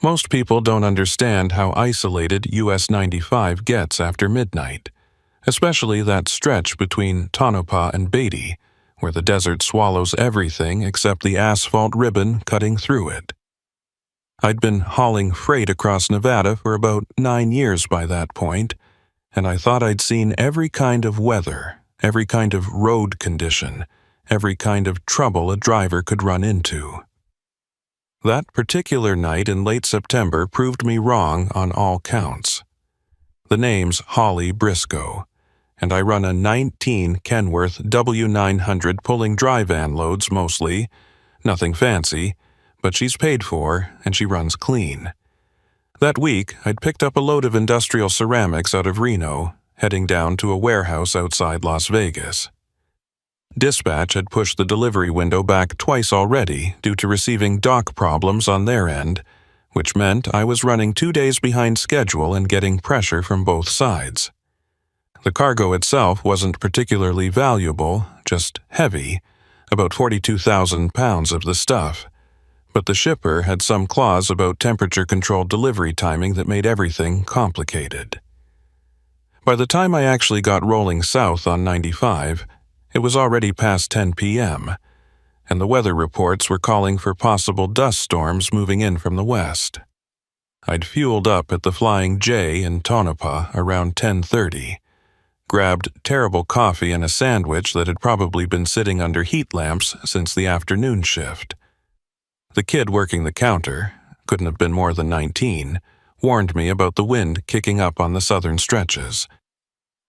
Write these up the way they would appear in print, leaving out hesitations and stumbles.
Most people don't understand how isolated US 95 gets after midnight, especially that stretch between Tonopah and Beatty, where the desert swallows everything except the asphalt ribbon cutting through it. I'd been hauling freight across Nevada for about 9 years by that point, and I thought I'd seen every kind of weather, every kind of road condition, every kind of trouble a driver could run into. That particular night in late September proved me wrong on all counts. The name's Holly Briscoe, and I run a 19 Kenworth W900 pulling dry van loads mostly, nothing fancy, but she's paid for and she runs clean. That week, I'd picked up a load of industrial ceramics out of Reno, heading down to a warehouse outside Las Vegas. Dispatch had pushed the delivery window back twice already due to receiving dock problems on their end, which meant I was running 2 days behind schedule and getting pressure from both sides. The cargo itself wasn't particularly valuable, just heavy, about 42,000 pounds of the stuff, but the shipper had some clause about temperature-controlled delivery timing that made everything complicated. By the time I actually got rolling south on 95, it was already past 10 p.m., and the weather reports were calling for possible dust storms moving in from the west. I'd fueled up at the Flying J in Tonopah around 10:30, grabbed terrible coffee and a sandwich that had probably been sitting under heat lamps since the afternoon shift. The kid working the counter, couldn't have been more than 19, warned me about the wind kicking up on the southern stretches.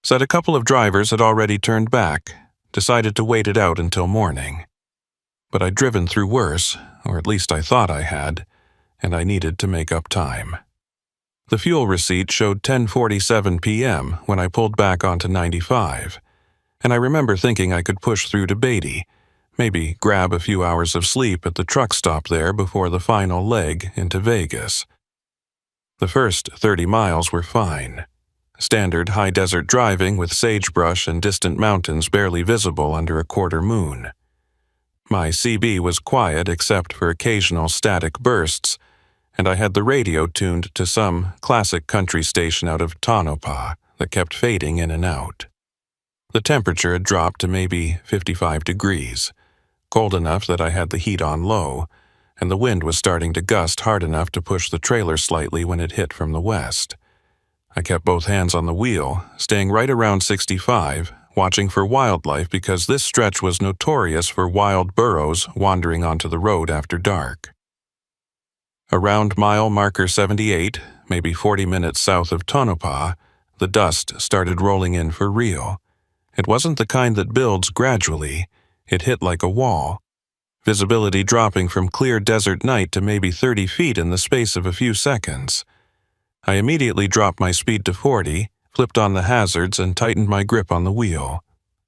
Said a couple of drivers had already turned back, decided to wait it out until morning. But I'd driven through worse, or at least I thought I had, and I needed to make up time. The fuel receipt showed 10:47 p.m. when I pulled back onto 95, and I remember thinking I could push through to Beatty, maybe grab a few hours of sleep at the truck stop there before the final leg into Vegas. The first 30 miles were fine. Standard high desert driving with sagebrush and distant mountains barely visible under a quarter moon. My CB was quiet except for occasional static bursts, and I had the radio tuned to some classic country station out of Tonopah that kept fading in and out. The temperature had dropped to maybe 55 degrees, cold enough that I had the heat on low, and the wind was starting to gust hard enough to push the trailer slightly when it hit from the west. I kept both hands on the wheel, staying right around 65, watching for wildlife because this stretch was notorious for wild burros wandering onto the road after dark. Around mile marker 78, maybe 40 minutes south of Tonopah, the dust started rolling in for real. It wasn't the kind that builds gradually. It hit like a wall, visibility dropping from clear desert night to maybe 30 feet in the space of a few seconds. I immediately dropped my speed to 40, flipped on the hazards, and tightened my grip on the wheel.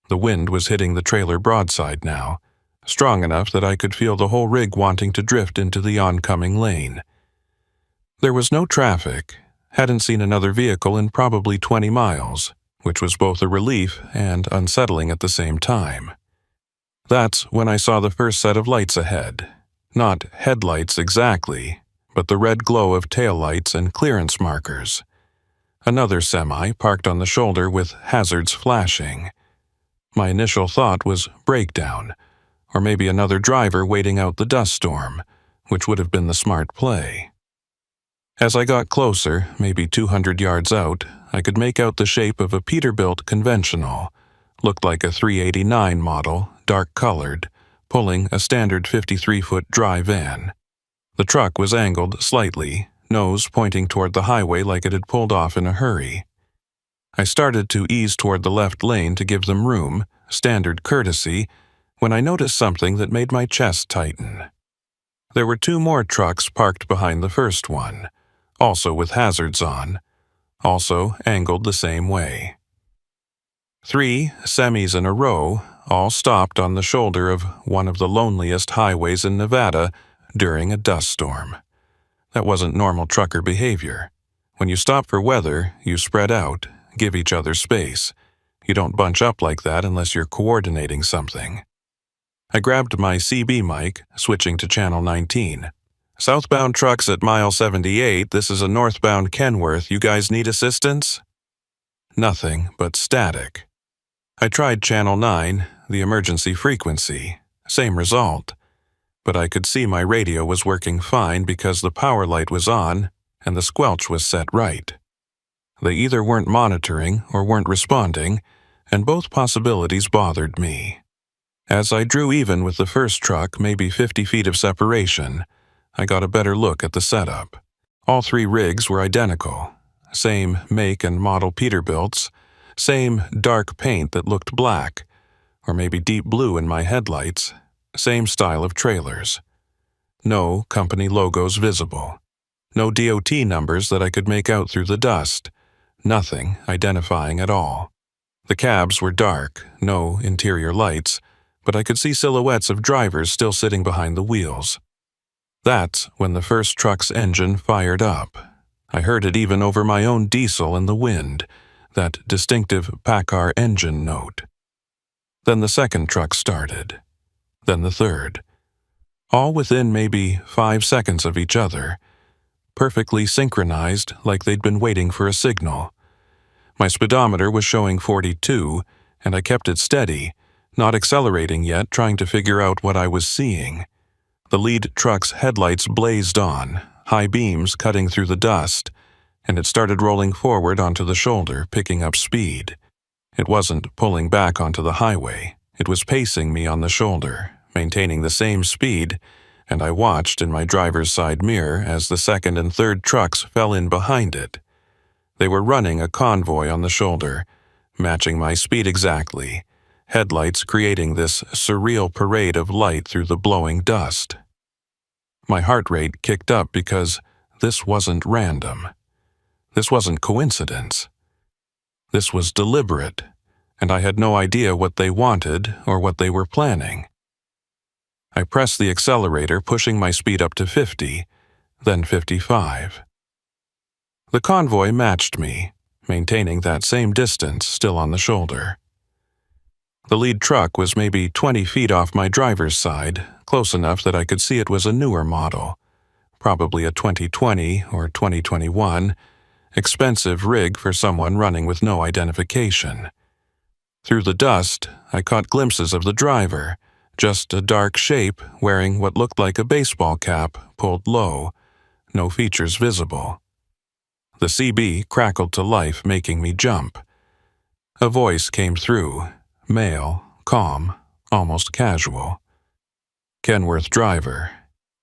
The wind was hitting the trailer broadside now, strong enough that I could feel the whole rig wanting to drift into the oncoming lane. There was no traffic, hadn't seen another vehicle in probably 20 miles, which was both a relief and unsettling at the same time. That's when I saw the first set of lights ahead. Not headlights exactly, but the red glow of taillights and clearance markers. Another semi parked on the shoulder with hazards flashing. My initial thought was breakdown, or maybe another driver waiting out the dust storm, which would have been the smart play. As I got closer, maybe 200 yards out, I could make out the shape of a Peterbilt conventional. Looked like a 389 model, dark-colored, pulling a standard 53-foot dry van. The truck was angled slightly, nose pointing toward the highway like it had pulled off in a hurry. I started to ease toward the left lane to give them room, standard courtesy, when I noticed something that made my chest tighten. There were 2 more trucks parked behind the first one, also with hazards on, also angled the same way. 3 semis in a row, all stopped on the shoulder of one of the loneliest highways in Nevada during a dust storm. That wasn't normal trucker behavior. When you stop for weather, you spread out, give each other space. You don't bunch up like that unless you're coordinating something. I grabbed my CB mic, switching to channel 19. Southbound trucks at mile 78, this is a northbound Kenworth, you guys need assistance? Nothing but static. I tried Channel 9, the emergency frequency. Same result. But I could see my radio was working fine because the power light was on and the squelch was set right. They either weren't monitoring or weren't responding, and both possibilities bothered me. As I drew even with the first truck, maybe 50 feet of separation, I got a better look at the setup. All three rigs were identical. Same make and model Peterbilts, same dark paint that looked black, or maybe deep blue in my headlights, same style of trailers. No company logos visible. No DOT numbers that I could make out through the dust. Nothing identifying at all. The cabs were dark, no interior lights, but I could see silhouettes of drivers still sitting behind the wheels. That's when the first truck's engine fired up. I heard it even over my own diesel in the wind, that distinctive Packard engine note. Then the second truck started. Then the third. All within maybe 5 seconds of each other, perfectly synchronized like they'd been waiting for a signal. My speedometer was showing 42, and I kept it steady, not accelerating yet, trying to figure out what I was seeing. The lead truck's headlights blazed on, high beams cutting through the dust, and it started rolling forward onto the shoulder, picking up speed. It wasn't pulling back onto the highway. It was pacing me on the shoulder, maintaining the same speed, and I watched in my driver's side mirror as the second and third trucks fell in behind it. They were running a convoy on the shoulder, matching my speed exactly, headlights creating this surreal parade of light through the blowing dust. My heart rate kicked up because this wasn't random. This wasn't coincidence. This was deliberate, and I had no idea what they wanted or what they were planning. I pressed the accelerator, pushing my speed up to 50, then 55. The convoy matched me, maintaining that same distance still on the shoulder. The lead truck was maybe 20 feet off my driver's side, close enough that I could see it was a newer model, probably a 2020 or 2021, expensive rig for someone running with no identification. Through the dust, I caught glimpses of the driver, just a dark shape wearing what looked like a baseball cap pulled low, no features visible. The CB crackled to life, making me jump. A voice came through, male, calm, almost casual. "Kenworth driver,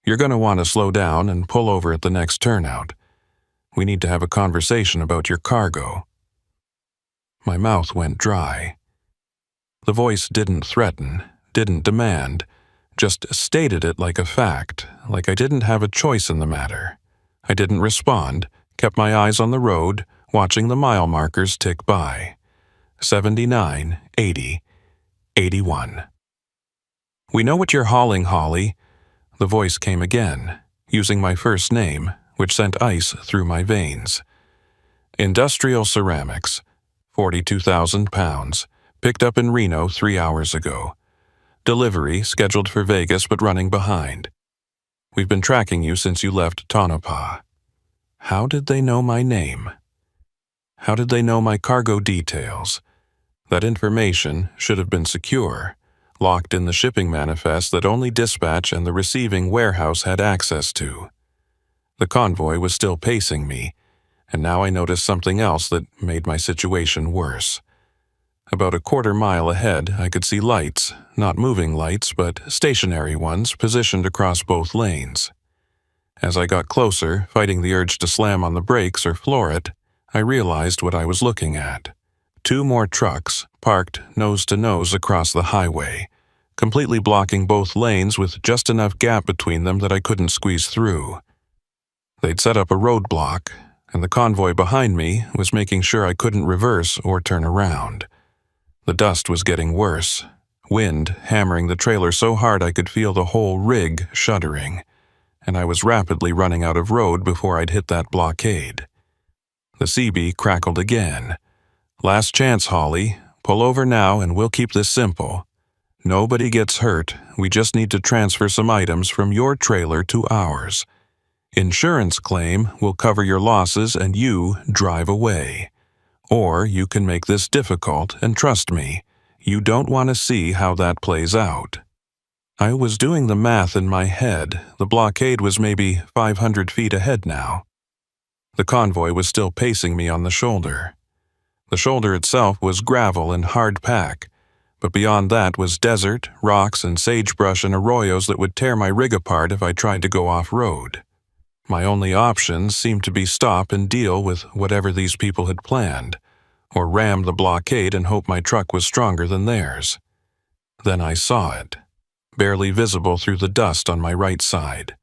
you're going to want to slow down and pull over at the next turnout. We need to have a conversation about your cargo." My mouth went dry. The voice didn't threaten, didn't demand, just stated it like a fact, like I didn't have a choice in the matter. I didn't respond, kept my eyes on the road, watching the mile markers tick by. 79, 80, 81. "We know what you're hauling, Holly." The voice came again, using my first name, which sent ice through my veins. "Industrial ceramics, 42,000 pounds, picked up in Reno 3 hours ago. Delivery scheduled for Vegas but running behind. We've been tracking you since you left Tonopah." How did they know my name? How did they know my cargo details? That information should have been secure, locked in the shipping manifest that only dispatch and the receiving warehouse had access to. The convoy was still pacing me, and now I noticed something else that made my situation worse. About a quarter mile ahead, I could see lights, not moving lights, but stationary ones positioned across both lanes. As I got closer, fighting the urge to slam on the brakes or floor it, I realized what I was looking at. 2 more trucks, parked nose to nose across the highway, completely blocking both lanes with just enough gap between them that I couldn't squeeze through. They'd set up a roadblock, and the convoy behind me was making sure I couldn't reverse or turn around. The dust was getting worse, wind hammering the trailer so hard I could feel the whole rig shuddering, and I was rapidly running out of road before I'd hit that blockade. The CB crackled again. "Last chance, Holly. Pull over now and we'll keep this simple. Nobody gets hurt. We just need to transfer some items from your trailer to ours. Insurance claim will cover your losses and you drive away. Or you can make this difficult, and trust me, you don't want to see how that plays out. I was doing the math in my head. The blockade was maybe 500 feet ahead now. The convoy was still pacing me on the shoulder. The shoulder itself was gravel and hard pack, but beyond that was desert, rocks, and sagebrush and arroyos that would tear my rig apart if I tried to go off-road. My only options seemed to be stop and deal with whatever these people had planned, or ram the blockade and hope my truck was stronger than theirs. Then I saw it, barely visible through the dust on my right side.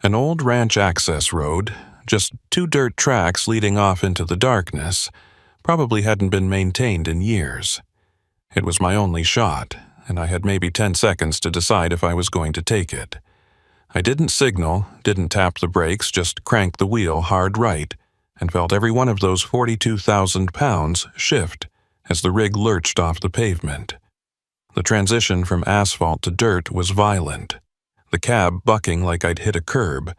An old ranch access road, just 2 dirt tracks leading off into the darkness, probably hadn't been maintained in years. It was my only shot, and I had maybe 10 seconds to decide if I was going to take it. I didn't signal, didn't tap the brakes, just cranked the wheel hard right, and felt every one of those 42,000 pounds shift as the rig lurched off the pavement. The transition from asphalt to dirt was violent, the cab bucking like I'd hit a curb,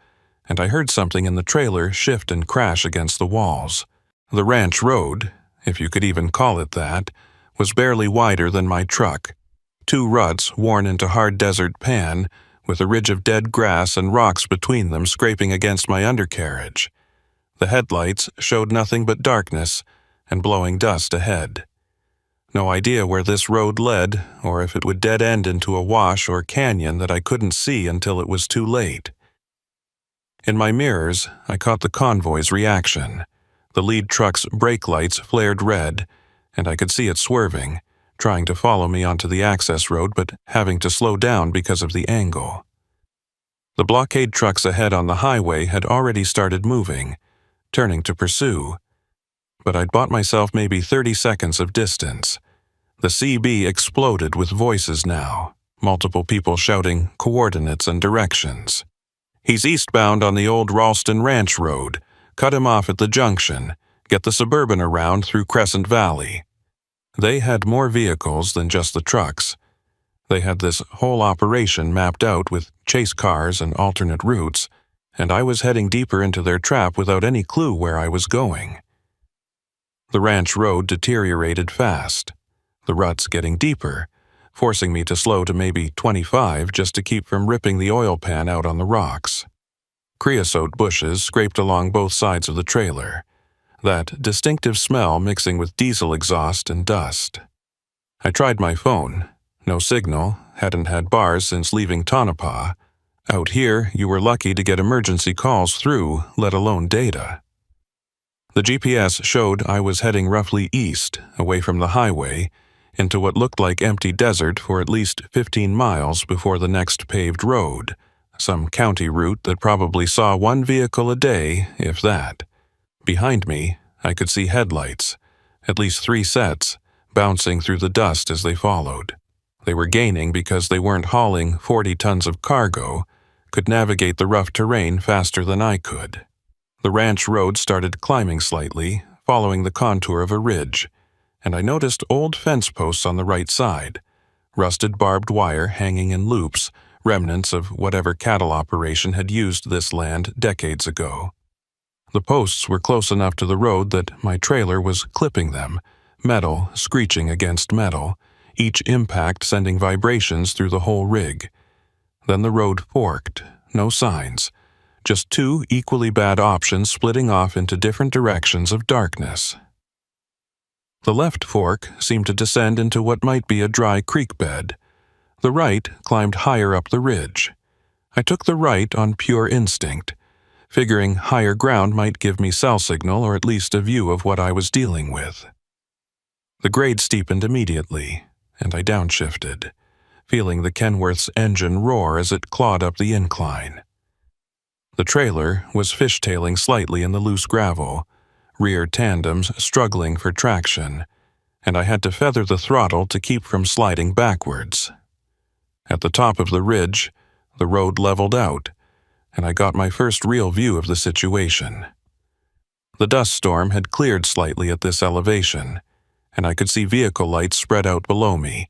and I heard something in the trailer shift and crash against the walls. The ranch road, if you could even call it that, was barely wider than my truck. 2 ruts worn into hard desert pan, with a ridge of dead grass and rocks between them scraping against my undercarriage. The headlights showed nothing but darkness and blowing dust ahead. No idea where this road led, or if it would dead end into a wash or canyon that I couldn't see until it was too late. In my mirrors, I caught the convoy's reaction. The lead truck's brake lights flared red, and I could see it swerving, trying to follow me onto the access road but having to slow down because of the angle. The blockade trucks ahead on the highway had already started moving, turning to pursue. But I'd bought myself maybe 30 seconds of distance. The CB exploded with voices now, multiple people shouting coordinates and directions. "He's eastbound on the old Ralston Ranch Road. Cut him off at the junction. Get the Suburban around through Crescent Valley." They had more vehicles than just the trucks. They had this whole operation mapped out with chase cars and alternate routes, and I was heading deeper into their trap without any clue where I was going. The ranch road deteriorated fast, the ruts getting deeper, forcing me to slow to maybe 25 just to keep from ripping the oil pan out on the rocks. Creosote bushes scraped along both sides of the trailer, that distinctive smell mixing with diesel exhaust and dust. I tried my phone. No signal, hadn't had bars since leaving Tonopah. Out here, you were lucky to get emergency calls through, let alone data. The GPS showed I was heading roughly east, away from the highway, into what looked like empty desert for at least 15 miles before the next paved road, some county route that probably saw 1 vehicle a day, if that. Behind me, I could see headlights, at least 3 sets, bouncing through the dust as they followed. They were gaining because they weren't hauling 40 tons of cargo, could navigate the rough terrain faster than I could. The ranch road started climbing slightly, following the contour of a ridge, and I noticed old fence posts on the right side, rusted barbed wire hanging in loops, remnants of whatever cattle operation had used this land decades ago. The posts were close enough to the road that my trailer was clipping them, metal screeching against metal, each impact sending vibrations through the whole rig. Then the road forked, no signs, just 2 equally bad options splitting off into different directions of darkness. The left fork seemed to descend into what might be a dry creek bed. The right climbed higher up the ridge. I took the right on pure instinct, figuring higher ground might give me cell signal or at least a view of what I was dealing with. The grade steepened immediately, and I downshifted, feeling the Kenworth's engine roar as it clawed up the incline. The trailer was fishtailing slightly in the loose gravel, rear tandems struggling for traction, and I had to feather the throttle to keep from sliding backwards. At the top of the ridge, the road leveled out, and I got my first real view of the situation. The dust storm had cleared slightly at this elevation, and I could see vehicle lights spread out below me,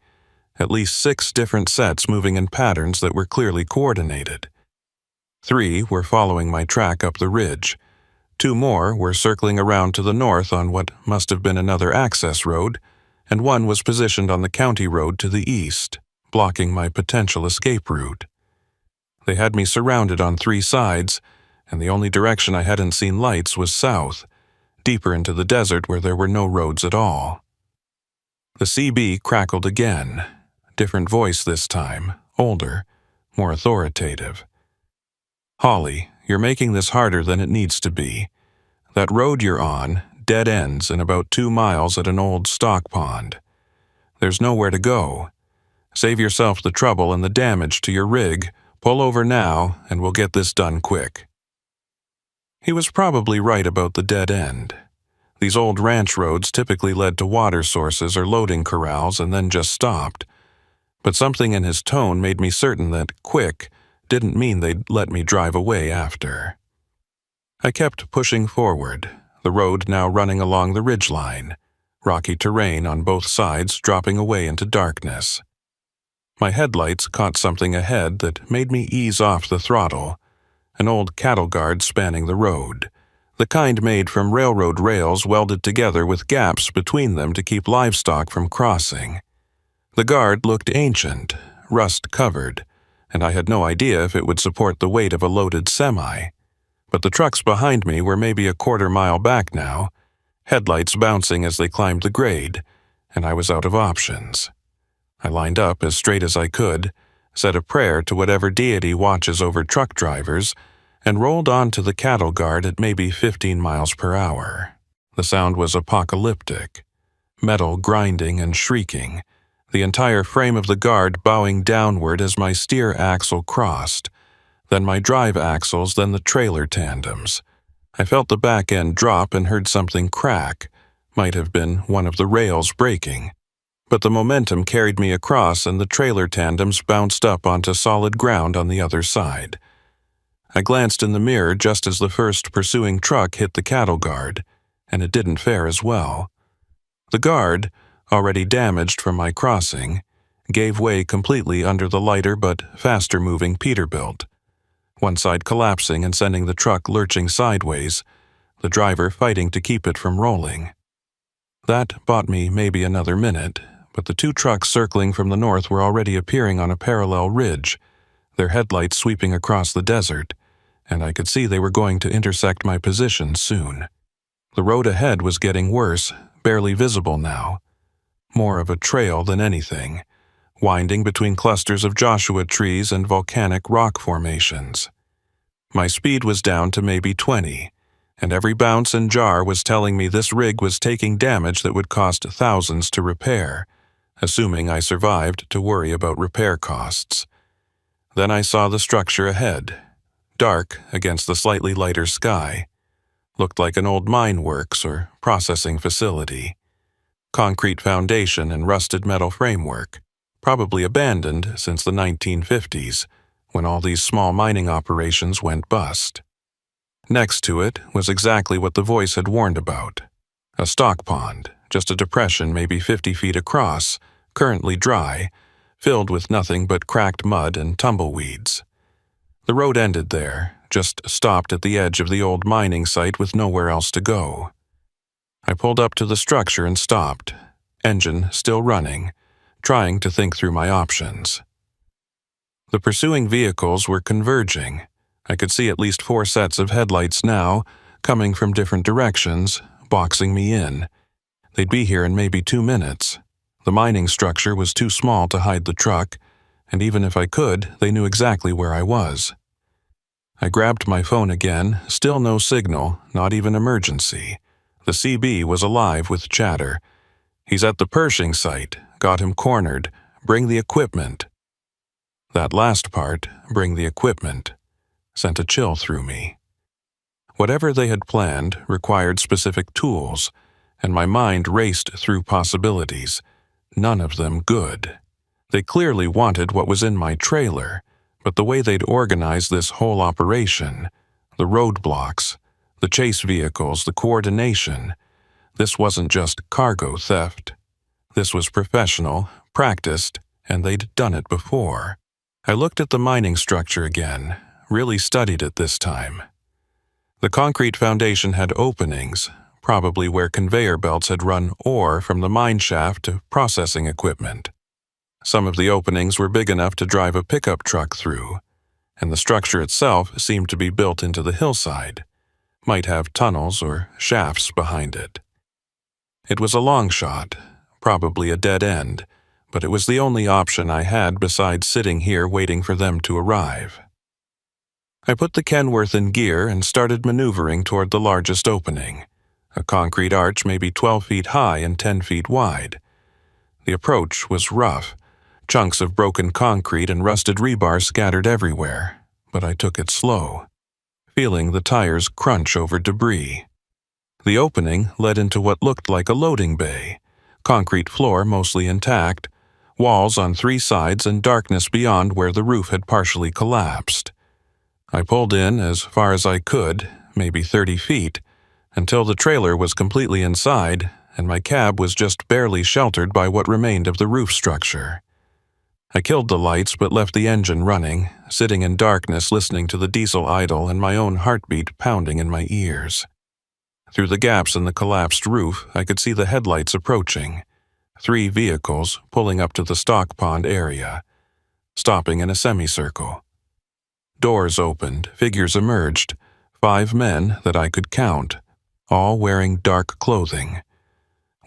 at least 6 different sets moving in patterns that were clearly coordinated. 3 were following my track up the ridge. 2 more were circling around to the north on what must have been another access road, and 1 was positioned on the county road to the east, blocking my potential escape route. They had me surrounded on 3 sides, and the only direction I hadn't seen lights was south, deeper into the desert where there were no roads at all. The CB crackled again, different voice this time, older, more authoritative. "Holly, you're making this harder than it needs to be. That road you're on dead ends in about 2 miles at an old stock pond. There's nowhere to go. Save yourself the trouble and the damage to your rig, pull over now, and we'll get this done quick." He was probably right about the dead end. These old ranch roads typically led to water sources or loading corrals and then just stopped. But something in his tone made me certain that quick didn't mean they'd let me drive away after. I kept pushing forward, the road now running along the ridgeline, rocky terrain on both sides dropping away into darkness. My headlights caught something ahead that made me ease off the throttle, an old cattle guard spanning the road, the kind made from railroad rails welded together with gaps between them to keep livestock from crossing. The guard looked ancient, rust-covered, and I had no idea if it would support the weight of a loaded semi. But the trucks behind me were maybe a quarter-mile back now, headlights bouncing as they climbed the grade, and I was out of options. I lined up as straight as I could, said a prayer to whatever deity watches over truck drivers, and rolled on to the cattle guard at maybe 15 miles per hour. The sound was apocalyptic, metal grinding and shrieking, the entire frame of the guard bowing downward as my steer axle crossed, then my drive axles, then the trailer tandems. I felt the back end drop and heard something crack, might have been one of the rails breaking. But the momentum carried me across and the trailer tandems bounced up onto solid ground on the other side. I glanced in the mirror just as the first pursuing truck hit the cattle guard, and it didn't fare as well. The guard, already damaged from my crossing, gave way completely under the lighter but faster-moving Peterbilt, one side collapsing and sending the truck lurching sideways, the driver fighting to keep it from rolling. That bought me maybe another minute, but the 2 trucks circling from the north were already appearing on a parallel ridge, their headlights sweeping across the desert, and I could see they were going to intersect my position soon. The road ahead was getting worse, barely visible now. More of a trail than anything, winding between clusters of Joshua trees and volcanic rock formations. My speed was down to maybe 20, and every bounce and jar was telling me this rig was taking damage that would cost thousands to repair, assuming I survived to worry about repair costs. Then I saw the structure ahead, dark against the slightly lighter sky. Looked like an old mine works or processing facility. Concrete foundation and rusted metal framework, probably abandoned since the 1950s, when all these small mining operations went bust. Next to it was exactly what the voice had warned about. A stock pond, just a depression maybe 50 feet across, currently dry, filled with nothing but cracked mud and tumbleweeds. The road ended there, just stopped at the edge of the old mining site with nowhere else to go. I pulled up to the structure and stopped, engine still running, trying to think through my options. The pursuing vehicles were converging. I could see at least 4 sets of headlights now, coming from different directions, boxing me in. They'd be here in maybe 2 minutes. The mining structure was too small to hide the truck, and even if I could, they knew exactly where I was. I grabbed my phone again, still no signal, not even emergency. The CB was alive with chatter. "He's at the Pershing site. Got him cornered. Bring the equipment." That last part, "bring the equipment," sent a chill through me. Whatever they had planned required specific tools, and my mind raced through possibilities, none of them good. They clearly wanted what was in my trailer, but the way they'd organized this whole operation, the roadblocks, the chase vehicles, the coordination, this wasn't just cargo theft. This was professional, practiced, and they'd done it before. I looked at the mining structure again, really studied it this time. The concrete foundation had openings, probably where conveyor belts had run ore from the mine shaft to processing equipment. Some of the openings were big enough to drive a pickup truck through, and the structure itself seemed to be built into the hillside, might have tunnels or shafts behind it. It was a long shot, probably a dead end, but it was the only option I had besides sitting here waiting for them to arrive. I put the Kenworth in gear and started maneuvering toward the largest opening, a concrete arch maybe 12 feet high and 10 feet wide. The approach was rough, chunks of broken concrete and rusted rebar scattered everywhere, but I took it slow, feeling the tires crunch over debris. The opening led into what looked like a loading bay, concrete floor mostly intact, walls on 3 sides and darkness beyond where the roof had partially collapsed. I pulled in as far as I could, maybe 30 feet, until the trailer was completely inside and my cab was just barely sheltered by what remained of the roof structure. I killed the lights but left the engine running, sitting in darkness listening to the diesel idle and my own heartbeat pounding in my ears. Through the gaps in the collapsed roof, I could see the headlights approaching, 3 vehicles pulling up to the stock pond area, stopping in a semicircle. Doors opened, figures emerged, 5 men that I could count, all wearing dark clothing.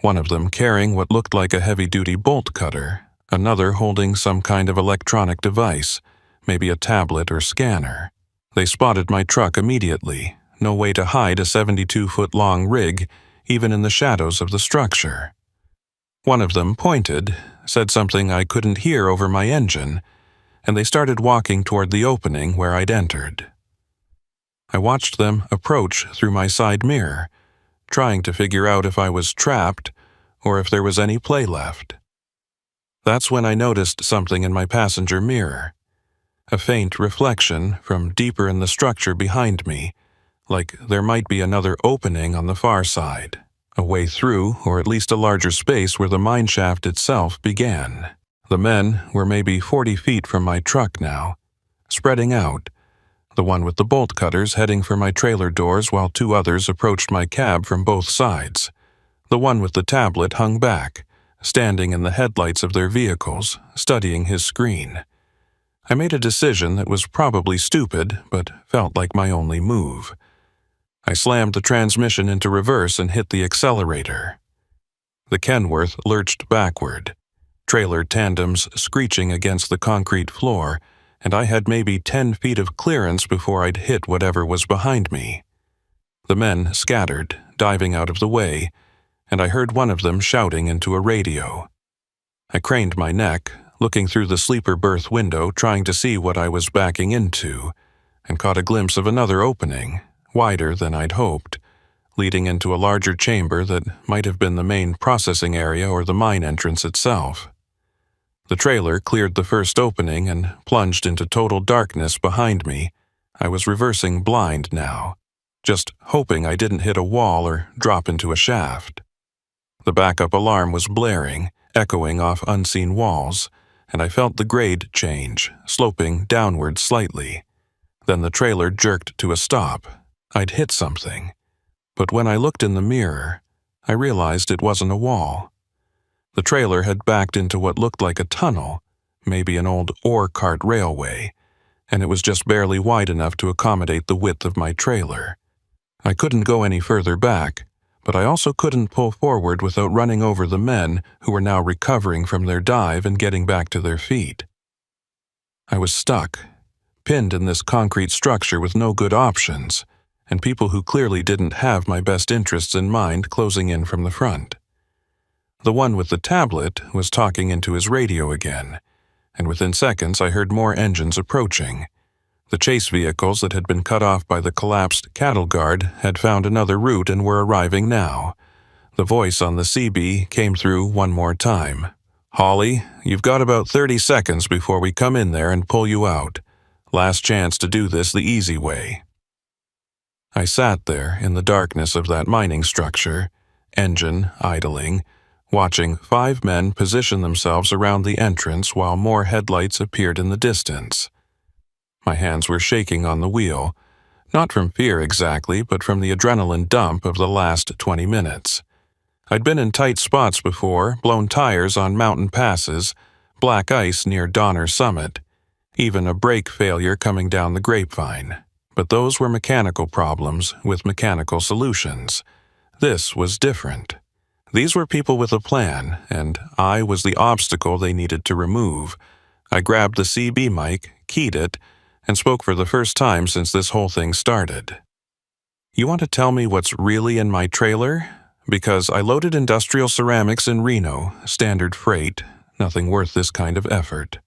One of them carrying what looked like a heavy-duty bolt cutter, another holding some kind of electronic device, maybe a tablet or scanner. They spotted my truck immediately, no way to hide a 72-foot-long rig, even in the shadows of the structure. One of them pointed, said something I couldn't hear over my engine, and they started walking toward the opening where I'd entered. I watched them approach through my side mirror, trying to figure out if I was trapped or if there was any play left. That's when I noticed something in my passenger mirror, a faint reflection from deeper in the structure behind me, like there might be another opening on the far side, a way through or at least a larger space where the mine shaft itself began. The men were maybe 40 feet from my truck now, spreading out, the one with the bolt cutters heading for my trailer doors while 2 others approached my cab from both sides. The one with the tablet hung back, standing in the headlights of their vehicles, studying his screen. I made a decision that was probably stupid, but felt like my only move. I slammed the transmission into reverse and hit the accelerator. The Kenworth lurched backward, trailer tandems screeching against the concrete floor, and I had maybe 10 feet of clearance before I'd hit whatever was behind me. The men scattered, diving out of the way, and I heard one of them shouting into a radio. I craned my neck, looking through the sleeper berth window trying to see what I was backing into, and caught a glimpse of another opening, wider than I'd hoped, leading into a larger chamber that might have been the main processing area or the mine entrance itself. The trailer cleared the first opening and plunged into total darkness behind me. I was reversing blind now, just hoping I didn't hit a wall or drop into a shaft. The backup alarm was blaring, echoing off unseen walls, and I felt the grade change, sloping downward slightly. Then the trailer jerked to a stop. I'd hit something. But when I looked in the mirror, I realized it wasn't a wall. The trailer had backed into what looked like a tunnel, maybe an old ore cart railway, and it was just barely wide enough to accommodate the width of my trailer. I couldn't go any further back, but I also couldn't pull forward without running over the men who were now recovering from their dive and getting back to their feet. I was stuck, pinned in this concrete structure with no good options, and people who clearly didn't have my best interests in mind closing in from the front. The one with the tablet was talking into his radio again, and within seconds I heard more engines approaching. The chase vehicles that had been cut off by the collapsed cattle guard had found another route and were arriving now. The voice on the CB came through one more time. "Holly, you've got about 30 seconds before we come in there and pull you out. Last chance to do this the easy way." I sat there in the darkness of that mining structure, engine idling, watching 5 men position themselves around the entrance while more headlights appeared in the distance. My hands were shaking on the wheel, not from fear exactly, but from the adrenaline dump of the last 20 minutes. I'd been in tight spots before, blown tires on mountain passes, black ice near Donner Summit, even a brake failure coming down the grapevine. But those were mechanical problems with mechanical solutions. This was different. These were people with a plan, and I was the obstacle they needed to remove. I grabbed the CB mic, keyed it, and spoke for the first time since this whole thing started. You want to tell me what's really in my trailer? Because I loaded industrial ceramics in Reno, standard freight, nothing worth this kind of effort.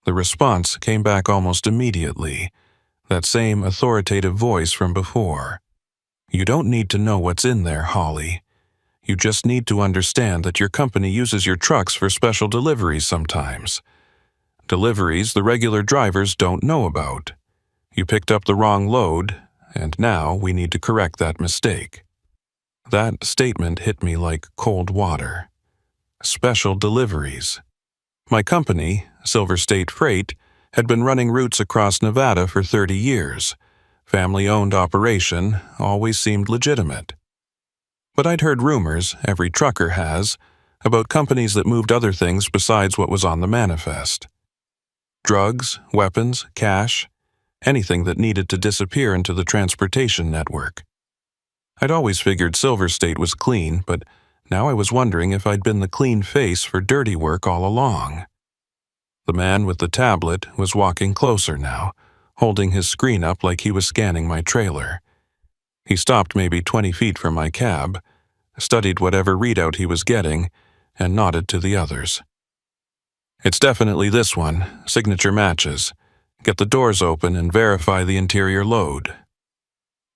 The response came back almost immediately, that same authoritative voice from before. You don't need to know what's in there, Holly. You just need to understand that your company uses your trucks for special deliveries sometimes. Deliveries the regular drivers don't know about. You picked up the wrong load, and now we need to correct that mistake. That statement hit me like cold water. Special deliveries. My company, Silver State Freight, had been running routes across Nevada for 30 years. Family-owned operation, always seemed legitimate. But I'd heard rumors, every trucker has, about companies that moved other things besides what was on the manifest. Drugs, weapons, cash, anything that needed to disappear into the transportation network. I'd always figured Silver State was clean, but now I was wondering if I'd been the clean face for dirty work all along. The man with the tablet was walking closer now, holding his screen up like he was scanning my trailer. He stopped maybe 20 feet from my cab, studied whatever readout he was getting, and nodded to the others. It's definitely this one, signature matches. Get the doors open and verify the interior load.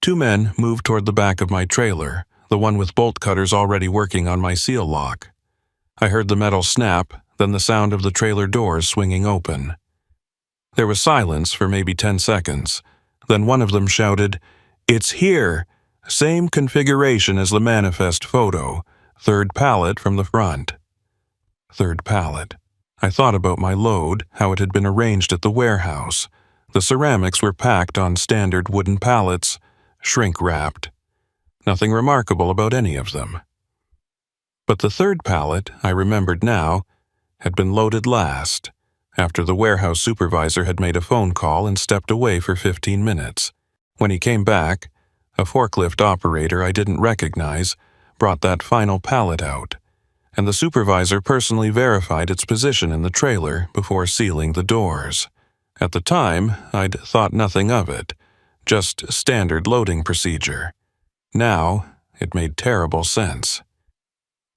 2 men moved toward the back of my trailer, the one with bolt cutters already working on my seal lock. I heard the metal snap, then the sound of the trailer doors swinging open. There was silence for maybe 10 seconds. Then one of them shouted, "It's here! Same configuration as the manifest photo. 3rd pallet from the front." 3rd pallet. I thought about my load, how it had been arranged at the warehouse. The ceramics were packed on standard wooden pallets, shrink-wrapped. Nothing remarkable about any of them. But the 3rd pallet, I remembered now, had been loaded last, after the warehouse supervisor had made a phone call and stepped away for 15 minutes. When he came back, a forklift operator I didn't recognize brought that final pallet out, and the supervisor personally verified its position in the trailer before sealing the doors. At the time, I'd thought nothing of it, just standard loading procedure. Now, it made terrible sense.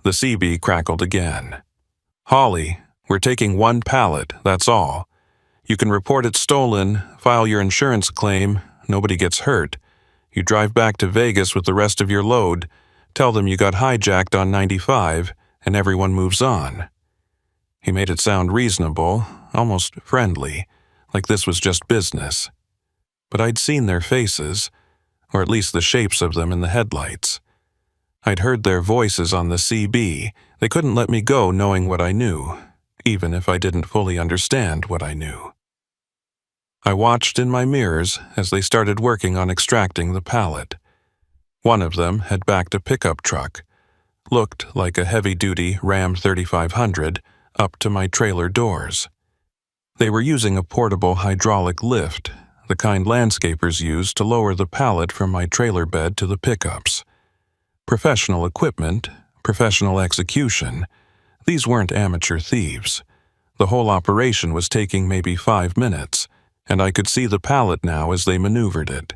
The CB crackled again. "Holly, we're taking 1 pallet, that's all. You can report it stolen, file your insurance claim, nobody gets hurt. You drive back to Vegas with the rest of your load, tell them you got hijacked on 95, and everyone moves on." He made it sound reasonable, almost friendly, like this was just business. But I'd seen their faces, or at least the shapes of them in the headlights. I'd heard their voices on the CB. They couldn't let me go knowing what I knew, even if I didn't fully understand what I knew. I watched in my mirrors as they started working on extracting the pallet. One of them had backed a pickup truck, looked like a heavy-duty Ram 3500, up to my trailer doors. They were using a portable hydraulic lift, the kind landscapers use to lower the pallet from my trailer bed to the pickups. Professional equipment, professional execution. These weren't amateur thieves. The whole operation was taking maybe 5 minutes, and I could see the pallet now as they maneuvered it.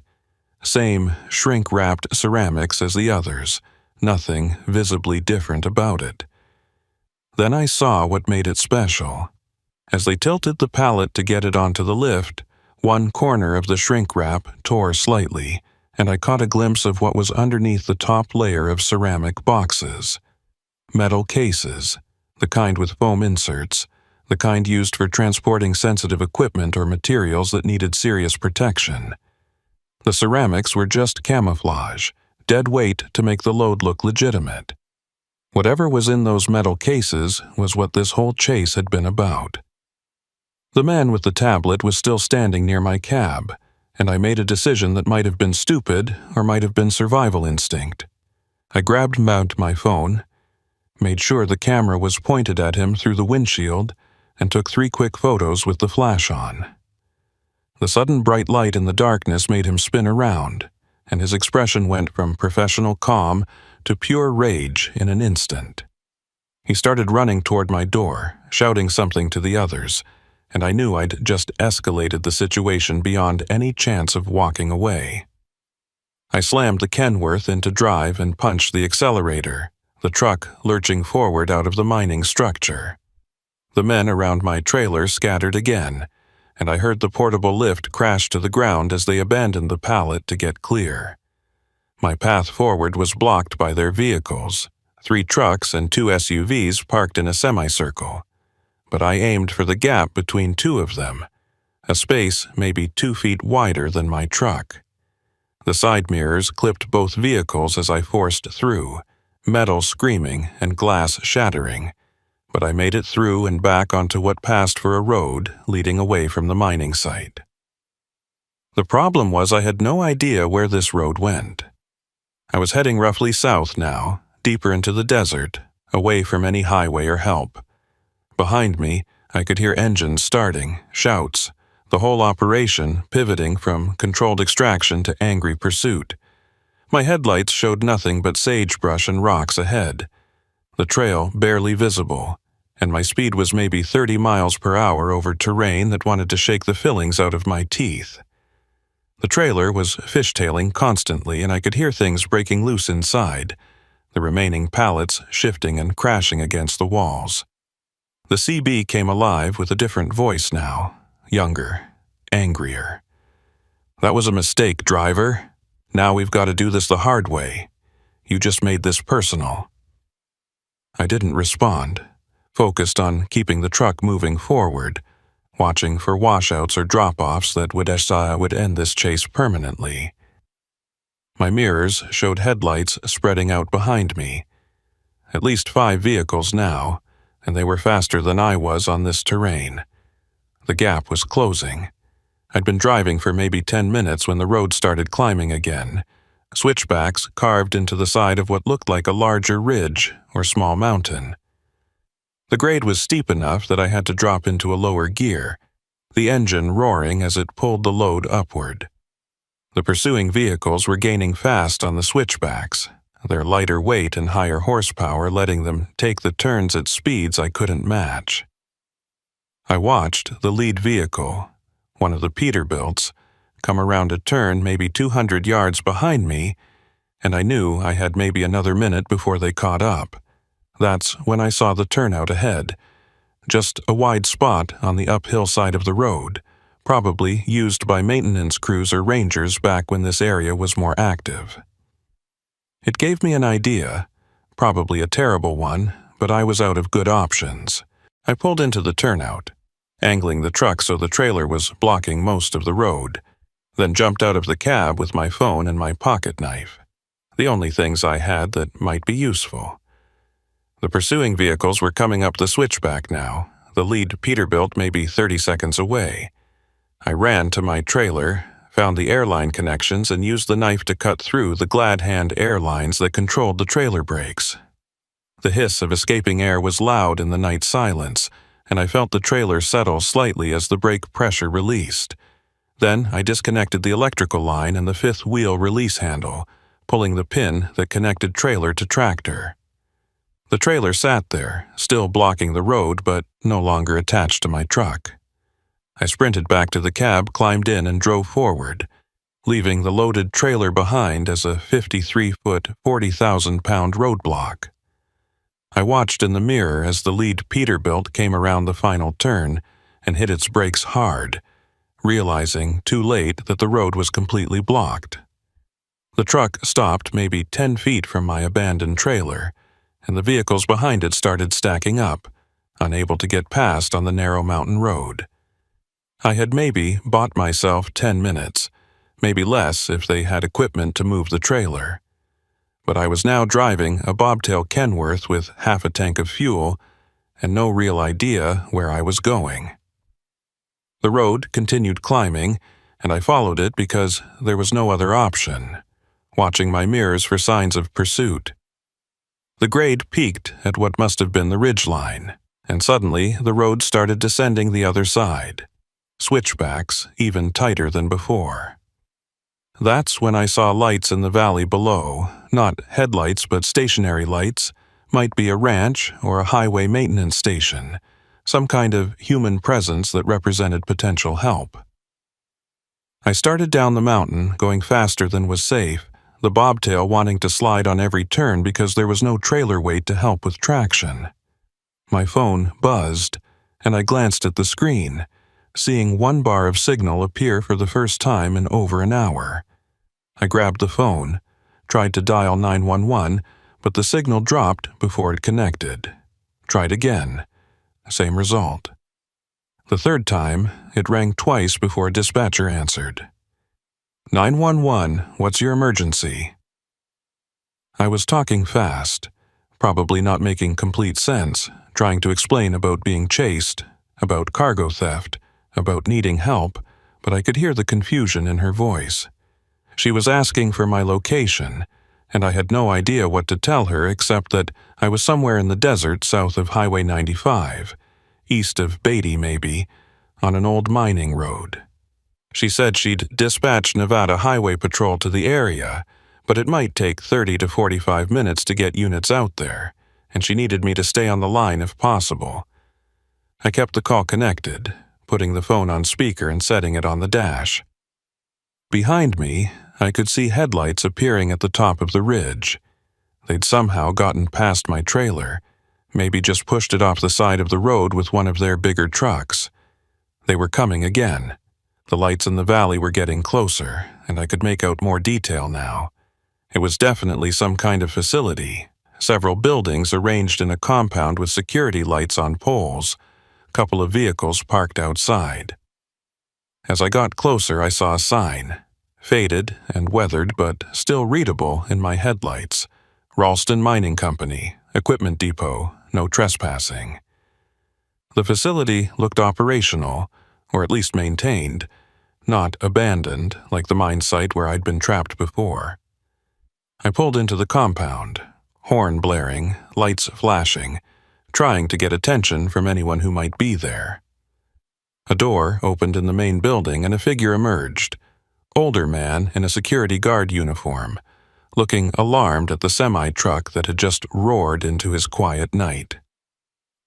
Same shrink-wrapped ceramics as the others, nothing visibly different about it. Then I saw what made it special. As they tilted the pallet to get it onto the lift, one corner of the shrink wrap tore slightly, and I caught a glimpse of what was underneath the top layer of ceramic boxes. Metal cases, the kind with foam inserts, the kind used for transporting sensitive equipment or materials that needed serious protection. The ceramics were just camouflage, dead weight to make the load look legitimate. Whatever was in those metal cases was what this whole chase had been about. The man with the tablet was still standing near my cab, and I made a decision that might have been stupid or might have been survival instinct. I grabbed out my phone, made sure the camera was pointed at him through the windshield, and took 3 quick photos with the flash on. The sudden bright light in the darkness made him spin around, and his expression went from professional calm to pure rage in an instant. He started running toward my door, shouting something to the others, and I knew I'd just escalated the situation beyond any chance of walking away. I slammed the Kenworth into drive and punched the accelerator, the truck lurching forward out of the mining structure. The men around my trailer scattered again, and I heard the portable lift crash to the ground as they abandoned the pallet to get clear. My path forward was blocked by their vehicles, 3 trucks and 2 SUVs parked in a semicircle, but I aimed for the gap between 2 of them, a space maybe 2 feet wider than my truck. The side mirrors clipped both vehicles as I forced through, metal screaming and glass shattering, but I made it through and back onto what passed for a road leading away from the mining site. The problem was I had no idea where this road went. I was heading roughly south now, deeper into the desert, away from any highway or help. Behind me, I could hear engines starting, shouts, the whole operation pivoting from controlled extraction to angry pursuit. My headlights showed nothing but sagebrush and rocks ahead, the trail barely visible, and my speed was maybe 30 miles per hour over terrain that wanted to shake the fillings out of my teeth. The trailer was fishtailing constantly, and I could hear things breaking loose inside, the remaining pallets shifting and crashing against the walls. The CB came alive with a different voice now, younger, angrier. "That was a mistake, driver. Now we've got to do this the hard way. You just made this personal." I didn't respond, focused on keeping the truck moving forward, watching for washouts or drop-offs that would end this chase permanently. My mirrors showed headlights spreading out behind me. At least 5 vehicles now, and they were faster than I was on this terrain. The gap was closing. I'd been driving for maybe 10 minutes when the road started climbing again, switchbacks carved into the side of what looked like a larger ridge or small mountain. The grade was steep enough that I had to drop into a lower gear, the engine roaring as it pulled the load upward. The pursuing vehicles were gaining fast on the switchbacks, their lighter weight and higher horsepower letting them take the turns at speeds I couldn't match. I watched the lead vehicle, one of the Peterbilts, come around a turn maybe 200 yards behind me, and I knew I had maybe another minute before they caught up. That's when I saw the turnout ahead, just a wide spot on the uphill side of the road, probably used by maintenance crews or rangers back when this area was more active. It gave me an idea, probably a terrible one, but I was out of good options. I pulled into the turnout, angling the truck so the trailer was blocking most of the road, then jumped out of the cab with my phone and my pocket knife, the only things I had that might be useful. The pursuing vehicles were coming up the switchback now, the lead Peterbilt maybe 30 seconds away. I ran to my trailer, found the airline connections, and used the knife to cut through the glad hand airlines that controlled the trailer brakes. The hiss of escaping air was loud in the night silence, and I felt the trailer settle slightly as the brake pressure released. Then I disconnected the electrical line and the 5th wheel release handle, pulling the pin that connected trailer to tractor. The trailer sat there, still blocking the road but no longer attached to my truck. I sprinted back to the cab, climbed in, and drove forward, leaving the loaded trailer behind as a 53-foot, 40,000-pound roadblock. I watched in the mirror as the lead Peterbilt came around the final turn and hit its brakes hard, realizing too late that the road was completely blocked. The truck stopped maybe 10 feet from my abandoned trailer, and the vehicles behind it started stacking up, unable to get past on the narrow mountain road. I had maybe bought myself 10 minutes, maybe less if they had equipment to move the trailer. But I was now driving a bobtail Kenworth with half a tank of fuel and no real idea where I was going. The road continued climbing, and I followed it because there was no other option, watching my mirrors for signs of pursuit. The grade peaked at what must have been the ridgeline, and suddenly the road started descending the other side, switchbacks even tighter than before. That's when I saw lights in the valley below, not headlights but stationary lights, might be a ranch or a highway maintenance station, some kind of human presence that represented potential help. I started down the mountain, going faster than was safe, the bobtail wanting to slide on every turn because there was no trailer weight to help with traction. My phone buzzed, and I glanced at the screen, seeing one bar of signal appear for the first time in over an hour. I grabbed the phone, tried to dial 911, but the signal dropped before it connected. Tried again. Same result. The third time, it rang twice before a dispatcher answered. 911, what's your emergency? I was talking fast, probably not making complete sense, trying to explain about being chased, about cargo theft, about needing help, but I could hear the confusion in her voice. She was asking for my location, and I had no idea what to tell her except that I was somewhere in the desert south of Highway 95, east of Beatty maybe, on an old mining road. She said she'd dispatch Nevada Highway Patrol to the area, but it might take 30 to 45 minutes to get units out there, and she needed me to stay on the line if possible. I kept the call connected, putting the phone on speaker and setting it on the dash. Behind me, I could see headlights appearing at the top of the ridge. They'd somehow gotten past my trailer, maybe just pushed it off the side of the road with one of their bigger trucks. They were coming again. The lights in the valley were getting closer, and I could make out more detail now. It was definitely some kind of facility. Several buildings arranged in a compound with security lights on poles, a couple of vehicles parked outside. As I got closer, I saw a sign, faded and weathered but still readable in my headlights. Ralston Mining Company, Equipment Depot, no trespassing. The facility looked operational, or at least maintained, not abandoned like the mine site where I'd been trapped before. I pulled into the compound, horn blaring, lights flashing, trying to get attention from anyone who might be there. A door opened in the main building and a figure emerged, older man in a security guard uniform, looking alarmed at the semi-truck that had just roared into his quiet night.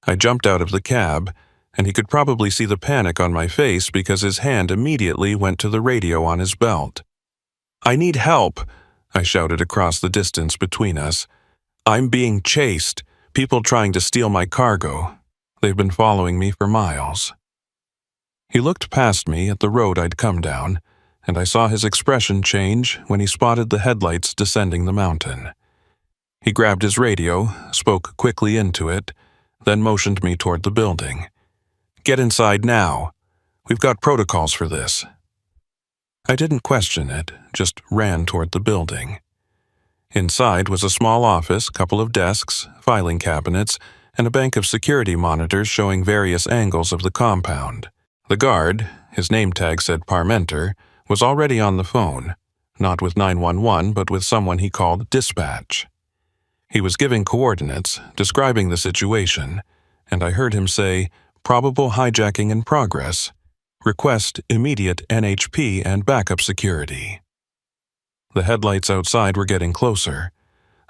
I jumped out of the cab, and he could probably see the panic on my face because his hand immediately went to the radio on his belt. "I need help," I shouted across the distance between us. "I'm being chased. People trying to steal my cargo. They've been following me for miles." He looked past me at the road I'd come down, and I saw his expression change when he spotted the headlights descending the mountain. He grabbed his radio, spoke quickly into it, then motioned me toward the building. "Get inside now. We've got protocols for this." I didn't question it, just ran toward the building. Inside was a small office, couple of desks, filing cabinets, and a bank of security monitors showing various angles of the compound. The guard, his name tag said Parmenter, was already on the phone, not with 911 but with someone he called dispatch. He was giving coordinates, describing the situation, and I heard him say, "Probable hijacking in progress. Request immediate NHP and backup security." The headlights outside were getting closer.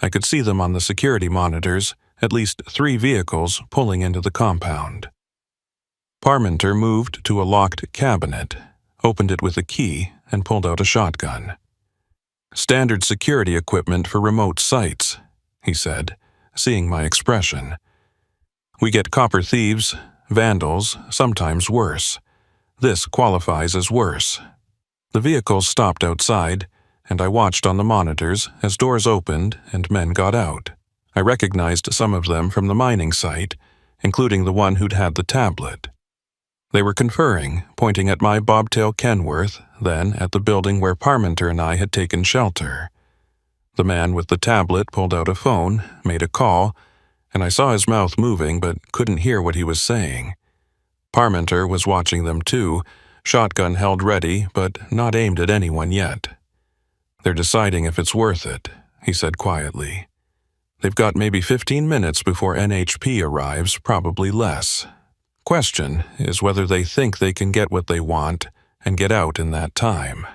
I could see them on the security monitors, at least 3 vehicles pulling into the compound. Parmenter moved to a locked cabinet, opened it with a key, and pulled out a shotgun. "Standard security equipment for remote sites," he said, seeing my expression. "We get copper thieves, vandals, sometimes worse. This qualifies as worse." The vehicles stopped outside, and I watched on the monitors as doors opened and men got out. I recognized some of them from the mining site, including the one who'd had the tablet. They were conferring, pointing at my bobtail Kenworth, then at the building where Parmenter and I had taken shelter. The man with the tablet pulled out a phone, made a call, and I saw his mouth moving but couldn't hear what he was saying. Parmenter was watching them too, shotgun held ready but not aimed at anyone yet. "They're deciding if it's worth it," he said quietly. "They've got maybe 15 minutes before NHP arrives, probably less. Question is whether they think they can get what they want and get out in that time."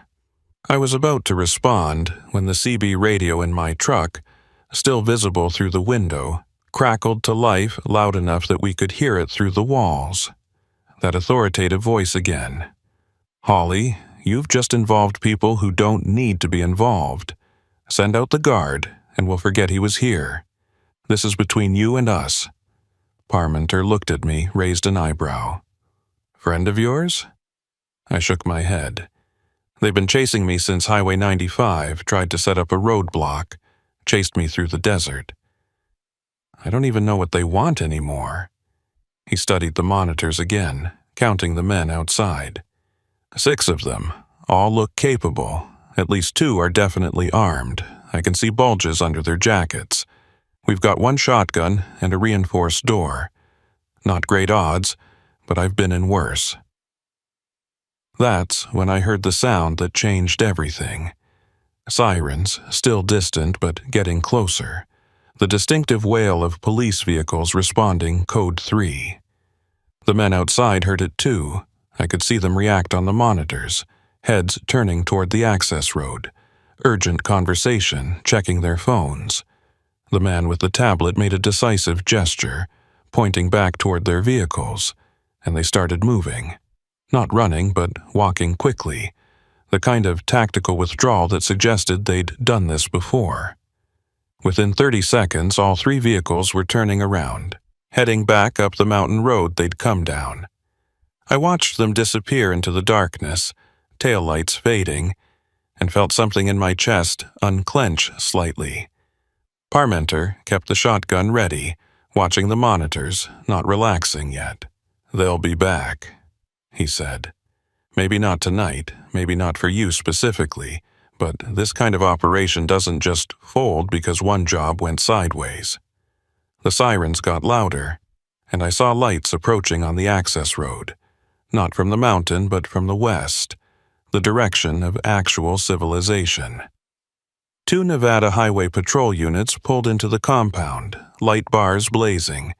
I was about to respond when the CB radio in my truck, still visible through the window, crackled to life loud enough that we could hear it through the walls. That authoritative voice again. "Holly, you've just involved people who don't need to be involved. Send out the guard, and we'll forget he was here. This is between you and us." Parmenter looked at me, raised an eyebrow. "Friend of yours?" I shook my head. "They've been chasing me since Highway 95, tried to set up a roadblock, chased me through the desert. I don't even know what they want anymore." He studied the monitors again, counting the men outside. 6 of them. All look capable. At least 2 are definitely armed. I can see bulges under their jackets. We've got 1 shotgun and a reinforced door. Not great odds, but I've been in worse. That's when I heard the sound that changed everything. Sirens, still distant but getting closer. The distinctive wail of police vehicles responding Code 3. The men outside heard it too. I could see them react on the monitors, heads turning toward the access road. Urgent conversation, checking their phones. The man with the tablet made a decisive gesture, pointing back toward their vehicles, and they started moving. Not running, but walking quickly, the kind of tactical withdrawal that suggested they'd done this before. Within 30 seconds, all 3 vehicles were turning around, heading back up the mountain road they'd come down. I watched them disappear into the darkness, taillights fading, and felt something in my chest unclench slightly. Parmenter kept the shotgun ready, watching the monitors, not relaxing yet. "They'll be back," he said. "Maybe not tonight, maybe not for you specifically, but this kind of operation doesn't just fold because one job went sideways." The sirens got louder, and I saw lights approaching on the access road, not from the mountain but from the west, the direction of actual civilization. 2 Nevada Highway Patrol units pulled into the compound, light bars blazing,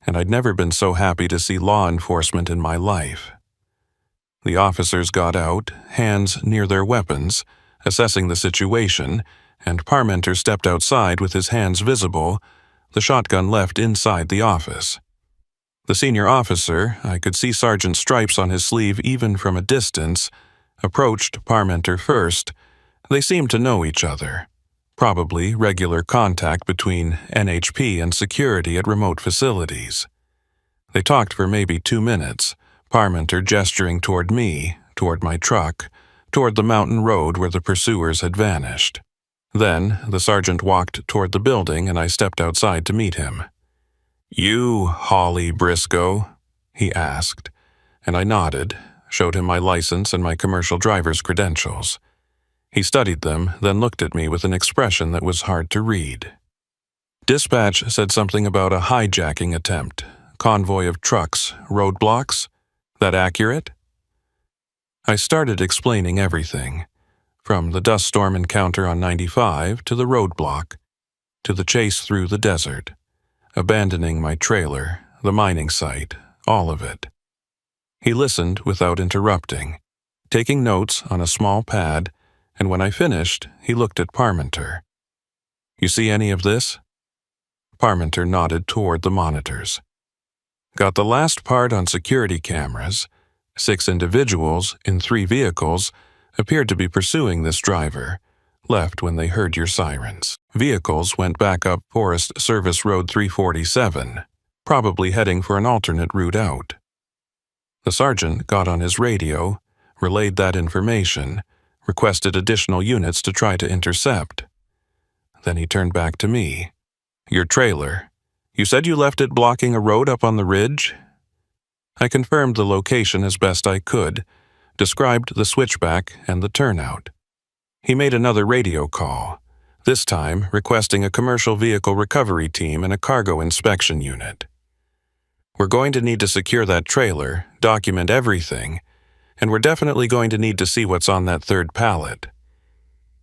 and I'd never been so happy to see law enforcement in my life. The officers got out, hands near their weapons, assessing the situation, and Parmenter stepped outside with his hands visible, the shotgun left inside the office. The senior officer, I could see sergeant stripes on his sleeve even from a distance, approached Parmenter first. They seemed to know each other. Probably regular contact between NHP and security at remote facilities. They talked for maybe 2 minutes, Parmenter gesturing toward me, toward my truck, toward the mountain road where the pursuers had vanished. Then the sergeant walked toward the building and I stepped outside to meet him. "You, Holly Briscoe?" he asked, and I nodded, showed him my license and my commercial driver's credentials. He studied them, then looked at me with an expression that was hard to read. "Dispatch said something about a hijacking attempt, convoy of trucks, roadblocks. That accurate?" I started explaining everything, from the dust storm encounter on 95 to the roadblock, to the chase through the desert, abandoning my trailer, the mining site, all of it. He listened without interrupting, taking notes on a small pad, and when I finished, he looked at Parmenter. "You see any of this?" Parmenter nodded toward the monitors. "Got the last part on security cameras. 6 individuals in 3 vehicles appeared to be pursuing this driver, left when they heard your sirens. Vehicles went back up Forest Service Road 347, probably heading for an alternate route out. The sergeant got on his radio, relayed that information, requested additional units to try to intercept. Then he turned back to me. "Your trailer. You said you left it blocking a road up on the ridge?" I confirmed the location as best I could, described the switchback and the turnout. He made another radio call, this time requesting a commercial vehicle recovery team and a cargo inspection unit. We're going to need to secure that trailer, document everything, and we're definitely going to need to see what's on that third pallet."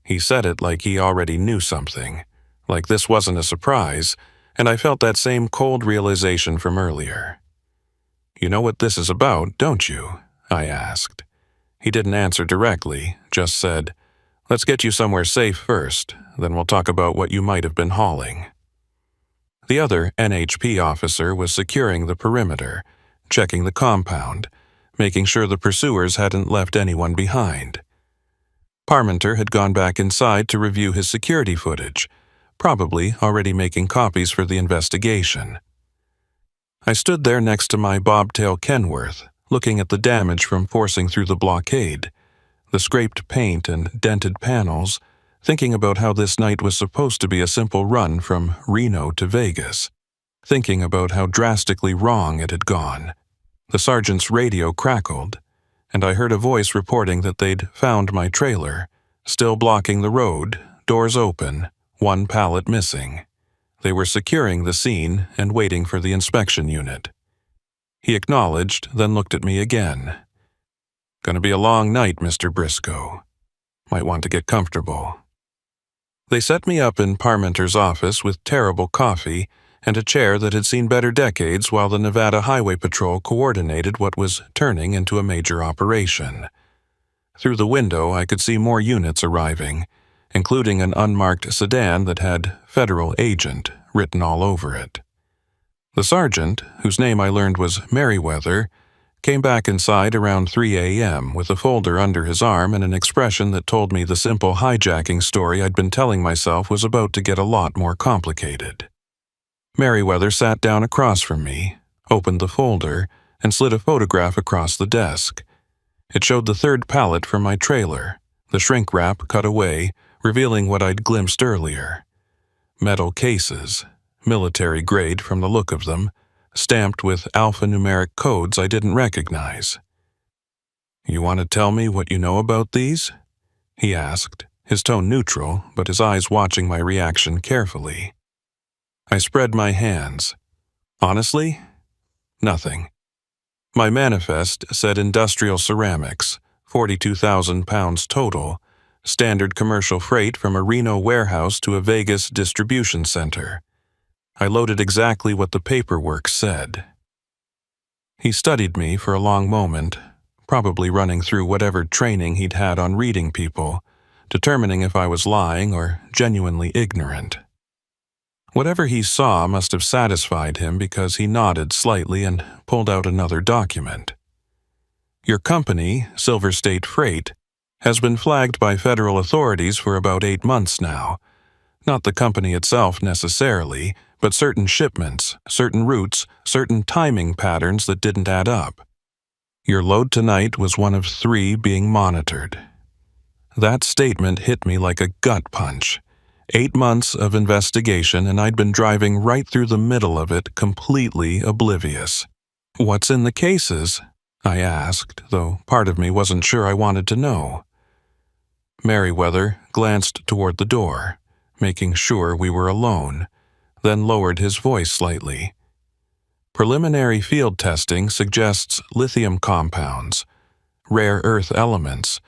He said it like he already knew something, like this wasn't a surprise, and I felt that same cold realization from earlier. "You know what this is about, don't you?" I asked. He didn't answer directly, just said, "Let's get you somewhere safe first, then we'll talk about what you might have been hauling." The other NHP officer was securing the perimeter, checking the compound, making sure the pursuers hadn't left anyone behind. Parmenter had gone back inside to review his security footage, probably already making copies for the investigation. I stood there next to my bobtail Kenworth, looking at the damage from forcing through the blockade, the scraped paint and dented panels, thinking about how this night was supposed to be a simple run from Reno to Vegas, thinking about how drastically wrong it had gone. The sergeant's radio crackled, and I heard a voice reporting that they'd found my trailer, still blocking the road, doors open, one pallet missing. They were securing the scene and waiting for the inspection unit. He acknowledged, then looked at me again. "Gonna be a long night, Mr. Briscoe. Might want to get comfortable." They set me up in Parmenter's office with terrible coffee and a chair that had seen better decades while the Nevada Highway Patrol coordinated what was turning into a major operation. Through the window, I could see more units arriving, including an unmarked sedan that had "Federal Agent" written all over it. The sergeant, whose name I learned was Merriweather, came back inside around 3 a.m. with a folder under his arm and an expression that told me the simple hijacking story I'd been telling myself was about to get a lot more complicated. Merriweather sat down across from me, opened the folder, and slid a photograph across the desk. It showed the third pallet from my trailer, the shrink wrap cut away, revealing what I'd glimpsed earlier. Metal cases, military grade from the look of them, stamped with alphanumeric codes I didn't recognize. "You want to tell me what you know about these?" he asked, his tone neutral, but his eyes watching my reaction carefully. I spread my hands. Honestly, nothing. My manifest said industrial ceramics, 42,000 pounds total, standard commercial freight from a Reno warehouse to a Vegas distribution center. I loaded exactly what the paperwork said. He studied me for a long moment, probably running through whatever training he'd had on reading people, determining if I was lying or genuinely ignorant. Whatever he saw must have satisfied him because he nodded slightly and pulled out another document. "Your company, Silver State Freight, has been flagged by federal authorities for about 8 months now. Not the company itself necessarily, but certain shipments, certain routes, certain timing patterns that didn't add up. Your load tonight was one of 3 being monitored." That statement hit me like a gut punch. 8 months of investigation, and I'd been driving right through the middle of it, completely oblivious. "What's in the cases?" I asked, though part of me wasn't sure I wanted to know. Merriweather glanced toward the door, making sure we were alone, then lowered his voice slightly. "Preliminary field testing suggests lithium compounds, rare earth elements,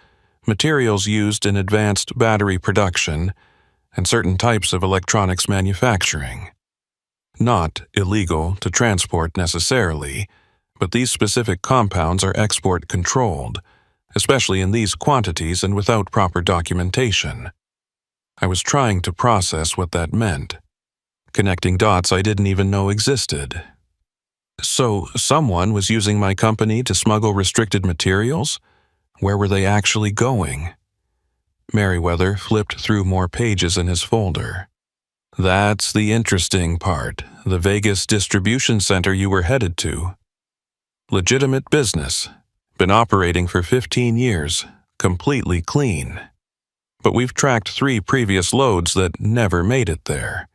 materials used in advanced battery production, and certain types of electronics manufacturing. Not illegal to transport necessarily, but these specific compounds are export-controlled, especially in these quantities and without proper documentation." I was trying to process what that meant, connecting dots I didn't even know existed. So someone was using my company to smuggle restricted materials? Where were they actually going? Merriweather flipped through more pages in his folder. "That's the interesting part, the Vegas distribution center you were headed to. Legitimate business, been operating for 15 years, completely clean. But we've tracked 3 previous loads that never made it there.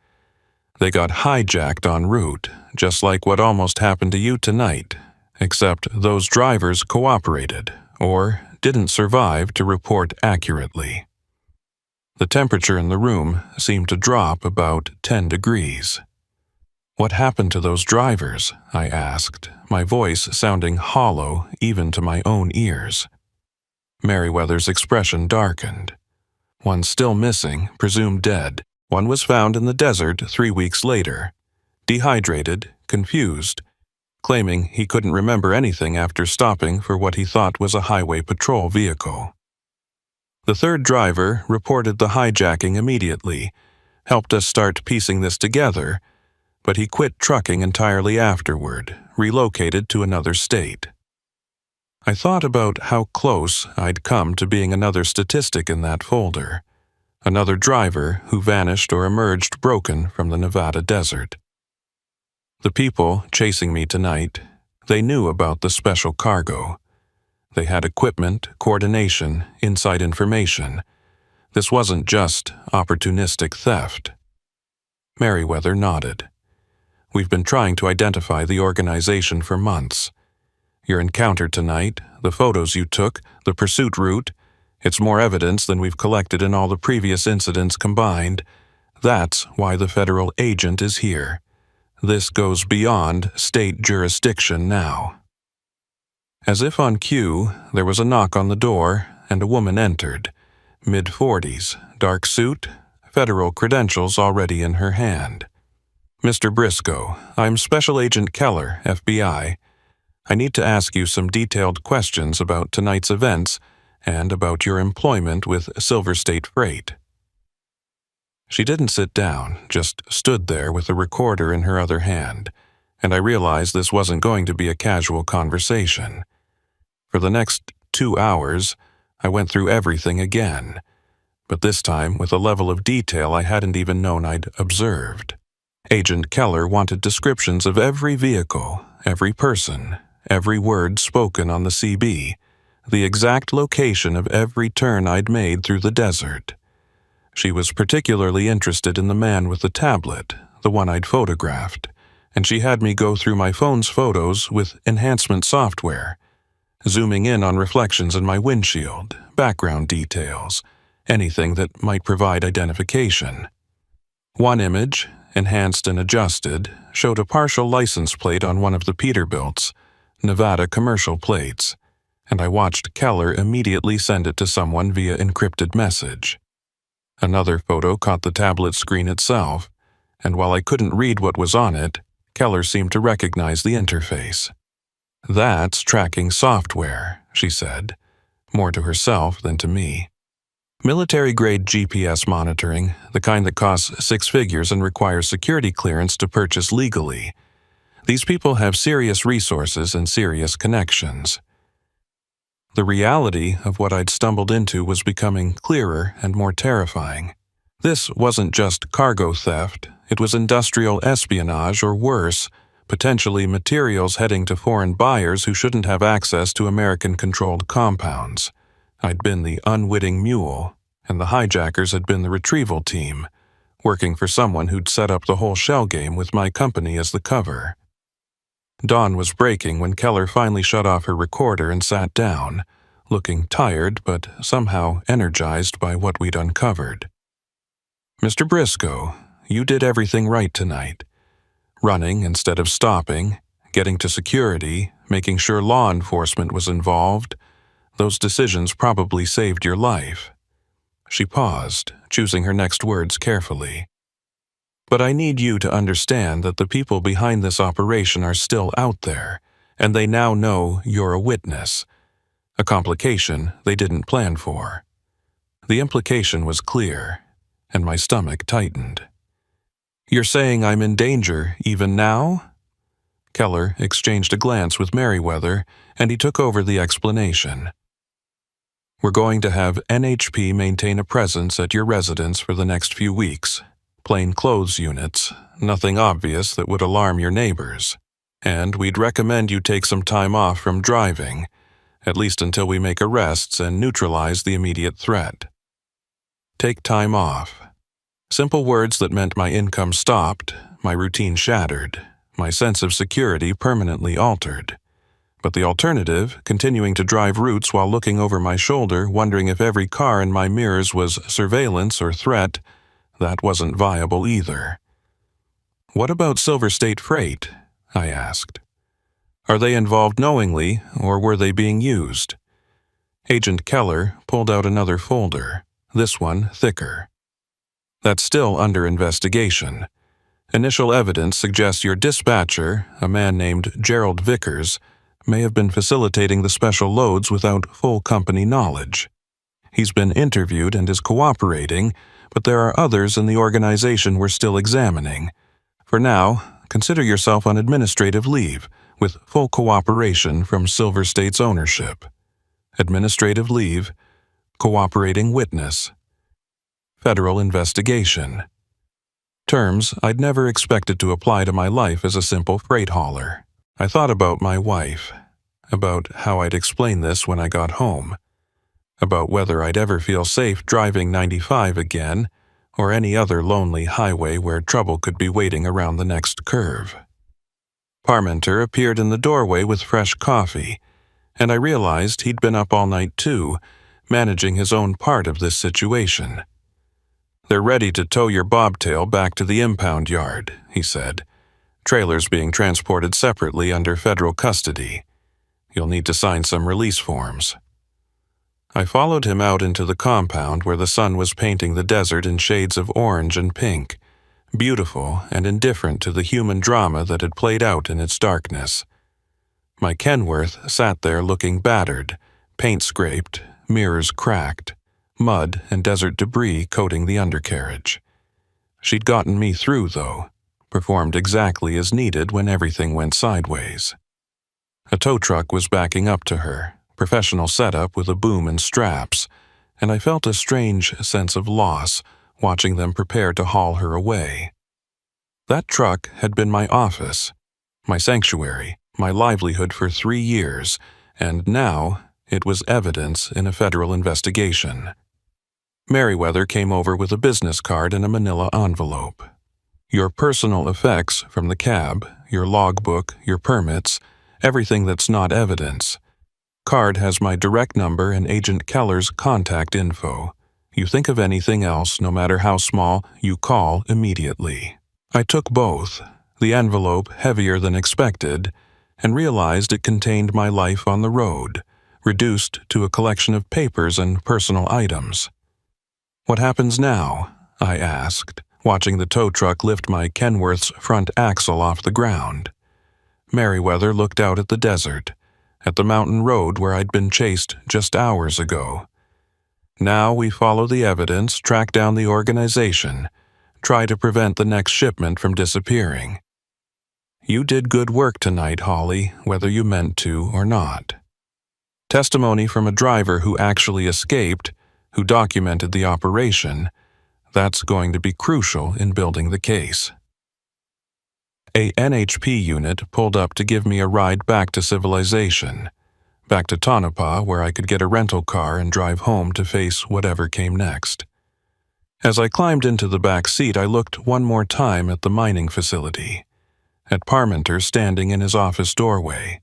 They got hijacked en route, just like what almost happened to you tonight, except those drivers cooperated, or didn't survive to report accurately." The temperature in the room seemed to drop about 10 degrees. "What happened to those drivers?" I asked, my voice sounding hollow even to my own ears. Meriwether's expression darkened. "One's still missing, presumed dead. One was found in the desert 3 weeks later, dehydrated, confused, claiming he couldn't remember anything after stopping for what he thought was a highway patrol vehicle. The third driver reported the hijacking immediately, helped us start piecing this together, but he quit trucking entirely afterward, relocated to another state." I thought about how close I'd come to being another statistic in that folder, another driver who vanished or emerged broken from the Nevada desert. The people chasing me tonight, they knew about the special cargo. They had equipment, coordination, inside information. This wasn't just opportunistic theft. Meriwether nodded. "We've been trying to identify the organization for months. Your encounter tonight, the photos you took, the pursuit route, it's more evidence than we've collected in all the previous incidents combined. That's why the federal agent is here. This goes beyond state jurisdiction now." As if on cue, there was a knock on the door, and a woman entered, mid-40s, dark suit, federal credentials already in her hand. "Mr. Briscoe, I'm Special Agent Keller, FBI. I need to ask you some detailed questions about tonight's events and about your employment with Silver State Freight." She didn't sit down, just stood there with a recorder in her other hand, and I realized this wasn't going to be a casual conversation. For the next 2 hours, I went through everything again, but this time with a level of detail I hadn't even known I'd observed. Agent Keller wanted descriptions of every vehicle, every person, every word spoken on the CB, the exact location of every turn I'd made through the desert. She was particularly interested in the man with the tablet, the one I'd photographed, and she had me go through my phone's photos with enhancement software, zooming in on reflections in my windshield, background details, anything that might provide identification. One image, enhanced and adjusted, showed a partial license plate on one of the Peterbilt's, Nevada commercial plates, and I watched Keller immediately send it to someone via encrypted message. Another photo caught the tablet screen itself, and while I couldn't read what was on it, Keller seemed to recognize the interface. "That's tracking software," she said, more to herself than to me. "Military-grade GPS monitoring, the kind that costs 6 figures and requires security clearance to purchase legally. These people have serious resources and serious connections." The reality of what I'd stumbled into was becoming clearer and more terrifying. This wasn't just cargo theft, it was industrial espionage or worse, potentially materials heading to foreign buyers who shouldn't have access to American-controlled compounds. I'd been the unwitting mule, and the hijackers had been the retrieval team, working for someone who'd set up the whole shell game with my company as the cover. Dawn was breaking when Keller finally shut off her recorder and sat down, looking tired but somehow energized by what we'd uncovered. "Mr. Briscoe, you did everything right tonight. Running instead of stopping, getting to security, making sure law enforcement was involved. Those decisions probably saved your life." She paused, choosing her next words carefully. "But I need you to understand that the people behind this operation are still out there, and they now know you're a witness, a complication they didn't plan for." The implication was clear, and my stomach tightened. "You're saying I'm in danger even now?" Keller exchanged a glance with Meriwether, and he took over the explanation. "We're going to have NHP maintain a presence at your residence for the next few weeks. Plain clothes units, nothing obvious that would alarm your neighbors. And we'd recommend you take some time off from driving, at least until we make arrests and neutralize the immediate threat." Take time off. Simple words that meant my income stopped, my routine shattered, my sense of security permanently altered. But the alternative, continuing to drive routes while looking over my shoulder, wondering if every car in my mirrors was surveillance or threat, that wasn't viable either. "What about Silver State Freight?" I asked. "Are they involved knowingly, or were they being used?" Agent Keller pulled out another folder, this one thicker. "That's still under investigation. Initial evidence suggests your dispatcher, a man named Gerald Vickers, may have been facilitating the special loads without full company knowledge. He's been interviewed and is cooperating, but there are others in the organization we're still examining. For now, consider yourself on administrative leave, with full cooperation from Silver State's ownership. Administrative leave, cooperating witness. Federal investigation." Terms I'd never expected to apply to my life as a simple freight hauler. I thought about my wife, about how I'd explain this when I got home, about whether I'd ever feel safe driving 95 again, or any other lonely highway where trouble could be waiting around the next curve. Parmenter appeared in the doorway with fresh coffee, and I realized he'd been up all night too, managing his own part of this situation. "They're ready to tow your bobtail back to the impound yard," he said. "Trailers being transported separately under federal custody. You'll need to sign some release forms." I followed him out into the compound where the sun was painting the desert in shades of orange and pink, beautiful and indifferent to the human drama that had played out in its darkness. My Kenworth sat there looking battered, paint scraped, mirrors cracked, mud and desert debris coating the undercarriage. She'd gotten me through, though, performed exactly as needed when everything went sideways. A tow truck was backing up to her, professional setup with a boom and straps, and I felt a strange sense of loss watching them prepare to haul her away. That truck had been my office, my sanctuary, my livelihood for 3 years, and now it was evidence in a federal investigation. Merriweather came over with a business card and a manila envelope. "Your personal effects from the cab, your logbook, your permits, everything that's not evidence. Card has my direct number and Agent Keller's contact info. You think of anything else, no matter how small, you call immediately." I took both, the envelope heavier than expected, and realized it contained my life on the road, reduced to a collection of papers and personal items. "What happens now?" I asked, watching the tow truck lift my Kenworth's front axle off the ground. Merriweather looked out at the desert, at the mountain road where I'd been chased just hours ago. "Now we follow the evidence, track down the organization, try to prevent the next shipment from disappearing. You did good work tonight, Holly, whether you meant to or not. Testimony from a driver who actually escaped, who documented the operation, that's going to be crucial in building the case." A NHP unit pulled up to give me a ride back to civilization, back to Tonopah where I could get a rental car and drive home to face whatever came next. As I climbed into the back seat, I looked one more time at the mining facility, at Parmenter standing in his office doorway,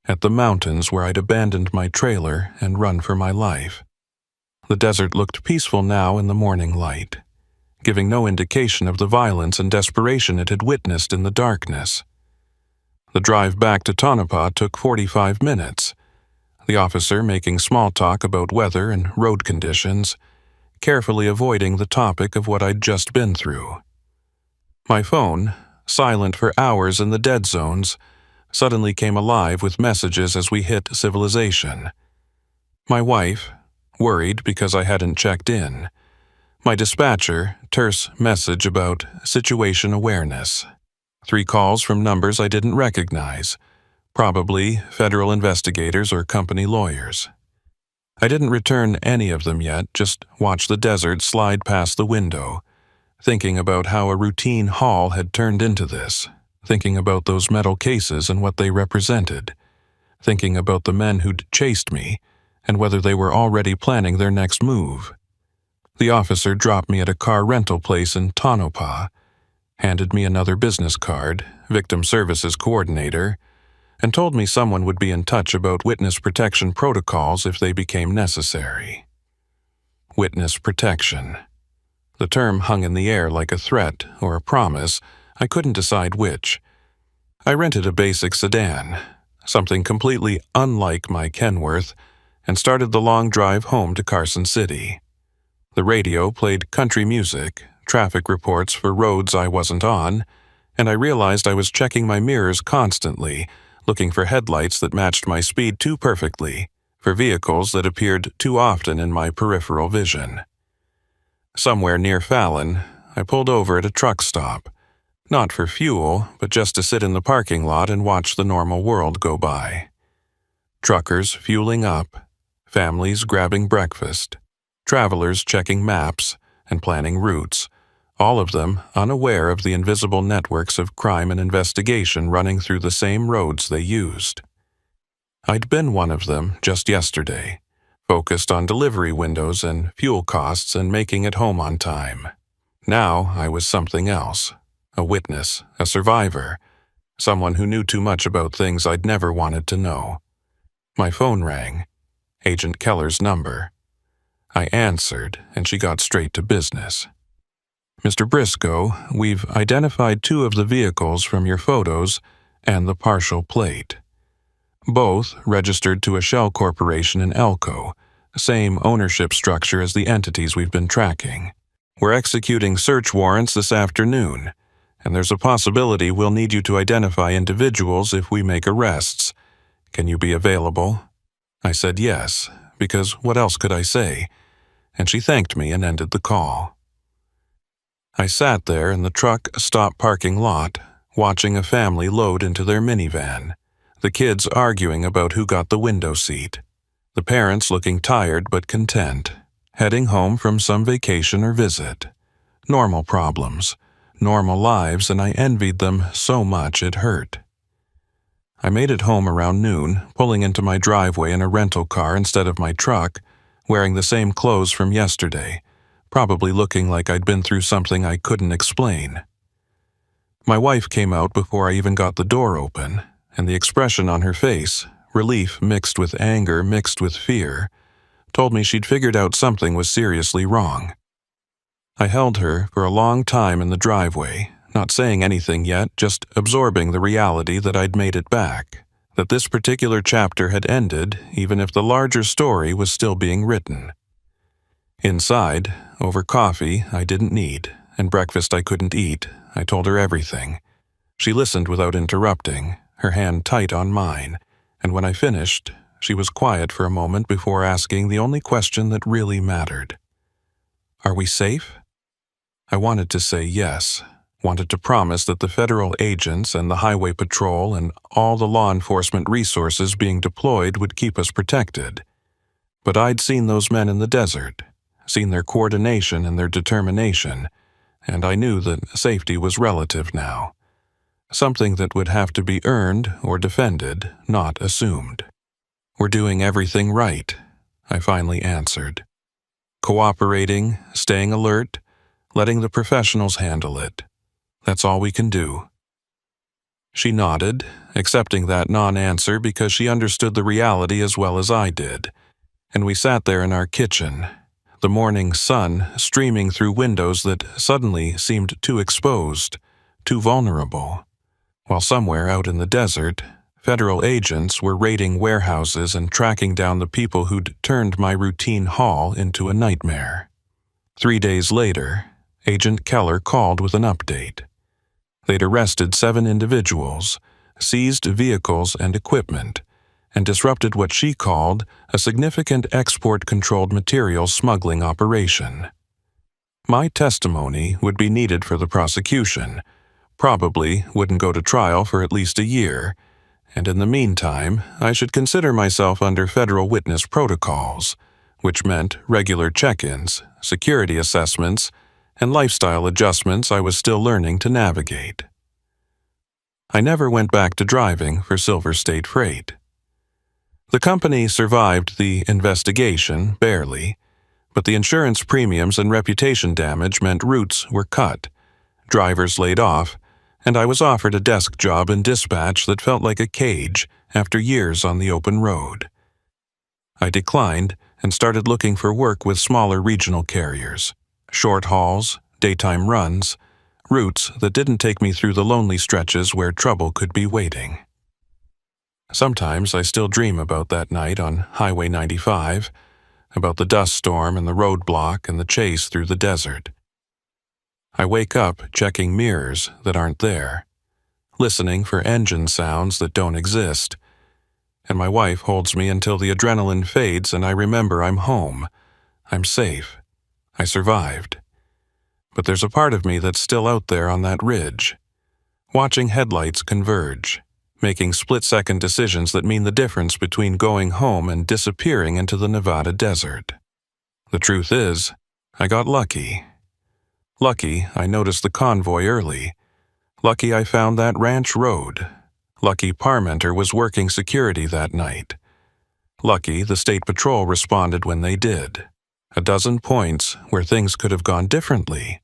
at the mountains where I'd abandoned my trailer and run for my life. The desert looked peaceful now in the morning light, giving no indication of the violence and desperation it had witnessed in the darkness. The drive back to Tonopah took 45 minutes, the officer making small talk about weather and road conditions, carefully avoiding the topic of what I'd just been through. My phone, silent for hours in the dead zones, suddenly came alive with messages as we hit civilization. My wife, worried because I hadn't checked in. My dispatcher, terse message about situation awareness. 3 calls from numbers I didn't recognize, probably federal investigators or company lawyers. I didn't return any of them yet, just watched the desert slide past the window, thinking about how a routine haul had turned into this, thinking about those metal cases and what they represented, thinking about the men who'd chased me and whether they were already planning their next move. The officer dropped me at a car rental place in Tonopah, handed me another business card, victim services coordinator, and told me someone would be in touch about witness protection protocols if they became necessary. Witness protection. The term hung in the air like a threat or a promise I couldn't decide which. I rented a basic sedan, something completely unlike my Kenworth, and started the long drive home to Carson City. The radio played country music, traffic reports for roads I wasn't on, and I realized I was checking my mirrors constantly, looking for headlights that matched my speed too perfectly, for vehicles that appeared too often in my peripheral vision. Somewhere near Fallon, I pulled over at a truck stop, not for fuel, but just to sit in the parking lot and watch the normal world go by. Truckers fueling up, families grabbing breakfast, travelers checking maps and planning routes, all of them unaware of the invisible networks of crime and investigation running through the same roads they used. I'd been one of them just yesterday, focused on delivery windows and fuel costs and making it home on time. Now I was something else, a witness, a survivor, someone who knew too much about things I'd never wanted to know. My phone rang, Agent Keller's number. I answered, and she got straight to business. Mr. Briscoe, we've identified 2 of the vehicles from your photos and the partial plate. Both registered to a shell corporation in Elko, same ownership structure as the entities we've been tracking. We're executing search warrants this afternoon, and there's a possibility we'll need you to identify individuals if we make arrests. Can you be available? I said yes, because what else could I say? And she thanked me and ended the call. I sat there in the truck stop parking lot, watching a family load into their minivan, the kids arguing about who got the window seat, the parents looking tired but content, heading home from some vacation or visit. Normal problems, normal lives, and I envied them so much it hurt. I made it home around noon, pulling into my driveway in a rental car instead of my truck, wearing the same clothes from yesterday, probably looking like I'd been through something I couldn't explain. My wife came out before I even got the door open, and the expression on her face, relief mixed with anger mixed with fear, told me she'd figured out something was seriously wrong. I held her for a long time in the driveway, not saying anything yet, just absorbing the reality that I'd made it back, that this particular chapter had ended even if the larger story was still being written. Inside, over coffee I didn't need, and breakfast I couldn't eat, I told her everything. She listened without interrupting, her hand tight on mine, and when I finished, she was quiet for a moment before asking the only question that really mattered. Are we safe? I wanted to say yes, wanted to promise that the federal agents and the highway patrol and all the law enforcement resources being deployed would keep us protected. But I'd seen those men in the desert, seen their coordination and their determination, and I knew that safety was relative now. Something that would have to be earned or defended, not assumed. We're doing everything right, I finally answered. Cooperating, staying alert, letting the professionals handle it. That's all we can do. She nodded, accepting that non-answer because she understood the reality as well as I did, and we sat there in our kitchen, the morning sun streaming through windows that suddenly seemed too exposed, too vulnerable, while somewhere out in the desert, federal agents were raiding warehouses and tracking down the people who'd turned my routine haul into a nightmare. 3 days later, Agent Keller called with an update. They'd arrested 7 individuals, seized vehicles and equipment, and disrupted what she called a significant export-controlled materials smuggling operation. My testimony would be needed for the prosecution, probably wouldn't go to trial for at least a year, and in the meantime, I should consider myself under federal witness protocols, which meant regular check-ins, security assessments, and lifestyle adjustments I was still learning to navigate. I never went back to driving for Silver State Freight. The company survived the investigation, barely, but the insurance premiums and reputation damage meant routes were cut, drivers laid off, and I was offered a desk job in dispatch that felt like a cage after years on the open road. I declined and started looking for work with smaller regional carriers, short hauls, daytime runs, routes that didn't take me through the lonely stretches where trouble could be waiting. Sometimes I still dream about that night on Highway 95, about the dust storm and the roadblock and the chase through the desert. I wake up checking mirrors that aren't there, listening for engine sounds that don't exist, and my wife holds me until the adrenaline fades and I remember I'm home, I'm safe, I survived. But there's a part of me that's still out there on that ridge, watching headlights converge, making split-second decisions that mean the difference between going home and disappearing into the Nevada desert. The truth is, I got lucky. Lucky I noticed the convoy early. Lucky I found that ranch road. Lucky Parmenter was working security that night. Lucky the State Patrol responded when they did. A dozen points where things could have gone differently,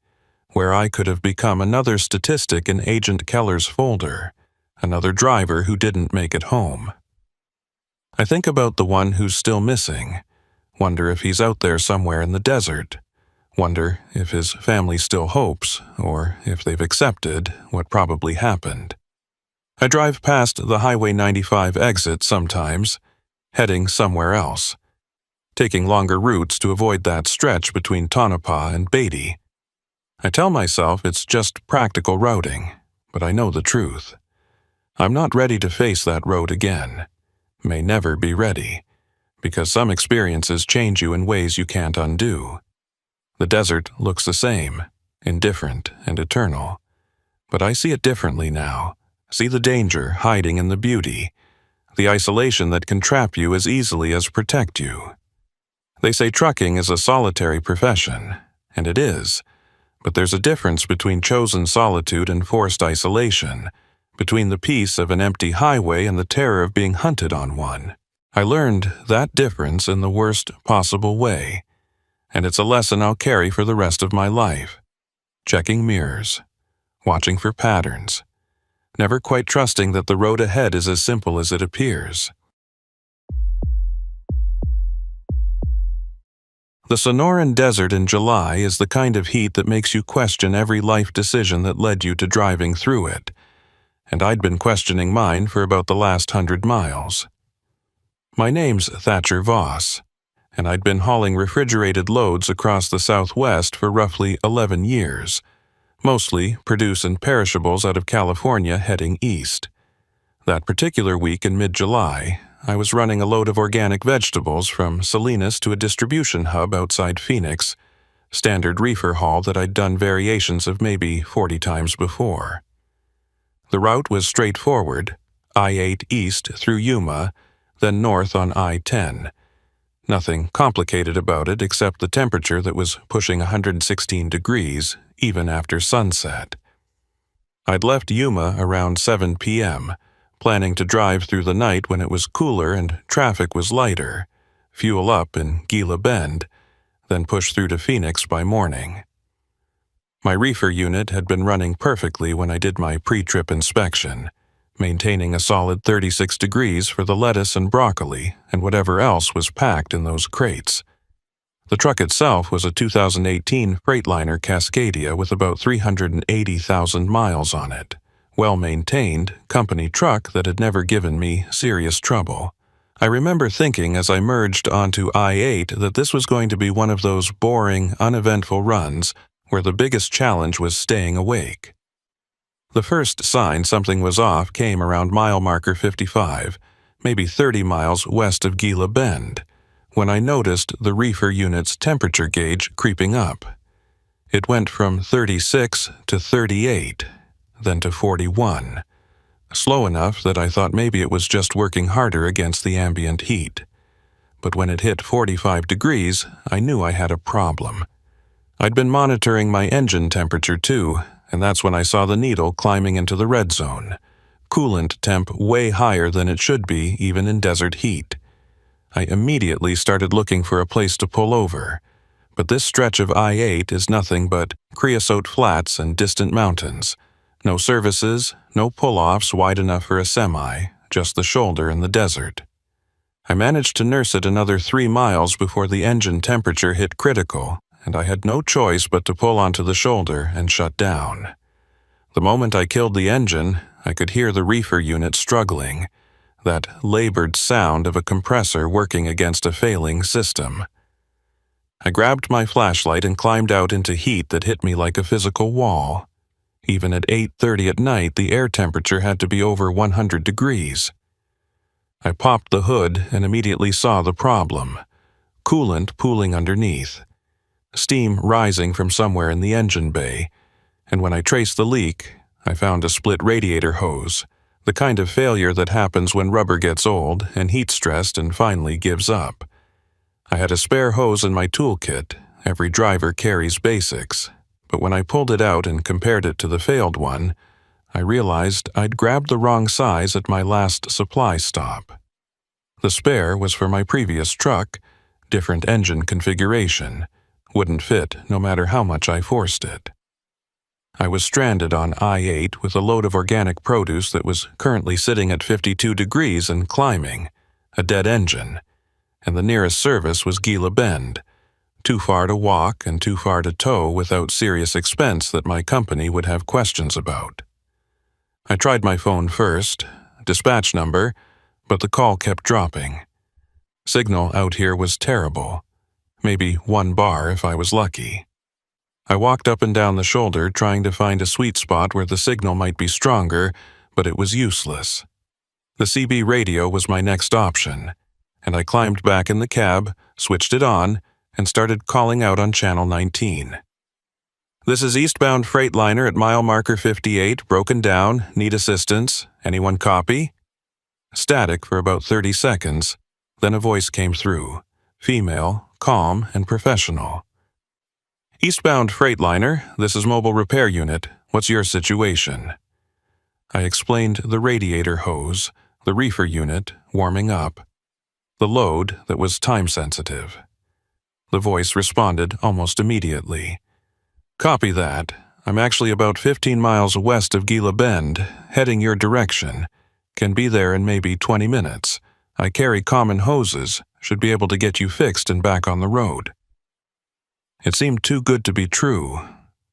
where I could have become another statistic in Agent Keller's folder, another driver who didn't make it home. I think about the one who's still missing, wonder if he's out there somewhere in the desert, wonder if his family still hopes, or if they've accepted what probably happened. I drive past the Highway 95 exit sometimes, heading somewhere else, taking longer routes to avoid that stretch between Tonopah and Beatty. I tell myself it's just practical routing, but I know the truth. I'm not ready to face that road again. May never be ready, because some experiences change you in ways you can't undo. The desert looks the same, indifferent and eternal. But I see it differently now, see the danger hiding in the beauty, the isolation that can trap you as easily as protect you. They say trucking is a solitary profession, and it is. But there's a difference between chosen solitude and forced isolation, between the peace of an empty highway and the terror of being hunted on one. I learned that difference in the worst possible way, and it's a lesson I'll carry for the rest of my life. Checking mirrors, watching for patterns, never quite trusting that the road ahead is as simple as it appears. The Sonoran Desert in July is the kind of heat that makes you question every life decision that led you to driving through it, and I'd been questioning mine for about the last 100 miles. My name's Thatcher Voss, and I'd been hauling refrigerated loads across the Southwest for roughly 11 years, mostly produce and perishables out of California heading east. That particular week in mid-July, I was running a load of organic vegetables from Salinas to a distribution hub outside Phoenix, standard reefer haul that I'd done variations of maybe 40 times before. The route was straightforward, I-8 east through Yuma, then north on I-10. Nothing complicated about it except the temperature that was pushing 116 degrees, even after sunset. I'd left Yuma around 7 p.m., planning to drive through the night when it was cooler and traffic was lighter, fuel up in Gila Bend, then push through to Phoenix by morning. My reefer unit had been running perfectly when I did my pre-trip inspection, maintaining a solid 36 degrees for the lettuce and broccoli and whatever else was packed in those crates. The truck itself was a 2018 Freightliner Cascadia with about 380,000 miles on it. Well-maintained, company truck that had never given me serious trouble. I remember thinking as I merged onto I-8 that this was going to be one of those boring, uneventful runs where the biggest challenge was staying awake. The first sign something was off came around mile marker 55, maybe 30 miles west of Gila Bend, when I noticed the reefer unit's temperature gauge creeping up. It went from 36 to 38, then to 41, slow enough that I thought maybe it was just working harder against the ambient heat. But when it hit 45 degrees, I knew I had a problem. I'd been monitoring my engine temperature too, and that's when I saw the needle climbing into the red zone, coolant temp way higher than it should be even in desert heat. I immediately started looking for a place to pull over, but this stretch of I-8 is nothing but creosote flats and distant mountains. No services, no pull-offs wide enough for a semi, just the shoulder in the desert. I managed to nurse it another 3 miles before the engine temperature hit critical, and I had no choice but to pull onto the shoulder and shut down. The moment I killed the engine, I could hear the reefer unit struggling, that labored sound of a compressor working against a failing system. I grabbed my flashlight and climbed out into heat that hit me like a physical wall. Even at 8:30 at night, the air temperature had to be over 100 degrees. I popped the hood and immediately saw the problem. Coolant pooling underneath. Steam rising from somewhere in the engine bay, and when I traced the leak, I found a split radiator hose, the kind of failure that happens when rubber gets old and heat-stressed and finally gives up. I had a spare hose in my toolkit. Every driver carries basics, but when I pulled it out and compared it to the failed one, I realized I'd grabbed the wrong size at my last supply stop. The spare was for my previous truck, different engine configuration, wouldn't fit no matter how much I forced it. I was stranded on I-8 with a load of organic produce that was currently sitting at 52 degrees and climbing, a dead engine, and the nearest service was Gila Bend, too far to walk and too far to tow without serious expense that my company would have questions about. I tried my phone first, dispatch number, but the call kept dropping. Signal out here was terrible, maybe 1 bar if I was lucky. I walked up and down the shoulder trying to find a sweet spot where the signal might be stronger, but it was useless. The CB radio was my next option, and I climbed back in the cab, switched it on, and started calling out on Channel 19. "This is eastbound Freightliner at mile marker 58, broken down, need assistance. Anyone copy?" Static for about 30 seconds, then a voice came through, female, calm, and professional. "Eastbound Freightliner, this is Mobile Repair Unit. What's your situation?" I explained the radiator hose, the reefer unit, warming up, the load that was time-sensitive. The voice responded almost immediately. "Copy that. I'm actually about 15 miles west of Gila Bend, heading your direction. Can be there in maybe 20 minutes. I carry common hoses, should be able to get you fixed and back on the road." It seemed too good to be true.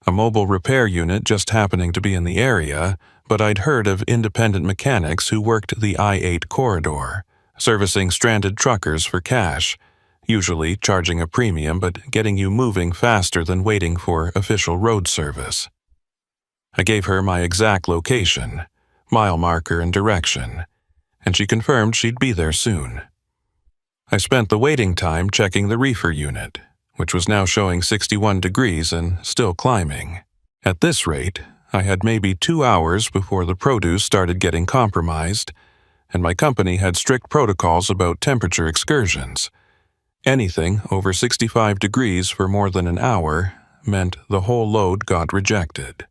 A mobile repair unit just happening to be in the area, but I'd heard of independent mechanics who worked the I-8 corridor, servicing stranded truckers for cash, usually charging a premium but getting you moving faster than waiting for official road service. I gave her my exact location, mile marker and direction, and she confirmed she'd be there soon. I spent the waiting time checking the reefer unit, which was now showing 61 degrees and still climbing. At this rate, I had maybe 2 hours before the produce started getting compromised, and my company had strict protocols about temperature excursions. Anything over 65 degrees for more than an hour meant the whole load got rejected.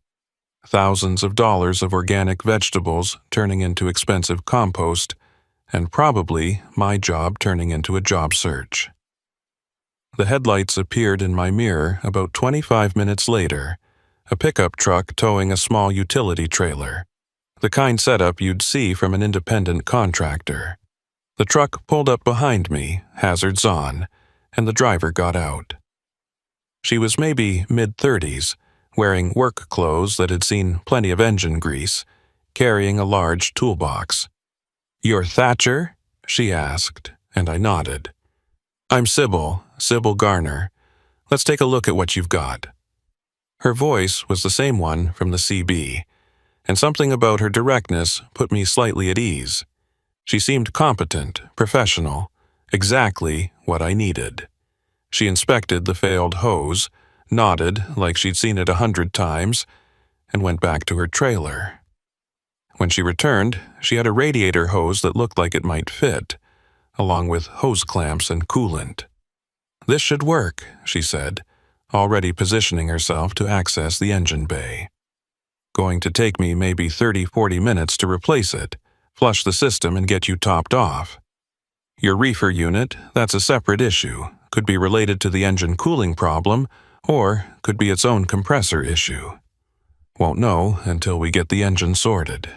Thousands of dollars of organic vegetables turning into expensive compost, and probably my job turning into a job search. The headlights appeared in my mirror about 25 minutes later, a pickup truck towing a small utility trailer, the kind setup you'd see from an independent contractor. The truck pulled up behind me, hazards on, and the driver got out. She was maybe mid-30s, wearing work clothes that had seen plenty of engine grease, carrying a large toolbox. "You're Thatcher?" she asked, and I nodded. "I'm Sybil Garner. Let's take a look at what you've got." Her voice was the same one from the CB, and something about her directness put me slightly at ease. She seemed competent, professional, exactly what I needed. She inspected the failed hose, nodded like she'd seen it 100 times, and went back to her trailer. When she returned, she had a radiator hose that looked like it might fit, along with hose clamps and coolant. "This should work," she said, already positioning herself to access the engine bay. "Going to take me maybe 30-40 minutes to replace it, flush the system and get you topped off. Your reefer unit, that's a separate issue, could be related to the engine cooling problem, or could be its own compressor issue. Won't know until we get the engine sorted."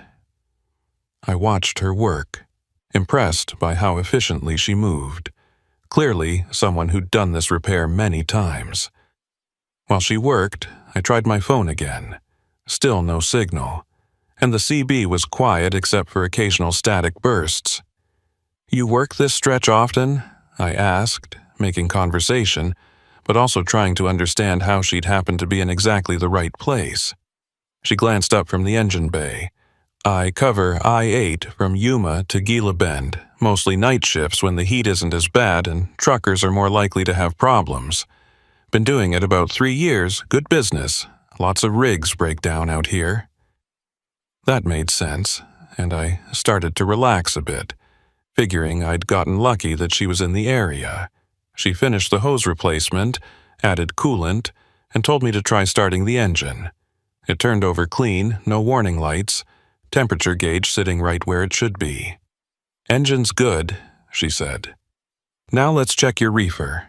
I watched her work, impressed by how efficiently she moved, clearly someone who'd done this repair many times. While she worked, I tried my phone again, Still no signal, and the CB was quiet except for occasional static bursts. "You work this stretch often?" I asked, making conversation, but also trying to understand how she'd happened to be in exactly the right place. She glanced up from the engine bay. "I cover I-8 from Yuma to Gila Bend, mostly night shifts when the heat isn't as bad and truckers are more likely to have problems. Been doing it about 3 years, good business. Lots of rigs break down out here." That made sense, and I started to relax a bit, figuring I'd gotten lucky that she was in the area. She finished the hose replacement, added coolant, and told me to try starting the engine. It turned over clean, no warning lights, temperature gauge sitting right where it should be. "Engine's good," she said. "Now let's check your reefer."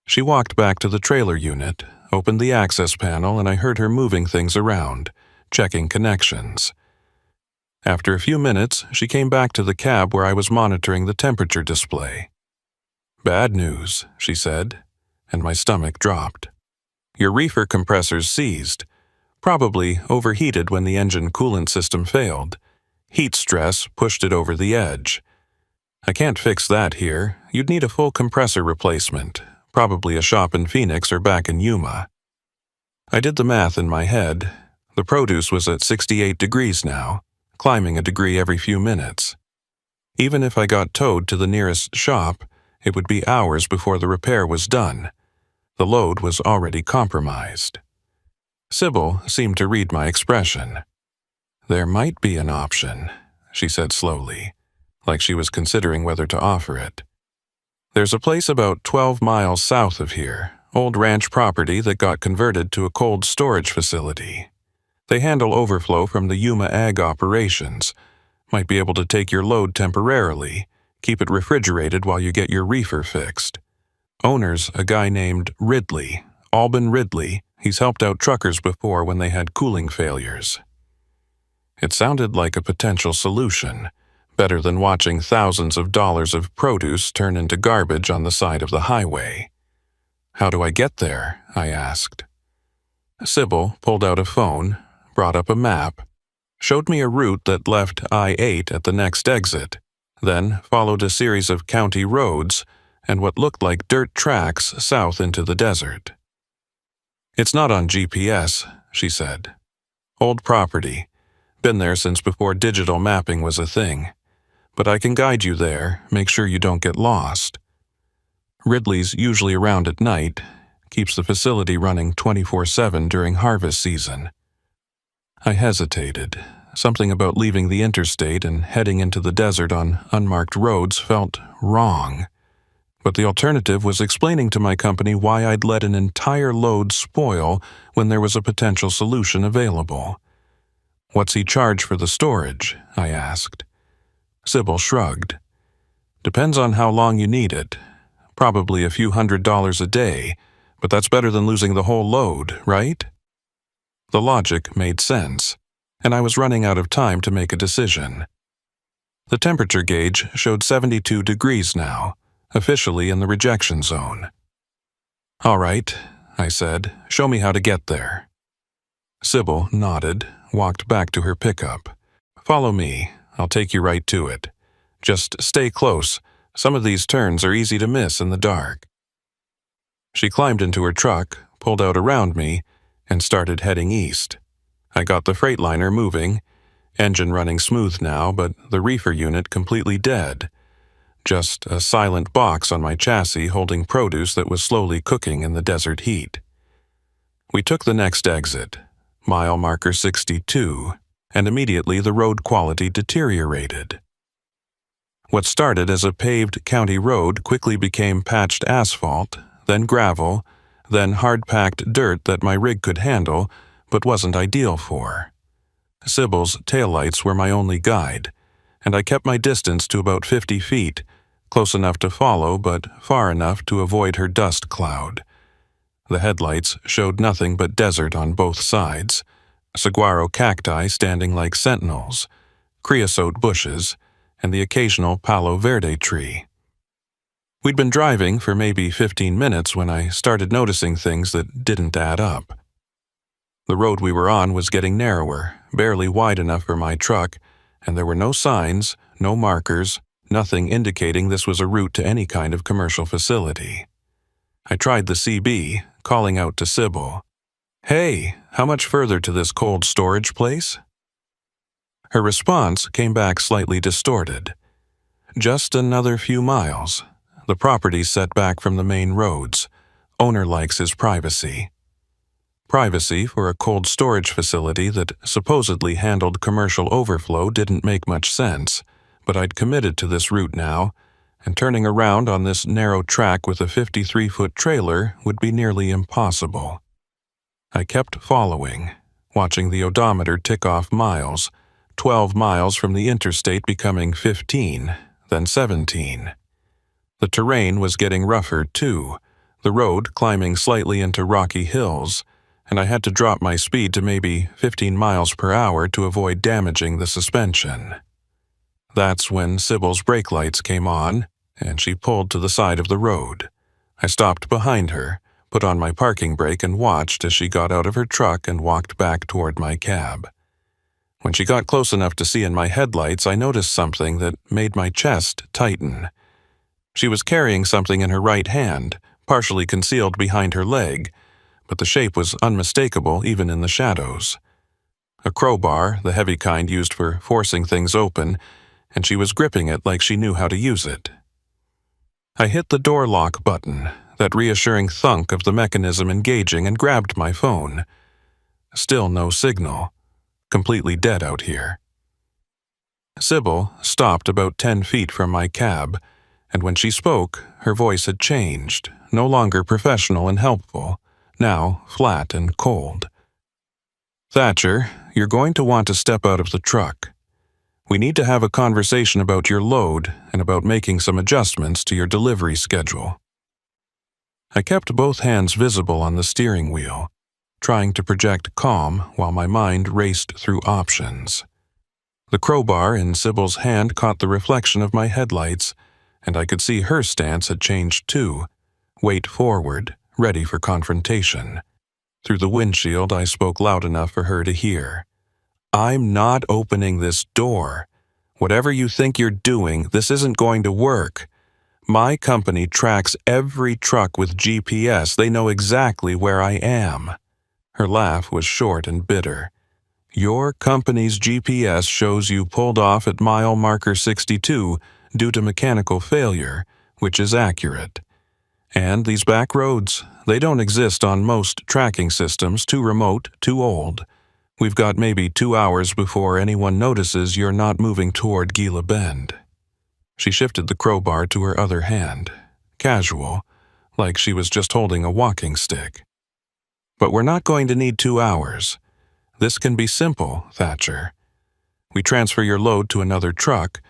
She walked back to the trailer unit, opened the access panel, and I heard her moving things around, checking connections. After a few minutes, she came back to the cab where I was monitoring the temperature display. "Bad news," she said, and my stomach dropped. "Your reefer compressor's seized. Probably overheated when the engine coolant system failed. Heat stress pushed it over the edge. I can't fix that here. You'd need a full compressor replacement, probably a shop in Phoenix or back in Yuma." I did the math in my head. The produce was at 68 degrees now, climbing a degree every few minutes. Even if I got towed to the nearest shop, it would be hours before the repair was done. The load was already compromised. Sybil seemed to read my expression. "There might be an option," she said slowly, like she was considering whether to offer it. "There's a place about 12 miles south of here, old ranch property that got converted to a cold storage facility. They handle overflow from the Yuma ag operations. Might be able to take your load temporarily, keep it refrigerated while you get your reefer fixed. Owner's a guy named Ridley, Alban Ridley. He's helped out truckers before when they had cooling failures." It sounded like a potential solution, better than watching thousands of dollars of produce turn into garbage on the side of the highway. "How do I get there?" I asked. Sybil pulled out a phone, brought up a map, showed me a route that left I-8 at the next exit, then followed a series of county roads and what looked like dirt tracks south into the desert. "It's not on GPS," she said. "Old property. Been there since before digital mapping was a thing. But I can guide you there, make sure you don't get lost. Ridley's usually around at night, keeps the facility running 24/7 during harvest season." I hesitated. Something about leaving the interstate and heading into the desert on unmarked roads felt wrong. But the alternative was explaining to my company why I'd let an entire load spoil when there was a potential solution available. "What's he charge for the storage?" I asked. Sybil shrugged. "Depends on how long you need it. Probably a few $100s a day, but that's better than losing the whole load, right?" The logic made sense, and I was running out of time to make a decision. The temperature gauge showed 72 degrees now, officially in the rejection zone. "All right," I said, "show me how to get there." Sybil nodded, walked back to her pickup. "Follow me, I'll take you right to it. Just stay close, some of these turns are easy to miss in the dark." She climbed into her truck, pulled out around me, and started heading east. I got the Freightliner moving, engine running smooth now, but the reefer unit completely dead. Just a silent box on my chassis holding produce that was slowly cooking in the desert heat. We took the next exit, mile marker 62, and immediately the road quality deteriorated. What started as a paved county road quickly became patched asphalt, then gravel, then hard-packed dirt that my rig could handle but wasn't ideal for. Sybil's taillights were my only guide, and I kept my distance to about 50 feet, close enough to follow but far enough to avoid her dust cloud. The headlights showed nothing but desert on both sides, saguaro cacti standing like sentinels, creosote bushes, and the occasional palo verde tree. We'd been driving for maybe 15 minutes when I started noticing things that didn't add up. The road we were on was getting narrower, barely wide enough for my truck, and there were no signs, no markers, nothing indicating this was a route to any kind of commercial facility. I tried the CB, calling out to Sybil. "Hey, how much further to this cold storage place?" Her response came back slightly distorted. "Just another few miles. The property's set back from the main roads. Owner likes his privacy." Privacy for a cold storage facility that supposedly handled commercial overflow didn't make much sense, but I'd committed to this route now, and turning around on this narrow track with a 53-foot trailer would be nearly impossible. I kept following, watching the odometer tick off miles, 12 miles from the interstate becoming 15, then 17. The terrain was getting rougher, too, the road climbing slightly into rocky hills, and I had to drop my speed to maybe 15 miles per hour to avoid damaging the suspension. That's when Sybil's brake lights came on, and she pulled to the side of the road. I stopped behind her, put on my parking brake, and watched as she got out of her truck and walked back toward my cab. When she got close enough to see in my headlights, I noticed something that made my chest tighten. She was carrying something in her right hand, partially concealed behind her leg, but the shape was unmistakable even in the shadows. A crowbar, the heavy kind used for forcing things open, and she was gripping it like she knew how to use it. I hit the door lock button, that reassuring thunk of the mechanism engaging, and grabbed my phone. Still no signal. Completely dead out here. Sybil stopped about 10 feet from my cab, and when she spoke, her voice had changed, no longer professional and helpful, now flat and cold. "Thatcher, you're going to want to step out of the truck. We need to have a conversation about your load and about making some adjustments to your delivery schedule." I kept both hands visible on the steering wheel, trying to project calm while my mind raced through options. The crowbar in Sybil's hand caught the reflection of my headlights, and I could see her stance had changed too, weight forward, ready for confrontation. Through the windshield, I spoke loud enough for her to hear. "I'm not opening this door. Whatever you think you're doing, this isn't going to work. My company tracks every truck with GPS. They know exactly where I am." Her laugh was short and bitter. "Your company's GPS shows you pulled off at mile marker 62 due to mechanical failure, which is accurate. And these back roads, they don't exist on most tracking systems, too remote, too old. We've got maybe 2 hours before anyone notices you're not moving toward Gila Bend." She shifted the crowbar to her other hand, casual, like she was just holding a walking stick. "But we're not going to need 2 hours. This can be simple, Thatcher. We transfer your load to another truck,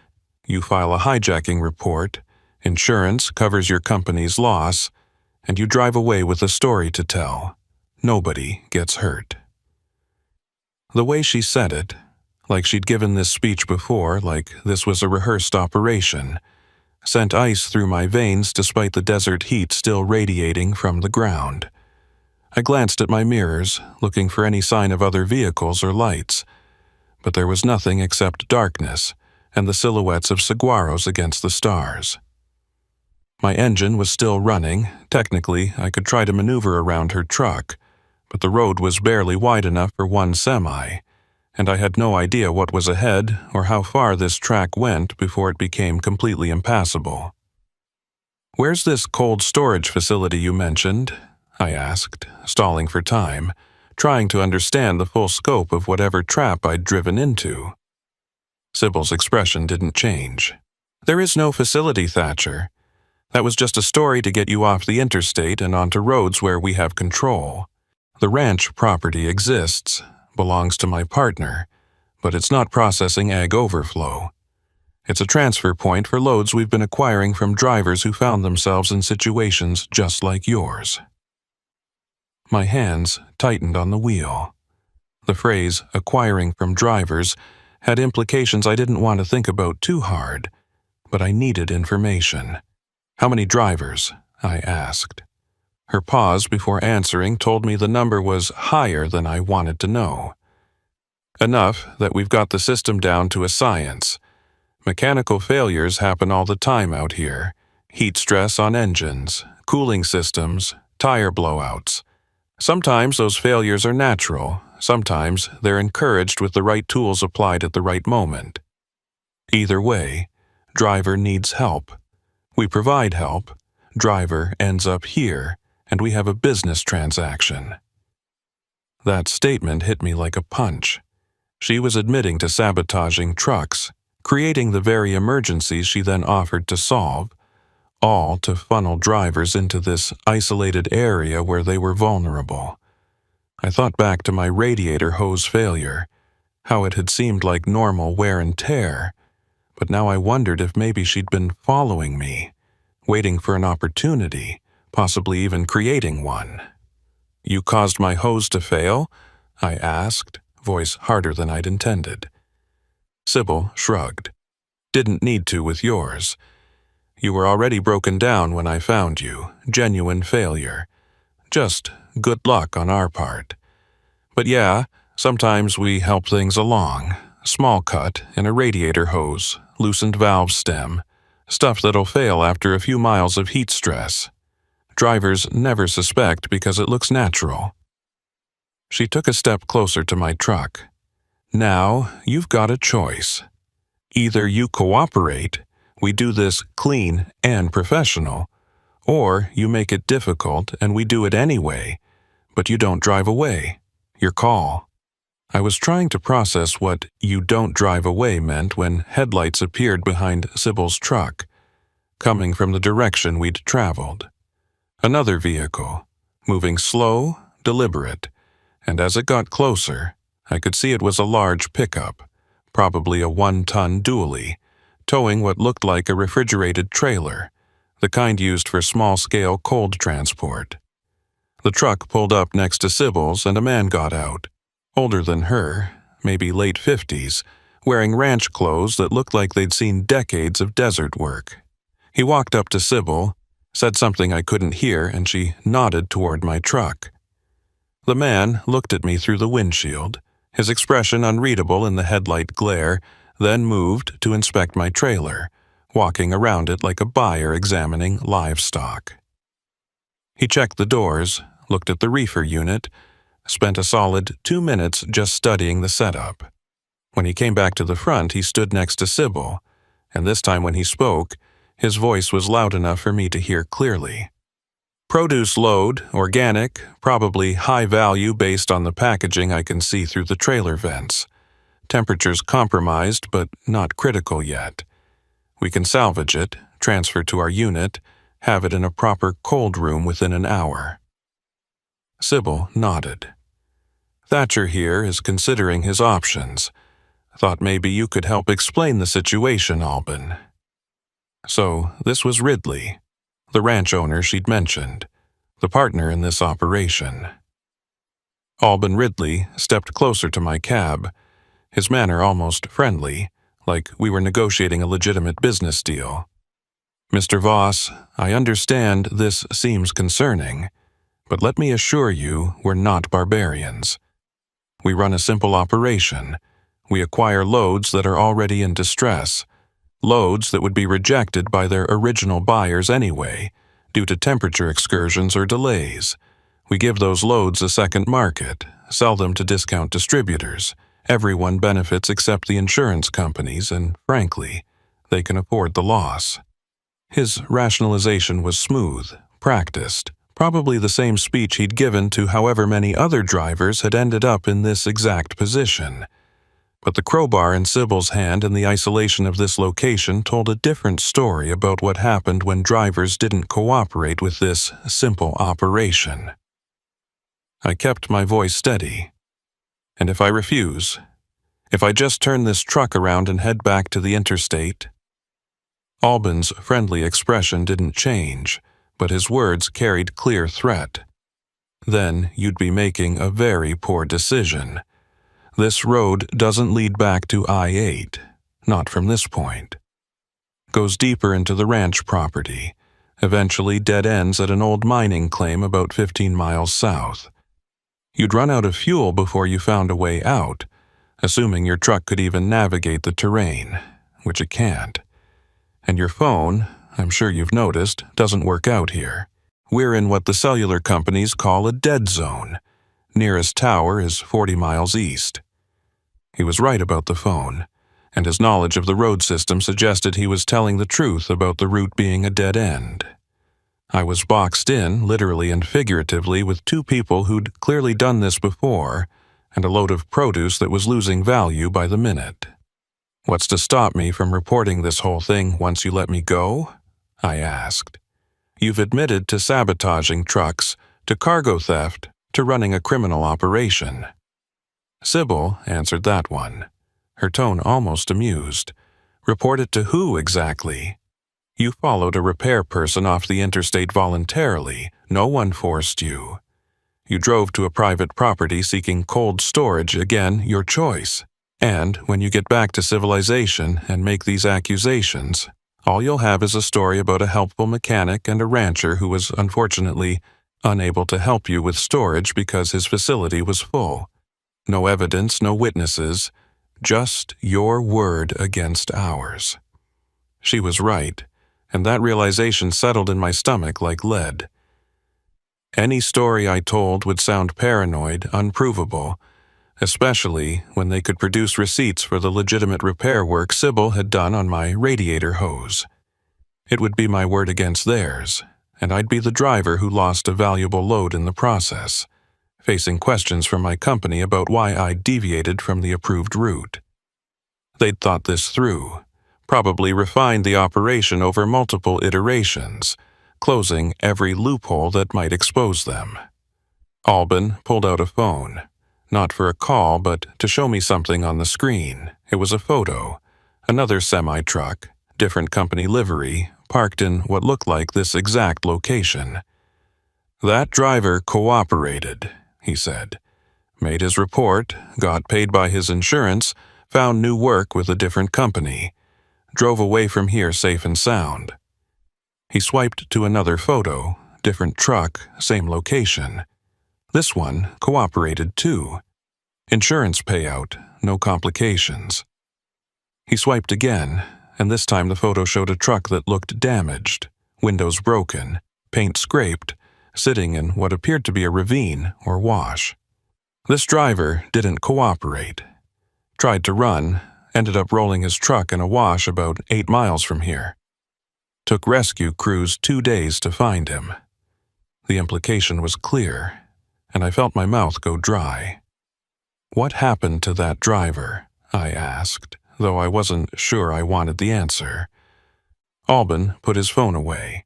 you file a hijacking report, insurance covers your company's loss, and you drive away with a story to tell. Nobody gets hurt." The way she said it, like she'd given this speech before, like this was a rehearsed operation, sent ice through my veins despite the desert heat still radiating from the ground. I glanced at my mirrors, looking for any sign of other vehicles or lights, but there was nothing except darkness and the silhouettes of saguaros against the stars. My engine was still running. Technically, I could try to maneuver around her truck, but the road was barely wide enough for one semi, and I had no idea what was ahead or how far this track went before it became completely impassable. "Where's this cold storage facility you mentioned?" I asked, stalling for time, trying to understand the full scope of whatever trap I'd driven into. Sybil's expression didn't change. "There is no facility, Thatcher. That was just a story to get you off the interstate and onto roads where we have control. The ranch property exists, belongs to my partner, but it's not processing ag overflow. It's a transfer point for loads we've been acquiring from drivers who found themselves in situations just like yours." My hands tightened on the wheel. The phrase, acquiring from drivers, had implications I didn't want to think about too hard, but I needed information. "How many drivers?" I asked. Her pause before answering told me the number was higher than I wanted to know. Enough that we've got the system down to a science. Mechanical failures happen all the time out here. Heat stress on engines, cooling systems, tire blowouts. Sometimes those failures are natural, sometimes they're encouraged with the right tools applied at the right moment. Either way, driver needs help. We provide help, driver ends up here, and we have a business transaction. That statement hit me like a punch. She was admitting to sabotaging trucks, creating the very emergencies she then offered to solve, all to funnel drivers into this isolated area where they were vulnerable. I thought back to my radiator hose failure, how it had seemed like normal wear and tear, but now I wondered if maybe she'd been following me, waiting for an opportunity, possibly even creating one. "You caused my hose to fail?" I asked, voice harder than I'd intended. Sybil shrugged. "Didn't need to with yours. You were already broken down when I found you, genuine failure. Just good luck on our part. But yeah, sometimes we help things along. Small cut in a radiator hose, loosened valve stem, stuff that'll fail after a few miles of heat stress. Drivers never suspect because it looks natural." She took a step closer to my truck. "Now, you've got a choice. Either you cooperate, we do this clean and professional, or you make it difficult and we do it anyway, but you don't drive away. Your call." I was trying to process what "you don't drive away" meant when headlights appeared behind Sybil's truck, coming from the direction we'd traveled. Another vehicle, moving slow, deliberate, and as it got closer, I could see it was a large pickup, probably a 1-ton dually, towing what looked like a refrigerated trailer, the kind used for small-scale cold transport. The truck pulled up next to Sybil's and a man got out, older than her, maybe late 50s, wearing ranch clothes that looked like they'd seen decades of desert work. He walked up to Sybil, said something I couldn't hear, and she nodded toward my truck. The man looked at me through the windshield, his expression unreadable in the headlight glare, then moved to inspect my trailer, walking around it like a buyer examining livestock. He checked the doors, looked at the reefer unit, spent a solid 2 minutes just studying the setup. When he came back to the front, he stood next to Sybil, and this time when he spoke, his voice was loud enough for me to hear clearly. "Produce load, organic, probably high value based on the packaging I can see through the trailer vents. Temperature's compromised, but not critical yet. We can salvage it, transfer to our unit, have it in a proper cold room within an hour." Sybil nodded. "Thatcher here is considering his options. Thought maybe you could help explain the situation, Alban." So this was Ridley, the ranch owner she'd mentioned, the partner in this operation. Alban Ridley stepped closer to my cab, his manner almost friendly, like we were negotiating a legitimate business deal. "Mr. Voss, I understand this seems concerning, but let me assure you we're not barbarians. We run a simple operation. We acquire loads that are already in distress, loads that would be rejected by their original buyers anyway, due to temperature excursions or delays. We give those loads a second market, sell them to discount distributors. Everyone benefits except the insurance companies, and frankly, they can afford the loss." His rationalization was smooth, practiced, probably the same speech he'd given to however many other drivers had ended up in this exact position. But the crowbar in Sybil's hand and the isolation of this location told a different story about what happened when drivers didn't cooperate with this simple operation. I kept my voice steady. "And if I refuse? If I just turn this truck around and head back to the interstate?" Alban's friendly expression didn't change, but his words carried clear threat. "Then you'd be making a very poor decision. This road doesn't lead back to I-8, not from this point. Goes deeper into the ranch property, eventually dead ends at an old mining claim about 15 miles south. You'd run out of fuel before you found a way out, assuming your truck could even navigate the terrain, which it can't. And your phone, I'm sure you've noticed, doesn't work out here. We're in what the cellular companies call a dead zone. Nearest tower is 40 miles east. He was right about the phone, and his knowledge of the road system suggested he was telling the truth about the route being a dead end. I was boxed in, literally and figuratively, with two people who'd clearly done this before, and a load of produce that was losing value by the minute. "What's to stop me from reporting this whole thing once you let me go?" I asked. "You've admitted to sabotaging trucks, to cargo theft, to running a criminal operation." Sybil answered that one, her tone almost amused. "Report it to who exactly? You followed a repair person off the interstate voluntarily. No one forced you. You drove to a private property seeking cold storage, again, your choice. And when you get back to civilization and make these accusations, all you'll have is a story about a helpful mechanic and a rancher who was, unfortunately, unable to help you with storage because his facility was full. No evidence, no witnesses, just your word against ours." She was right, and that realization settled in my stomach like lead. Any story I told would sound paranoid, unprovable, especially when they could produce receipts for the legitimate repair work Sybil had done on my radiator hose. It would be my word against theirs, and I'd be the driver who lost a valuable load in the process, facing questions from my company about why I deviated from the approved route. They'd thought this through, probably refined the operation over multiple iterations, closing every loophole that might expose them. Albin pulled out a phone, not for a call but to show me something on the screen. It was a photo, another semi-truck, different company livery, parked in what looked like this exact location. "That driver cooperated," he said. "Made his report, got paid by his insurance, found new work with a different company, drove away from here safe and sound." He swiped to another photo, different truck, same location. This one cooperated too. Insurance payout, no complications. He swiped again, and this time the photo showed a truck that looked damaged, windows broken, paint scraped, sitting in what appeared to be a ravine or wash. This driver didn't cooperate. Tried to run, ended up rolling his truck in a wash about 8 miles from here. Took rescue crews 2 days to find him. The implication was clear, and I felt my mouth go dry. "What happened to that driver?" I asked, though I wasn't sure I wanted the answer. Albin put his phone away.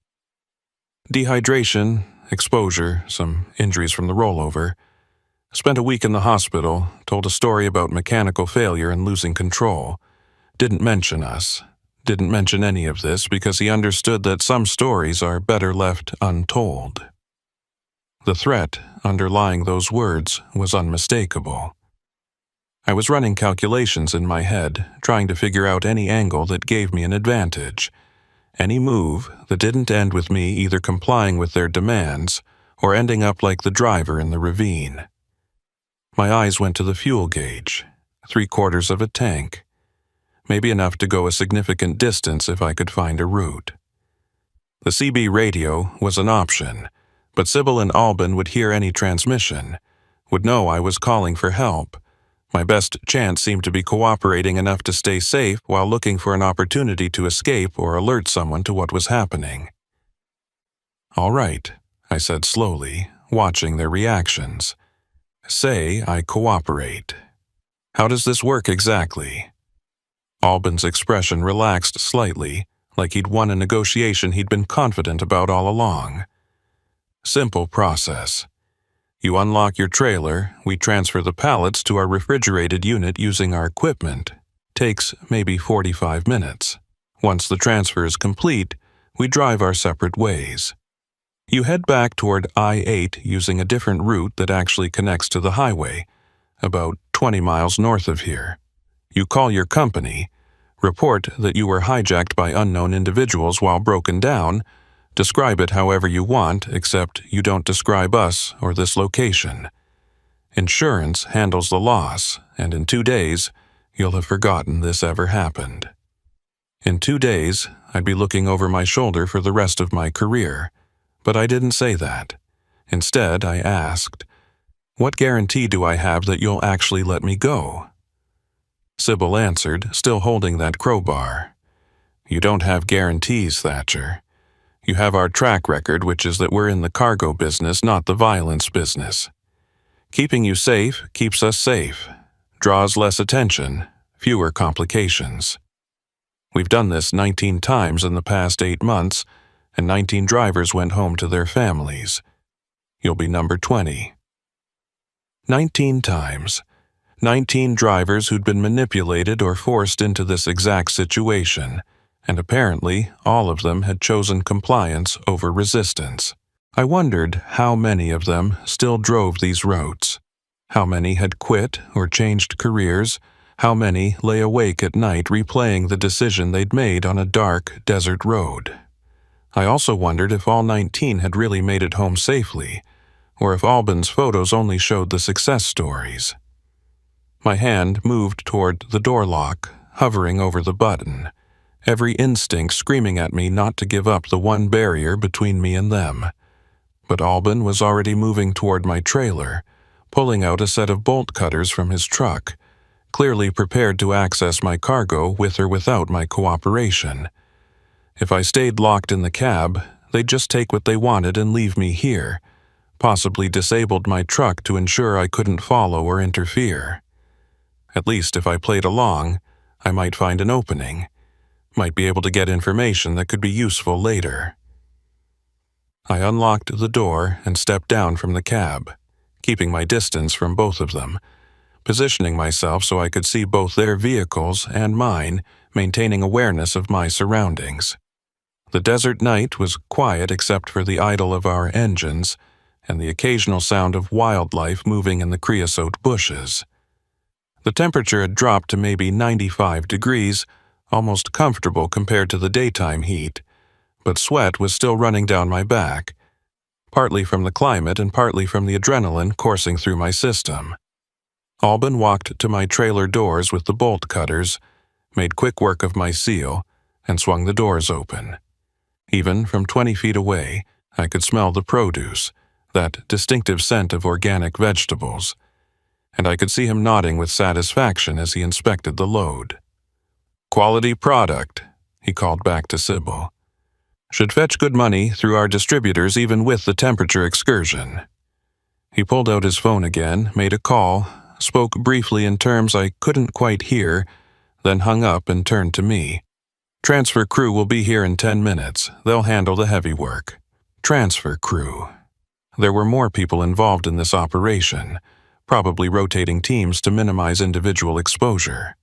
"Dehydration, exposure, some injuries from the rollover. Spent a week in the hospital, told a story about mechanical failure and losing control. Didn't mention us. Didn't mention any of this because he understood that some stories are better left untold." The threat underlying those words was unmistakable. I was running calculations in my head, trying to figure out any angle that gave me an advantage, any move that didn't end with me either complying with their demands or ending up like the driver in the ravine. My eyes went to the fuel gauge, 3/4 of a tank. Maybe enough to go a significant distance if I could find a route. The CB radio was an option, but Sybil and Albin would hear any transmission, would know I was calling for help. My best chance seemed to be cooperating enough to stay safe while looking for an opportunity to escape or alert someone to what was happening. "All right," I said slowly, watching their reactions. "Say I cooperate. How does this work exactly?" Albin's expression relaxed slightly, like he'd won a negotiation he'd been confident about all along. "Simple process. You unlock your trailer, we transfer the pallets to our refrigerated unit using our equipment. Takes maybe 45 minutes. Once the transfer is complete, we drive our separate ways. You head back toward I-8 using a different route that actually connects to the highway, about 20 miles north of here. You call your company, report that you were hijacked by unknown individuals while broken down, Describe it however you want, except you don't describe us or this location. Insurance handles the loss, and in 2 days, you'll have forgotten this ever happened. In 2 days, I'd be looking over my shoulder for the rest of my career, but I didn't say that. Instead, I asked, "What guarantee do I have that you'll actually let me go?" Sybil answered, still holding that crowbar. "You don't have guarantees, Thatcher. You have our track record, which is that we're in the cargo business, not the violence business. Keeping you safe keeps us safe, draws less attention, fewer complications. We've done this 19 times in the past 8 months, and 19 drivers went home to their families. You'll be number 20. 19 times. 19 drivers who'd been manipulated or forced into this exact situation, and apparently all of them had chosen compliance over resistance. I wondered how many of them still drove these routes, how many had quit or changed careers, how many lay awake at night replaying the decision they'd made on a dark desert road. I also wondered if all 19 had really made it home safely, or if Albin's photos only showed the success stories. My hand moved toward the door lock, hovering over the button, every instinct screaming at me not to give up the one barrier between me and them. But Albin was already moving toward my trailer, pulling out a set of bolt cutters from his truck, clearly prepared to access my cargo with or without my cooperation. If I stayed locked in the cab, they'd just take what they wanted and leave me here, possibly disabled my truck to ensure I couldn't follow or interfere. At least if I played along, I might find an opening, might be able to get information that could be useful later. I unlocked the door and stepped down from the cab, keeping my distance from both of them, positioning myself so I could see both their vehicles and mine, maintaining awareness of my surroundings. The desert night was quiet except for the idle of our engines and the occasional sound of wildlife moving in the creosote bushes. The temperature had dropped to maybe 95 degrees, almost comfortable compared to the daytime heat, but sweat was still running down my back, partly from the climate and partly from the adrenaline coursing through my system. Albin walked to my trailer doors with the bolt cutters, made quick work of my seal, and swung the doors open. Even from 20 feet away, I could smell the produce, that distinctive scent of organic vegetables, and I could see him nodding with satisfaction as he inspected the load. "Quality product," he called back to Sybil. "Should fetch good money through our distributors even with the temperature excursion." He pulled out his phone again, made a call, spoke briefly in terms I couldn't quite hear, then hung up and turned to me. "Transfer crew will be here in 10 minutes. They'll handle the heavy work." Transfer crew. There were more people involved in this operation, probably rotating teams to minimize individual exposure,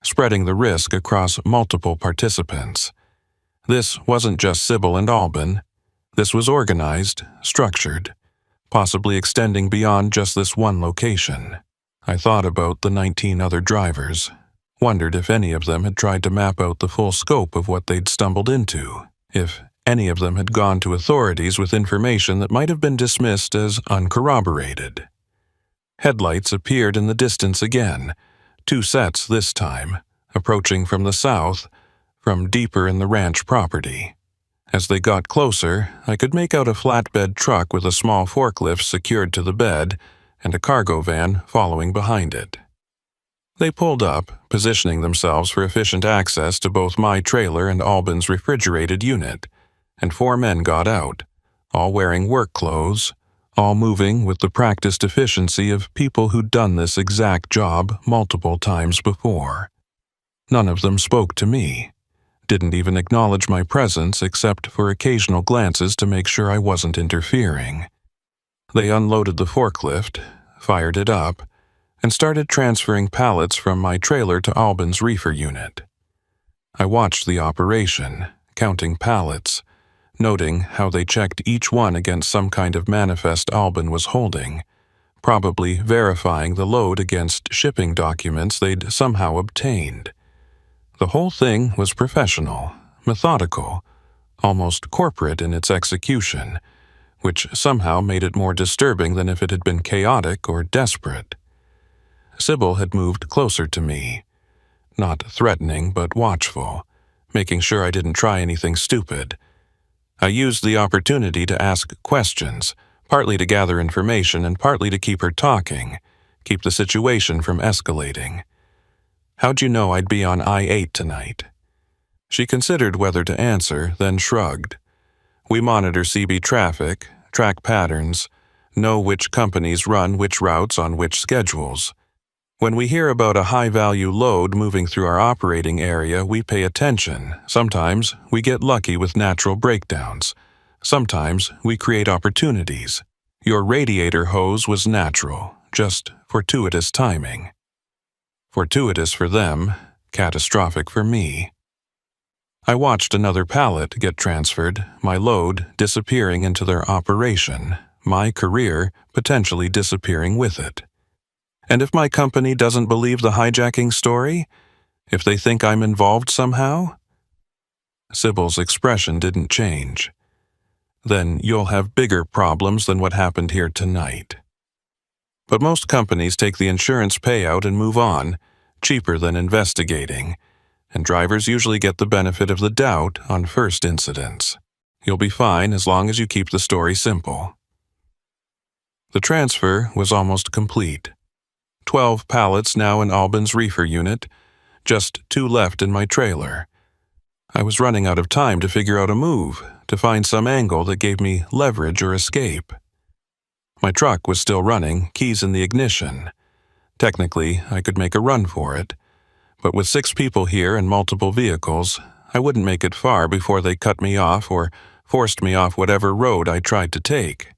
spreading the risk across multiple participants. This wasn't just Sybil and Albin. This was organized, structured, possibly extending beyond just this one location. I thought about the 19 other drivers, wondered if any of them had tried to map out the full scope of what they'd stumbled into, if any of them had gone to authorities with information that might have been dismissed as uncorroborated. Headlights appeared in the distance again, 2 sets this time, approaching from the south, from deeper in the ranch property. As they got closer, I could make out a flatbed truck with a small forklift secured to the bed and a cargo van following behind it. They pulled up, positioning themselves for efficient access to both my trailer and Albin's refrigerated unit, and 4 men got out, all wearing work clothes, all moving with the practiced efficiency of people who'd done this exact job multiple times before. None of them spoke to me, didn't even acknowledge my presence except for occasional glances to make sure I wasn't interfering. They unloaded the forklift, fired it up, and started transferring pallets from my trailer to Albin's reefer unit. I watched the operation, counting pallets, noting how they checked each one against some kind of manifest Albin was holding, probably verifying the load against shipping documents they'd somehow obtained. The whole thing was professional, methodical, almost corporate in its execution, which somehow made it more disturbing than if it had been chaotic or desperate. Sybil had moved closer to me, not threatening but watchful, making sure I didn't try anything stupid. I used the opportunity to ask questions, partly to gather information and partly to keep her talking, keep the situation from escalating. "How'd you know I'd be on I-8 tonight?" She considered whether to answer, then shrugged. "We monitor CB traffic, track patterns, know which companies run which routes on which schedules. When we hear about a high-value load moving through our operating area, we pay attention. Sometimes we get lucky with natural breakdowns. Sometimes we create opportunities. Your radiator hose was natural, just fortuitous timing. Fortuitous for them, catastrophic for me." I watched another pallet get transferred, my load disappearing into their operation, my career potentially disappearing with it. And if my company doesn't believe the hijacking story? If they think I'm involved somehow? Sybil's expression didn't change. "Then you'll have bigger problems than what happened here tonight." But most companies take the insurance payout and move on, cheaper than investigating, and drivers usually get the benefit of the doubt on first incidents. You'll be fine as long as you keep the story simple. The transfer was almost complete. 12 pallets now in Albin's reefer unit, just 2 left in my trailer. I was running out of time to figure out a move, to find some angle that gave me leverage or escape. My truck was still running, keys in the ignition. Technically, I could make a run for it, but with 6 people here and multiple vehicles, I wouldn't make it far before they cut me off or forced me off whatever road I tried to take.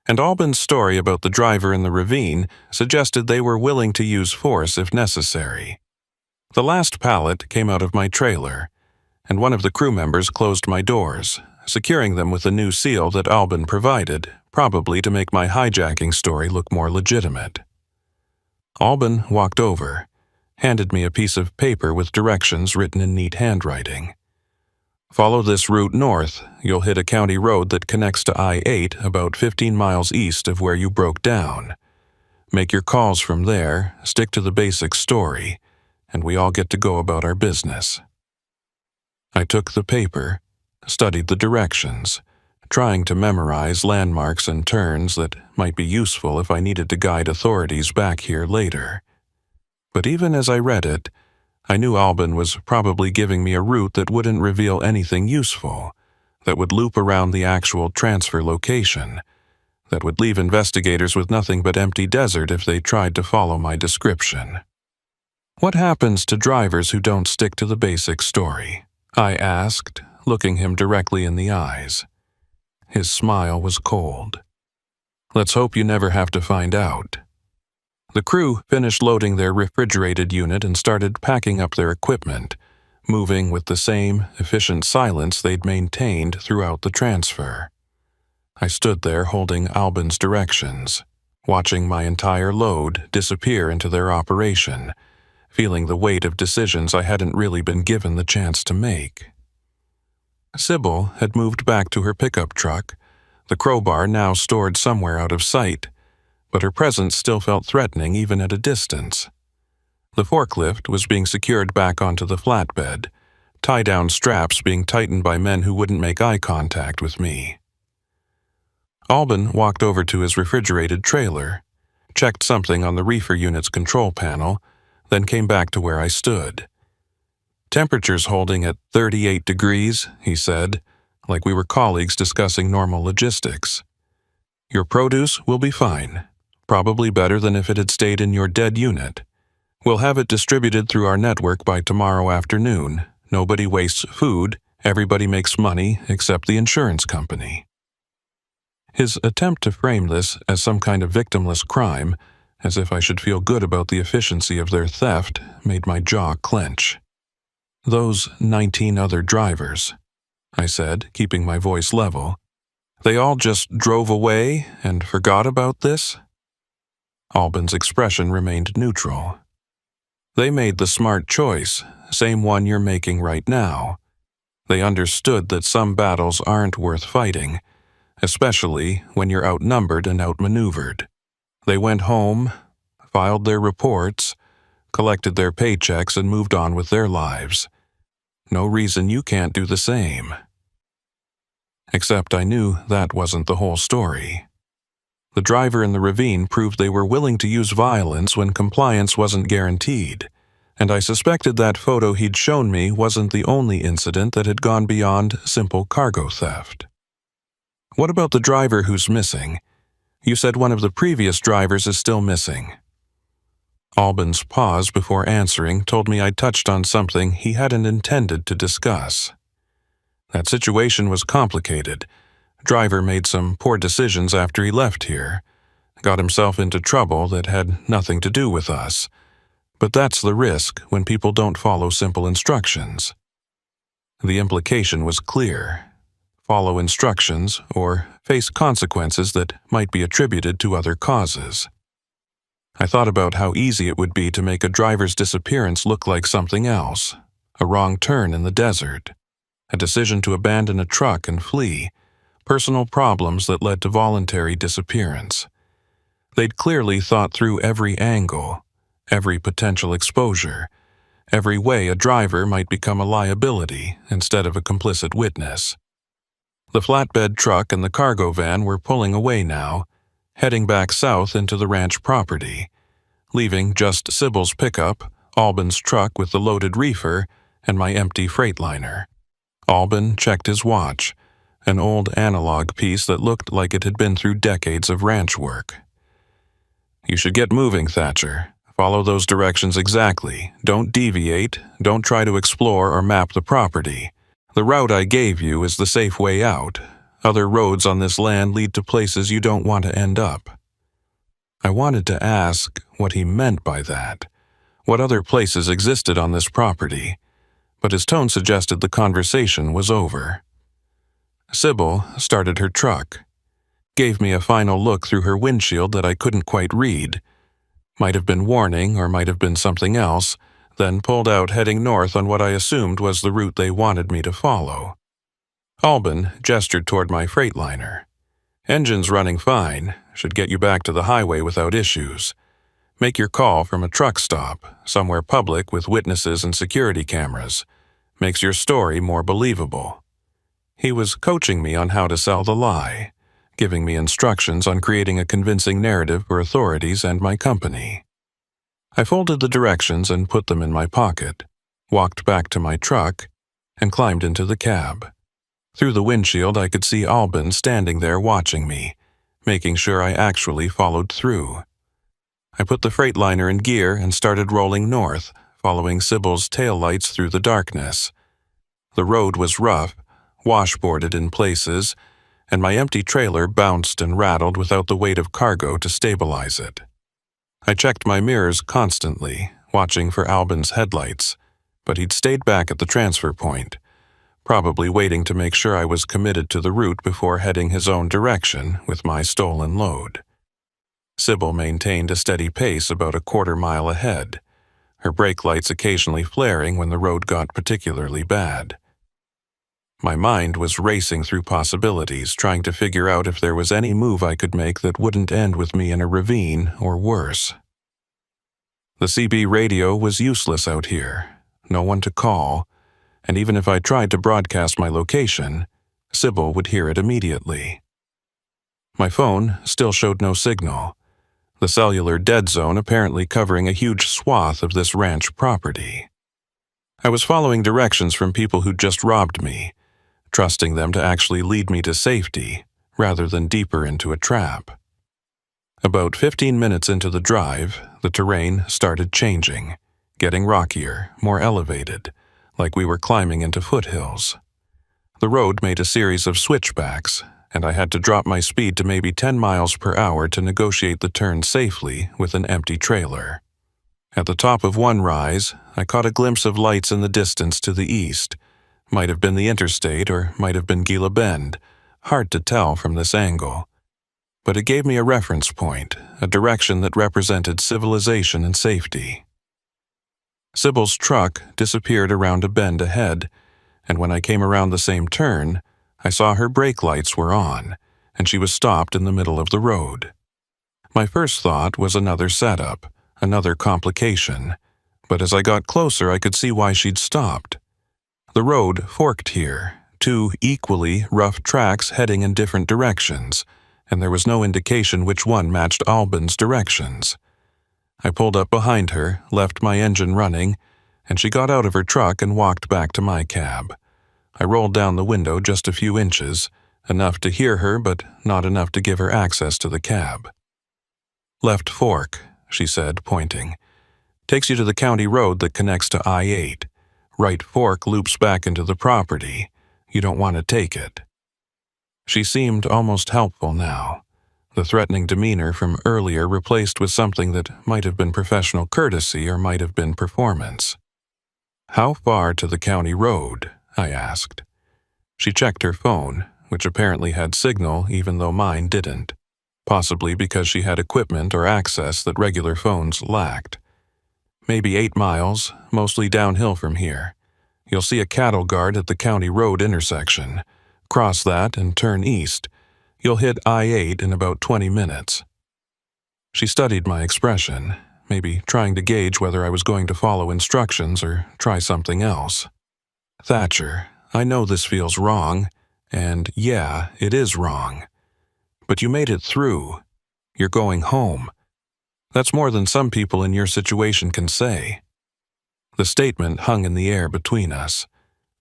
And Albin's story about the driver in the ravine suggested they were willing to use force if necessary. The last pallet came out of my trailer, and one of the crew members closed my doors, securing them with a new seal that Albin provided, probably to make my hijacking story look more legitimate. Albin walked over, handed me a piece of paper with directions written in neat handwriting. "Follow this route north. You'll hit a county road that connects to I-8 about 15 miles east of where you broke down. Make your calls from there, stick to the basic story, and we all get to go about our business." I took the paper, studied the directions, trying to memorize landmarks and turns that might be useful if I needed to guide authorities back here later. But even as I read it, I knew Albin was probably giving me a route that wouldn't reveal anything useful, that would loop around the actual transfer location, that would leave investigators with nothing but empty desert if they tried to follow my description. "What happens to drivers who don't stick to the basic story?" I asked, looking him directly in the eyes. His smile was cold. "Let's hope you never have to find out." The crew finished loading their refrigerated unit and started packing up their equipment, moving with the same efficient silence they'd maintained throughout the transfer. I stood there holding Albin's directions, watching my entire load disappear into their operation, feeling the weight of decisions I hadn't really been given the chance to make. Sybil had moved back to her pickup truck, the crowbar now stored somewhere out of sight, but her presence still felt threatening even at a distance. The forklift was being secured back onto the flatbed, tie-down straps being tightened by men who wouldn't make eye contact with me. Albin walked over to his refrigerated trailer, checked something on the reefer unit's control panel, then came back to where I stood. "Temperature's holding at 38 degrees, he said, like we were colleagues discussing normal logistics. "Your produce will be fine, probably better than if it had stayed in your dead unit. We'll have it distributed through our network by tomorrow afternoon. Nobody wastes food, everybody makes money except the insurance company." His attempt to frame this as some kind of victimless crime, as if I should feel good about the efficiency of their theft, made my jaw clench. "Those 19 other drivers," I said, keeping my voice level. "They all just drove away and forgot about this?" Albin's expression remained neutral. "They made the smart choice, same one you're making right now. They understood that some battles aren't worth fighting, especially when you're outnumbered and outmaneuvered. They went home, filed their reports, collected their paychecks, and moved on with their lives. No reason you can't do the same. Except I knew that wasn't the whole story. The driver in the ravine proved they were willing to use violence when compliance wasn't guaranteed, and I suspected that photo he'd shown me wasn't the only incident that had gone beyond simple cargo theft. What about the driver who's missing? You said one of the previous drivers is still missing. Albin's pause before answering told me I'd touched on something he hadn't intended to discuss. That situation was complicated. Driver made some poor decisions after he left here, got himself into trouble that had nothing to do with us. But that's the risk when people don't follow simple instructions. The implication was clear. Follow instructions or face consequences that might be attributed to other causes. I thought about how easy it would be to make a driver's disappearance look like something else, a wrong turn in the desert, a decision to abandon a truck and flee, personal problems that led to voluntary disappearance. They'd clearly thought through every angle, every potential exposure, every way a driver might become a liability instead of a complicit witness. The flatbed truck and the cargo van were pulling away now, heading back south into the ranch property, leaving just Sybil's pickup, Albin's truck with the loaded reefer, and my empty Freightliner. Albin checked his watch, an old analog piece that looked like it had been through decades of ranch work. "You should get moving, Thatcher. Follow those directions exactly. Don't deviate, don't try to explore or map the property. The route I gave you is the safe way out. Other roads on this land lead to places you don't want to end up." I wanted to ask what he meant by that, what other places existed on this property, but his tone suggested the conversation was over. Sybil started her truck, gave me a final look through her windshield that I couldn't quite read. Might have been warning or might have been something else, then pulled out heading north on what I assumed was the route they wanted me to follow. Albin gestured toward my Freightliner. "Engine's running fine, should get you back to the highway without issues. Make your call from a truck stop, somewhere public with witnesses and security cameras. Makes your story more believable." He was coaching me on how to sell the lie, giving me instructions on creating a convincing narrative for authorities and my company. I folded the directions and put them in my pocket, walked back to my truck, and climbed into the cab. Through the windshield I could see Albin standing there watching me, making sure I actually followed through. I put the Freightliner in gear and started rolling north, following Sybil's taillights through the darkness. The road was rough, washboarded in places, and my empty trailer bounced and rattled without the weight of cargo to stabilize it. I checked my mirrors constantly, watching for Albin's headlights, but he'd stayed back at the transfer point, probably waiting to make sure I was committed to the route before heading his own direction with my stolen load. Sybil maintained a steady pace about a quarter-mile ahead, her brake lights occasionally flaring when the road got particularly bad. My mind was racing through possibilities, trying to figure out if there was any move I could make that wouldn't end with me in a ravine or worse. The CB radio was useless out here, no one to call, and even if I tried to broadcast my location, Sybil would hear it immediately. My phone still showed no signal, the cellular dead zone apparently covering a huge swath of this ranch property. I was following directions from people who'd just robbed me, trusting them to actually lead me to safety rather than deeper into a trap. About 15 minutes into the drive, the terrain started changing, getting rockier, more elevated, like we were climbing into foothills. The road made a series of switchbacks, and I had to drop my speed to maybe 10 miles per hour to negotiate the turn safely with an empty trailer. At the top of one rise, I caught a glimpse of lights in the distance to the east. Might have been the interstate or might have been Gila Bend, hard to tell from this angle. But it gave me a reference point, a direction that represented civilization and safety. Sybil's truck disappeared around a bend ahead, and when I came around the same turn, I saw her brake lights were on, and she was stopped in the middle of the road. My first thought was another setup, another complication, but as I got closer I could see why she'd stopped. The road forked here, two equally rough tracks heading in different directions, and there was no indication which one matched Albin's directions. I pulled up behind her, left my engine running, and she got out of her truck and walked back to my cab. I rolled down the window just a few inches, enough to hear her but not enough to give her access to the cab. "Left fork," she said, pointing. "Takes you to the county road that connects to I-8. Right fork loops back into the property. You don't want to take it." She seemed almost helpful now, the threatening demeanor from earlier replaced with something that might have been professional courtesy or might have been performance. "How far to the county road?" I asked. She checked her phone, which apparently had signal even though mine didn't, possibly because she had equipment or access that regular phones lacked. "Maybe 8 miles, mostly downhill from here. You'll see a cattle guard at the county road intersection. Cross that and turn east. You'll hit I-8 in about 20 minutes. She studied my expression, maybe trying to gauge whether I was going to follow instructions or try something else. "Thatcher, I know this feels wrong, and yeah, it is wrong. But you made it through. You're going home. That's more than some people in your situation can say." The statement hung in the air between us,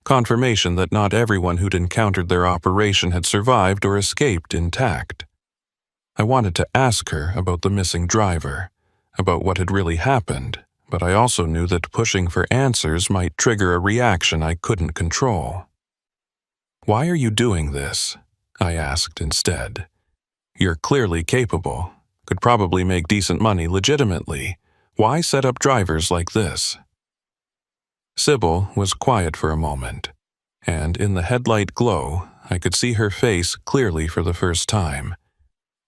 confirmation that not everyone who'd encountered their operation had survived or escaped intact. I wanted to ask her about the missing driver, about what had really happened, but I also knew that pushing for answers might trigger a reaction I couldn't control. "Why are you doing this?" I asked instead. "You're clearly capable, could probably make decent money legitimately. Why set up drivers like this?" Sybil was quiet for a moment, and in the headlight glow, I could see her face clearly for the first time.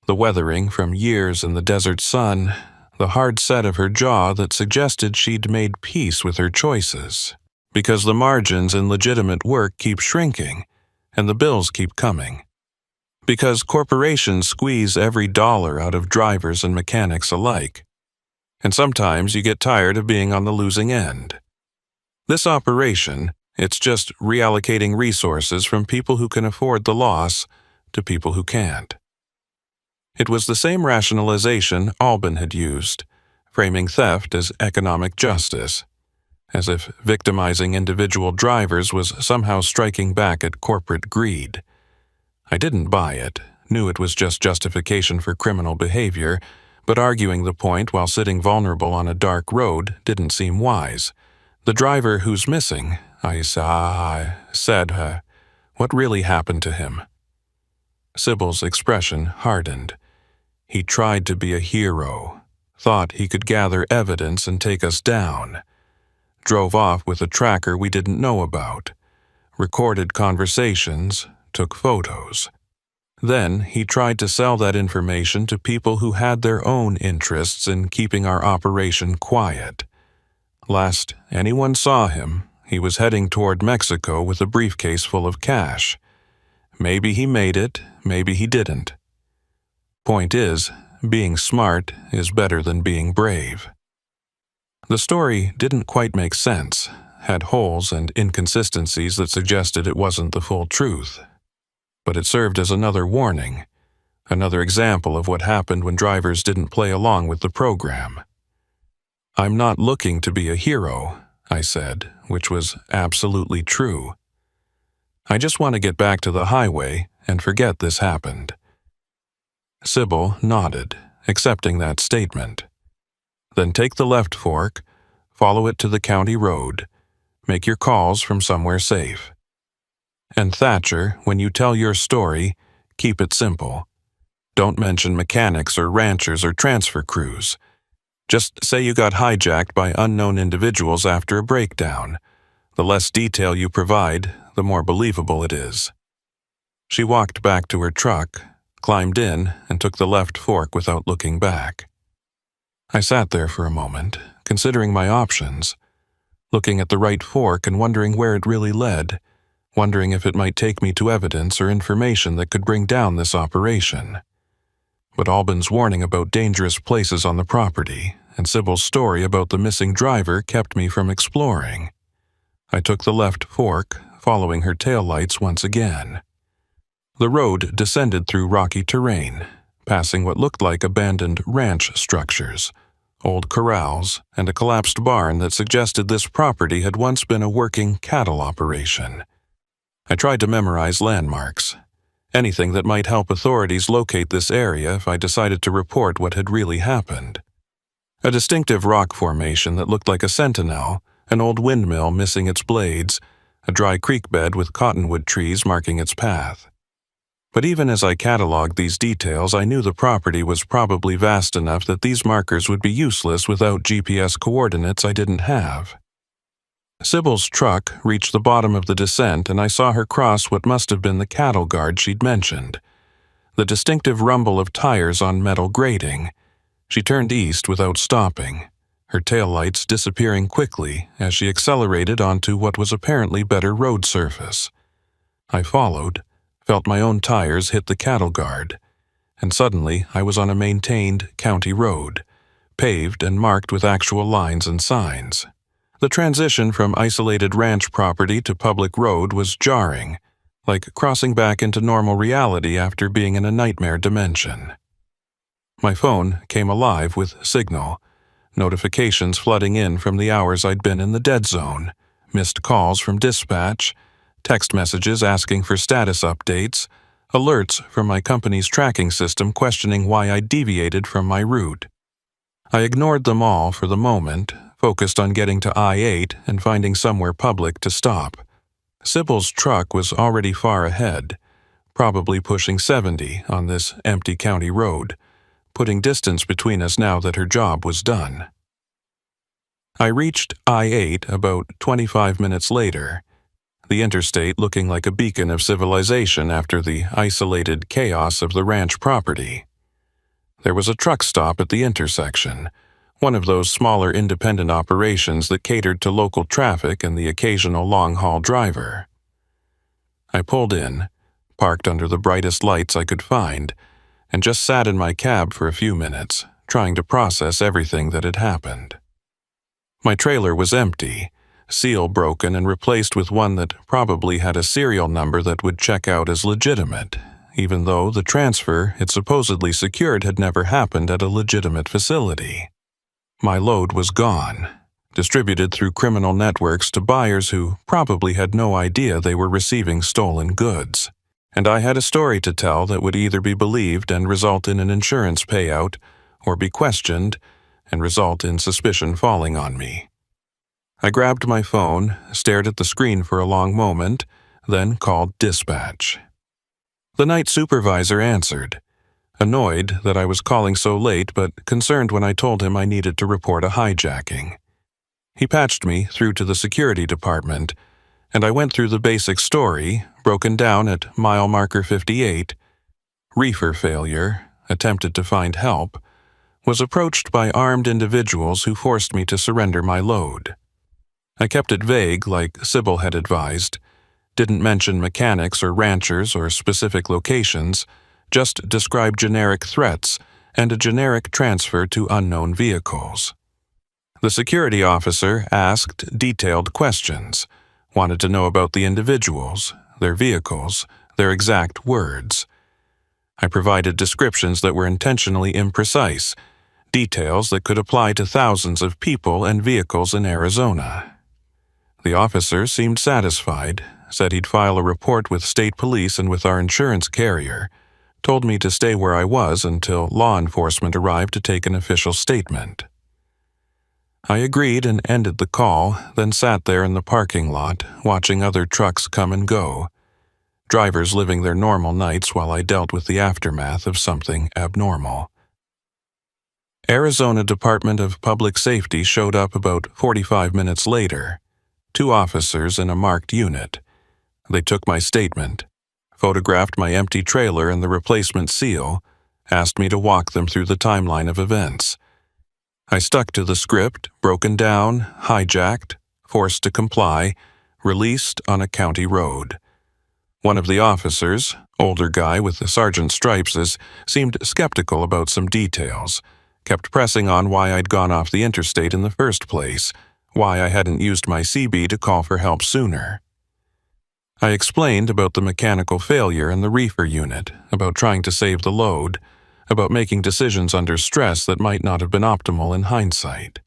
The weathering from years in the desert sun, the hard set of her jaw that suggested she'd made peace with her choices, because the margins in legitimate work keep shrinking, and the bills keep coming. Because corporations squeeze every dollar out of drivers and mechanics alike, and sometimes you get tired of being on the losing end. This operation, it's just reallocating resources from people who can afford the loss to people who can't. It was the same rationalization Albin had used, framing theft as economic justice, as if victimizing individual drivers was somehow striking back at corporate greed. I didn't buy it, knew it was just justification for criminal behavior, but arguing the point while sitting vulnerable on a dark road didn't seem wise. "The driver who's missing," I said, "what really happened to him?" Sybil's expression hardened. "He tried to be a hero, thought he could gather evidence and take us down. Drove off with a tracker we didn't know about, recorded conversations, took photos. Then he tried to sell that information to people who had their own interests in keeping our operation quiet. Last anyone saw him, he was heading toward Mexico with a briefcase full of cash. Maybe he made it, maybe he didn't. Point is, being smart is better than being brave." The story didn't quite make sense, had holes and inconsistencies that suggested it wasn't the full truth. But it served as another warning, another example of what happened when drivers didn't play along with the program. "I'm not looking to be a hero," I said, which was absolutely true. "I just want to get back to the highway and forget this happened." Sybil nodded, accepting that statement. "Then take the left fork, follow it to the county road, make your calls from somewhere safe. And Thatcher, when you tell your story, keep it simple. Don't mention mechanics or ranchers or transfer crews. Just say you got hijacked by unknown individuals after a breakdown. The less detail you provide, the more believable it is." She walked back to her truck, climbed in, and took the left fork without looking back. I sat there for a moment, considering my options, looking at the right fork and wondering where it really led, wondering if it might take me to evidence or information that could bring down this operation. But Albin's warning about dangerous places on the property and Sybil's story about the missing driver kept me from exploring. I took the left fork, following her taillights once again. The road descended through rocky terrain, passing what looked like abandoned ranch structures, old corrals, and a collapsed barn that suggested this property had once been a working cattle operation. I tried to memorize landmarks, anything that might help authorities locate this area if I decided to report what had really happened. A distinctive rock formation that looked like a sentinel, an old windmill missing its blades, a dry creek bed with cottonwood trees marking its path. But even as I cataloged these details, I knew the property was probably vast enough that these markers would be useless without GPS coordinates I didn't have. Sybil's truck reached the bottom of the descent, and I saw her cross what must have been the cattle guard she'd mentioned. The distinctive rumble of tires on metal grating. She turned east without stopping, her taillights disappearing quickly as she accelerated onto what was apparently better road surface. I followed, felt my own tires hit the cattle guard, and suddenly I was on a maintained county road, paved and marked with actual lines and signs. The transition from isolated ranch property to public road was jarring, like crossing back into normal reality after being in a nightmare dimension. My phone came alive with signal, notifications flooding in from the hours I'd been in the dead zone, missed calls from dispatch, text messages asking for status updates, alerts from my company's tracking system questioning why I deviated from my route. I ignored them all for the moment, focused on getting to I-8 and finding somewhere public to stop. Sybil's truck was already far ahead, probably pushing 70 on this empty county road, putting distance between us now that her job was done. I reached I-8 about 25 minutes later, the interstate looking like a beacon of civilization after the isolated chaos of the ranch property. There was a truck stop at the intersection, one of those smaller independent operations that catered to local traffic and the occasional long-haul driver. I pulled in, parked under the brightest lights I could find, and just sat in my cab for a few minutes, trying to process everything that had happened. My trailer was empty, seal broken and replaced with one that probably had a serial number that would check out as legitimate, even though the transfer it supposedly secured had never happened at a legitimate facility. My load was gone, distributed through criminal networks to buyers who probably had no idea they were receiving stolen goods. And I had a story to tell that would either be believed and result in an insurance payout, or be questioned and result in suspicion falling on me. I grabbed my phone, stared at the screen for a long moment, then called dispatch. The night supervisor answered, annoyed that I was calling so late but concerned when I told him I needed to report a hijacking. He patched me through to the security department, and I went through the basic story, broken down at mile marker 58. Reefer failure, attempted to find help, was approached by armed individuals who forced me to surrender my load. I kept it vague like Sybil had advised, didn't mention mechanics or ranchers or specific locations, just described generic threats and a generic transfer to unknown vehicles. The security officer asked detailed questions, wanted to know about the individuals, their vehicles, their exact words. I provided descriptions that were intentionally imprecise, details that could apply to thousands of people and vehicles in Arizona. The officer seemed satisfied, said he'd file a report with state police and with our insurance carrier, told me to stay where I was until law enforcement arrived to take an official statement. I agreed and ended the call, then sat there in the parking lot, watching other trucks come and go, drivers living their normal nights while I dealt with the aftermath of something abnormal. Arizona Department of Public Safety showed up about 45 minutes later, 2 officers in a marked unit. They took my statement, photographed my empty trailer and the replacement seal, asked me to walk them through the timeline of events. I stuck to the script, broken down, hijacked, forced to comply, released on a county road, One of the officers, older guy with the sergeant's stripes, seemed skeptical about some details, kept pressing on why I'd gone off the interstate in the first place, why I hadn't used my CB to call for help sooner. I explained about the mechanical failure in the reefer unit, about trying to save the load, about making decisions under stress that might not have been optimal in hindsight.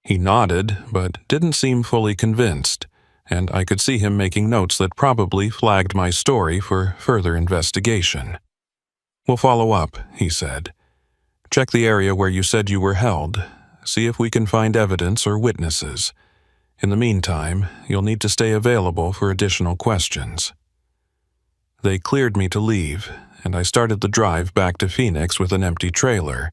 He nodded, but didn't seem fully convinced, and I could see him making notes that probably flagged my story for further investigation. "We'll follow up," he said. "Check the area where you said you were held. See if we can find evidence or witnesses. In the meantime, you'll need to stay available for additional questions." They cleared me to leave, and I started the drive back to Phoenix with an empty trailer,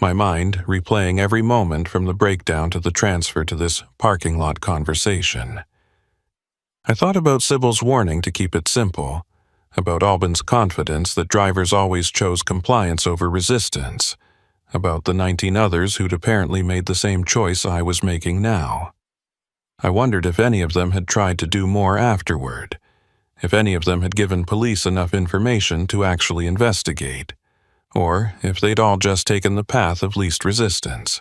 my mind replaying every moment from the breakdown to the transfer to this parking lot conversation. I thought about Sybil's warning to keep it simple, about Albin's confidence that drivers always chose compliance over resistance, about the 19 others who'd apparently made the same choice I was making now. I wondered if any of them had tried to do more afterward, if any of them had given police enough information to actually investigate, or if they'd all just taken the path of least resistance.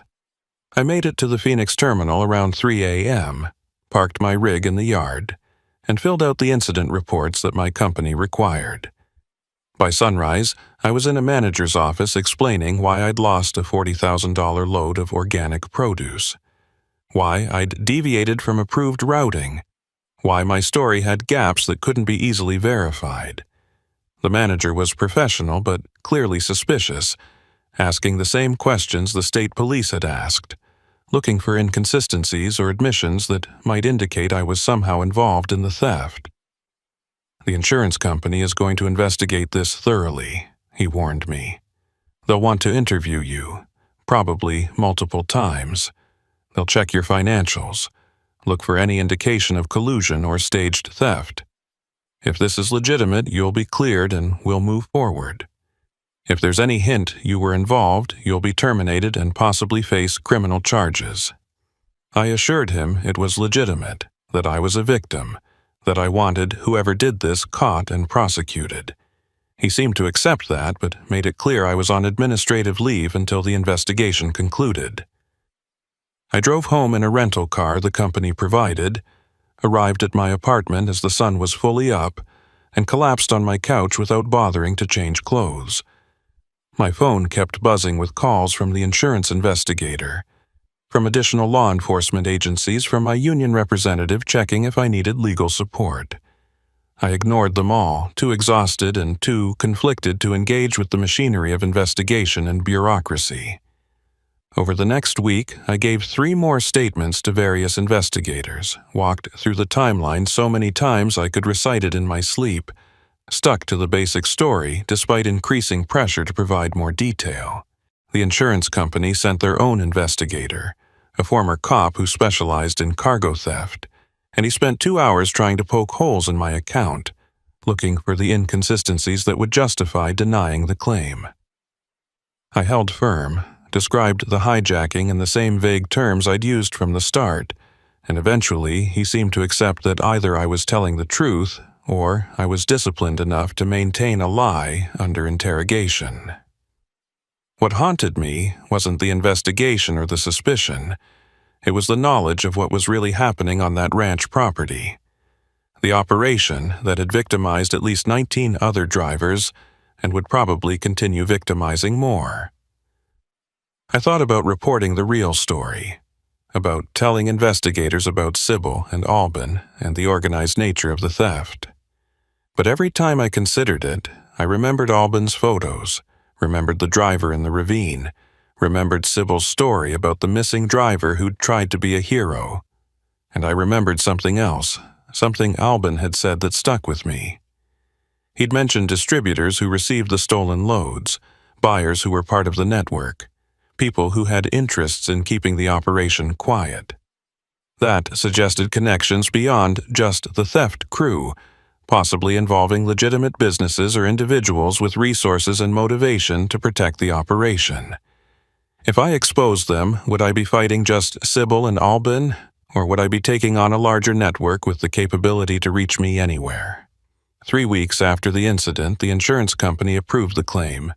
I made it to the Phoenix terminal around 3 a.m., parked my rig in the yard, and filled out the incident reports that my company required. By sunrise, I was in a manager's office explaining why I'd lost a $40,000 load of organic produce, why I'd deviated from approved routing, why my story had gaps that couldn't be easily verified. The manager was professional but clearly suspicious, asking the same questions the state police had asked, looking for inconsistencies or admissions that might indicate I was somehow involved in the theft. "The insurance company is going to investigate this thoroughly," he warned me. "They'll want to interview you, probably multiple times. They'll check your financials, look for any indication of collusion or staged theft. If this is legitimate, you'll be cleared and we'll move forward. If there's any hint you were involved, you'll be terminated and possibly face criminal charges." I assured him it was legitimate, that I was a victim, that I wanted whoever did this caught and prosecuted. He seemed to accept that, but made it clear I was on administrative leave until the investigation concluded. I drove home in a rental car the company provided, arrived at my apartment as the sun was fully up, and collapsed on my couch without bothering to change clothes. My phone kept buzzing with calls from the insurance investigator, from additional law enforcement agencies, from my union representative checking if I needed legal support. I ignored them all, too exhausted and too conflicted to engage with the machinery of investigation and bureaucracy. Over the next week, I gave 3 more statements to various investigators, walked through the timeline so many times I could recite it in my sleep, stuck to the basic story despite increasing pressure to provide more detail. The insurance company sent their own investigator, a former cop who specialized in cargo theft, and he spent 2 hours trying to poke holes in my account, looking for the inconsistencies that would justify denying the claim. I held firm, described the hijacking in the same vague terms I'd used from the start, and eventually he seemed to accept that either I was telling the truth or I was disciplined enough to maintain a lie under interrogation. What haunted me wasn't the investigation or the suspicion. It was the knowledge of what was really happening on that ranch property. The operation that had victimized at least 19 other drivers and would probably continue victimizing more. I thought about reporting the real story, about telling investigators about Sybil and Albin and the organized nature of the theft. But every time I considered it, I remembered Albin's photos, remembered the driver in the ravine, remembered Sybil's story about the missing driver who'd tried to be a hero, and I remembered something else, something Albin had said that stuck with me. He'd mentioned distributors who received the stolen loads, buyers who were part of the network, people who had interests in keeping the operation quiet. That suggested connections beyond just the theft crew, possibly involving legitimate businesses or individuals with resources and motivation to protect the operation. If I exposed them, would I be fighting just Sybil and Albin, or would I be taking on a larger network with the capability to reach me anywhere? 3 weeks after the incident, the insurance company approved the claim,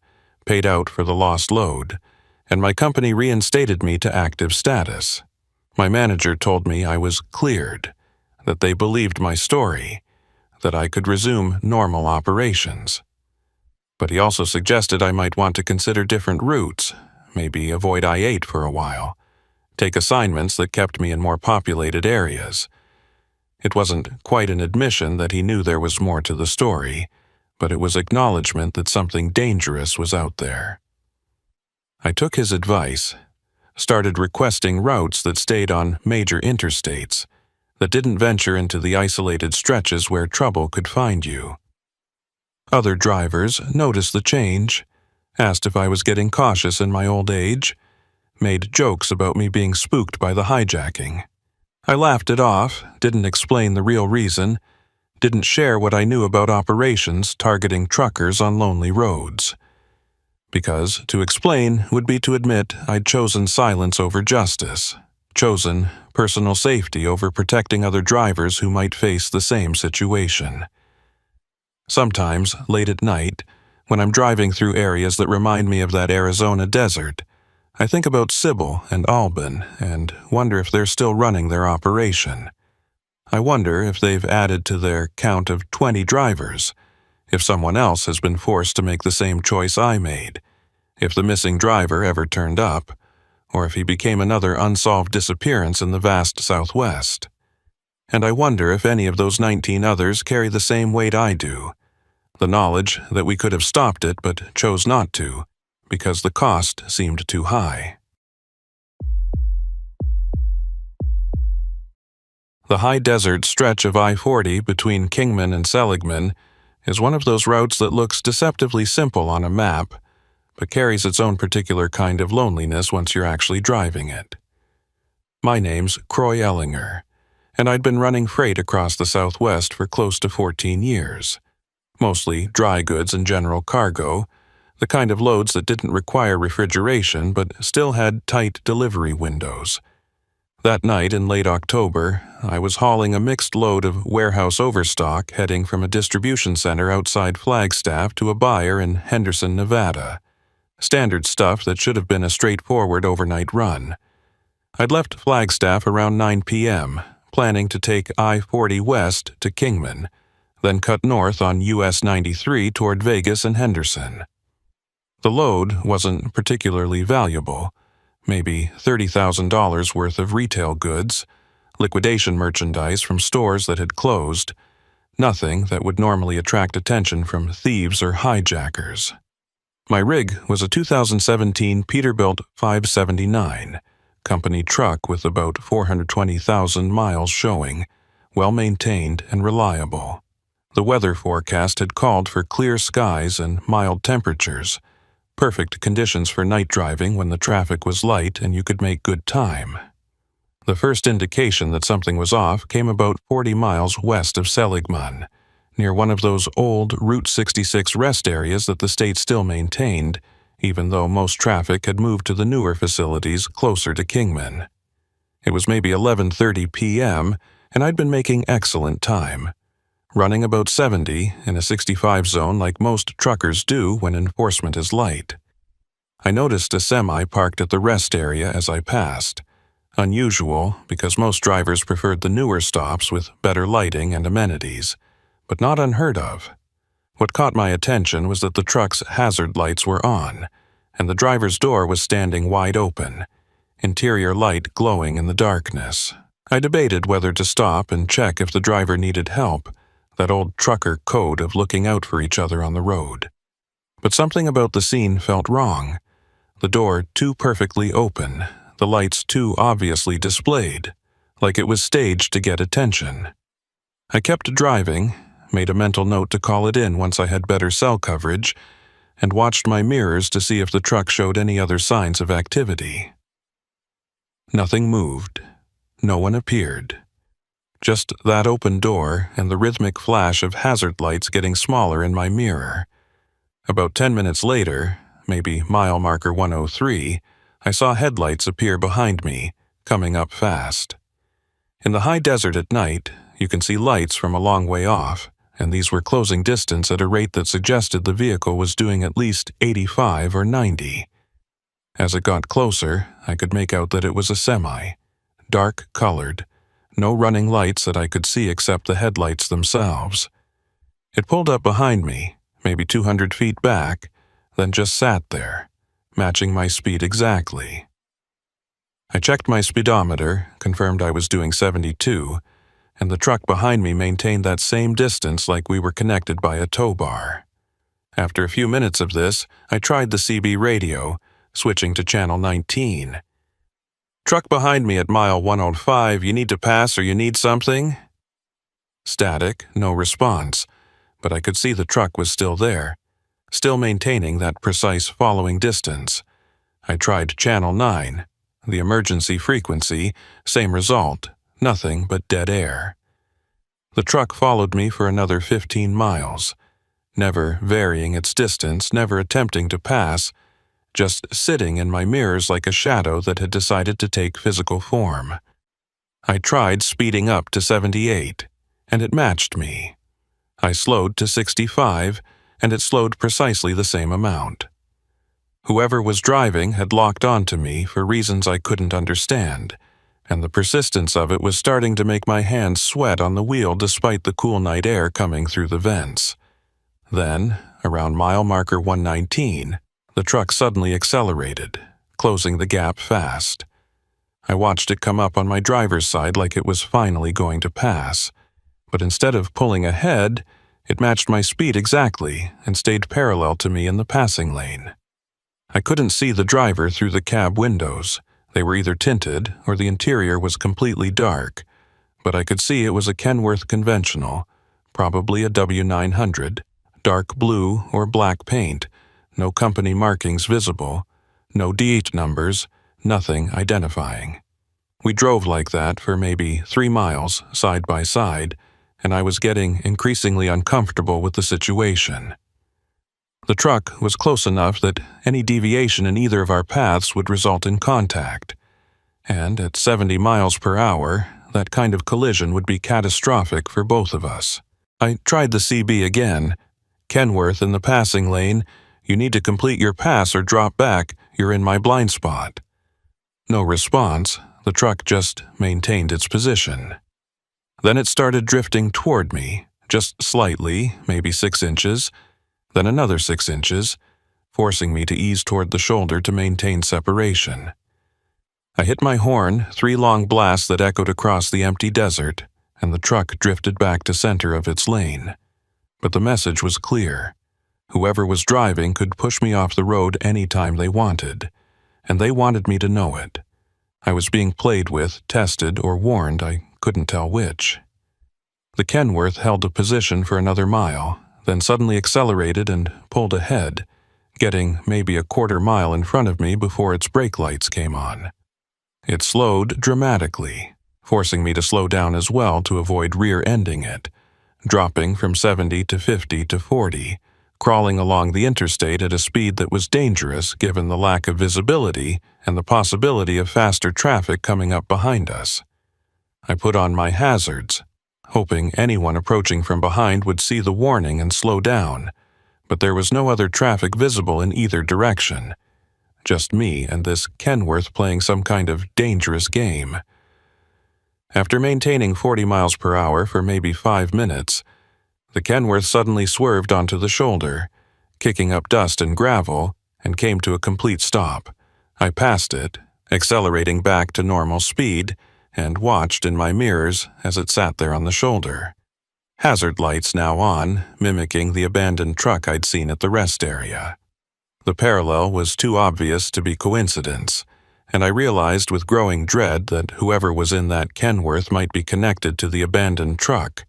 paid out for the lost load, and my company reinstated me to active status. My manager told me I was cleared, that they believed my story, that I could resume normal operations. But he also suggested I might want to consider different routes, maybe avoid I-8 for a while, take assignments that kept me in more populated areas. It wasn't quite an admission that he knew there was more to the story, but it was acknowledgement that something dangerous was out there. I took his advice, started requesting routes that stayed on major interstates, that didn't venture into the isolated stretches where trouble could find you. Other drivers noticed the change, asked if I was getting cautious in my old age, made jokes about me being spooked by the hijacking. I laughed it off, didn't explain the real reason, didn't share what I knew about operations targeting truckers on lonely roads. Because to explain would be to admit I'd chosen silence over justice, chosen personal safety over protecting other drivers who might face the same situation. Sometimes, late at night, when I'm driving through areas that remind me of that Arizona desert, I think about Sybil and Albin and wonder if they're still running their operation. I wonder if they've added to their count of 20 drivers, if someone else has been forced to make the same choice I made, if the missing driver ever turned up, or if he became another unsolved disappearance in the vast Southwest. And I wonder if any of those 19 others carry the same weight I do, the knowledge that we could have stopped it but chose not to, because the cost seemed too high. The high desert stretch of I-40 between Kingman and Seligman is one of those routes that looks deceptively simple on a map, but carries its own particular kind of loneliness once you're actually driving it. My name's Croy Ellinger, and I'd been running freight across the Southwest for close to 14 years, mostly dry goods and general cargo, the kind of loads that didn't require refrigeration but still had tight delivery windows. That night in late October, I was hauling a mixed load of warehouse overstock heading from a distribution center outside Flagstaff to a buyer in Henderson, Nevada. Standard stuff that should have been a straightforward overnight run. I'd left Flagstaff around 9 p.m., planning to take I-40 west to Kingman, then cut north on US 93 toward Vegas and Henderson. The load wasn't particularly valuable, maybe $30,000 worth of retail goods, liquidation merchandise from stores that had closed, nothing that would normally attract attention from thieves or hijackers. My rig was a 2017 Peterbilt 579, company truck with about 420,000 miles showing, well-maintained and reliable. The weather forecast had called for clear skies and mild temperatures, perfect conditions for night driving when the traffic was light and you could make good time. The first indication that something was off came about 40 miles west of Seligman, near one of those old Route 66 rest areas that the state still maintained, even though most traffic had moved to the newer facilities closer to Kingman. It was maybe 11:30 p.m., and I'd been making excellent time, running about 70 in a 65 zone like most truckers do when enforcement is light. I noticed a semi parked at the rest area as I passed, unusual because most drivers preferred the newer stops with better lighting and amenities, but not unheard of. What caught my attention was that the truck's hazard lights were on, and the driver's door was standing wide open, interior light glowing in the darkness. I debated whether to stop and check if the driver needed help, that old trucker code of looking out for each other on the road. But something about the scene felt wrong. The door too perfectly open, the lights too obviously displayed, like it was staged to get attention. I kept driving, made a mental note to call it in once I had better cell coverage, and watched my mirrors to see if the truck showed any other signs of activity. Nothing moved. No one appeared. Just that open door and the rhythmic flash of hazard lights getting smaller in my mirror. About 10 minutes later, maybe mile marker 103, I saw headlights appear behind me, coming up fast. In the high desert at night, you can see lights from a long way off, and these were closing distance at a rate that suggested the vehicle was doing at least 85 or 90. As it got closer, I could make out that it was a semi, dark-colored, no running lights that I could see except the headlights themselves. It pulled up behind me, maybe 200 feet back, then just sat there, matching my speed exactly. I checked my speedometer, confirmed I was doing 72, and the truck behind me maintained that same distance like we were connected by a tow bar. After a few minutes of this, I tried the CB radio, switching to channel 19. "Truck behind me at mile 105, you need to pass or you need something?" Static, no response, but I could see the truck was still there, still maintaining that precise following distance. I tried channel 9. The emergency frequency, same result, nothing but dead air. The truck followed me for another 15 miles, never varying its distance, never attempting to pass, just sitting in my mirrors like a shadow that had decided to take physical form. I tried speeding up to 78, and it matched me. I slowed to 65, and it slowed precisely the same amount. Whoever was driving had locked onto me for reasons I couldn't understand, and the persistence of it was starting to make my hands sweat on the wheel despite the cool night air coming through the vents. Then, around mile marker 119, the truck suddenly accelerated, closing the gap fast. I watched it come up on my driver's side like it was finally going to pass, but instead of pulling ahead, it matched my speed exactly and stayed parallel to me in the passing lane. I couldn't see the driver through the cab windows. They were either tinted or the interior was completely dark, but I could see it was a Kenworth conventional, probably a W900, dark blue or black paint, no company markings visible, no D8 numbers, nothing identifying. We drove like that for maybe 3 miles, side by side, and I was getting increasingly uncomfortable with the situation. The truck was close enough that any deviation in either of our paths would result in contact, and at 70 miles per hour, that kind of collision would be catastrophic for both of us. I tried the CB again. "Kenworth in the passing lane, you need to complete your pass or drop back, you're in my blind spot." No response, the truck just maintained its position. Then it started drifting toward me, just slightly, maybe 6 inches, then another 6 inches, forcing me to ease toward the shoulder to maintain separation. I hit my horn, 3 long blasts that echoed across the empty desert, and the truck drifted back to center of its lane. But the message was clear. Whoever was driving could push me off the road any time they wanted, and they wanted me to know it. I was being played with, tested, or warned, I couldn't tell which. The Kenworth held a position for another mile, then suddenly accelerated and pulled ahead, getting maybe a quarter mile in front of me before its brake lights came on. It slowed dramatically, forcing me to slow down as well to avoid rear-ending it, dropping from 70 to 50 to 40, crawling along the interstate at a speed that was dangerous given the lack of visibility and the possibility of faster traffic coming up behind us. I put on my hazards, hoping anyone approaching from behind would see the warning and slow down, but there was no other traffic visible in either direction. Just me and this Kenworth playing some kind of dangerous game. After maintaining 40 miles per hour for maybe 5 minutes, the Kenworth suddenly swerved onto the shoulder, kicking up dust and gravel, and came to a complete stop. I passed it, accelerating back to normal speed, and watched in my mirrors as it sat there on the shoulder. Hazard lights now on, mimicking the abandoned truck I'd seen at the rest area. The parallel was too obvious to be coincidence, and I realized with growing dread that whoever was in that Kenworth might be connected to the abandoned truck,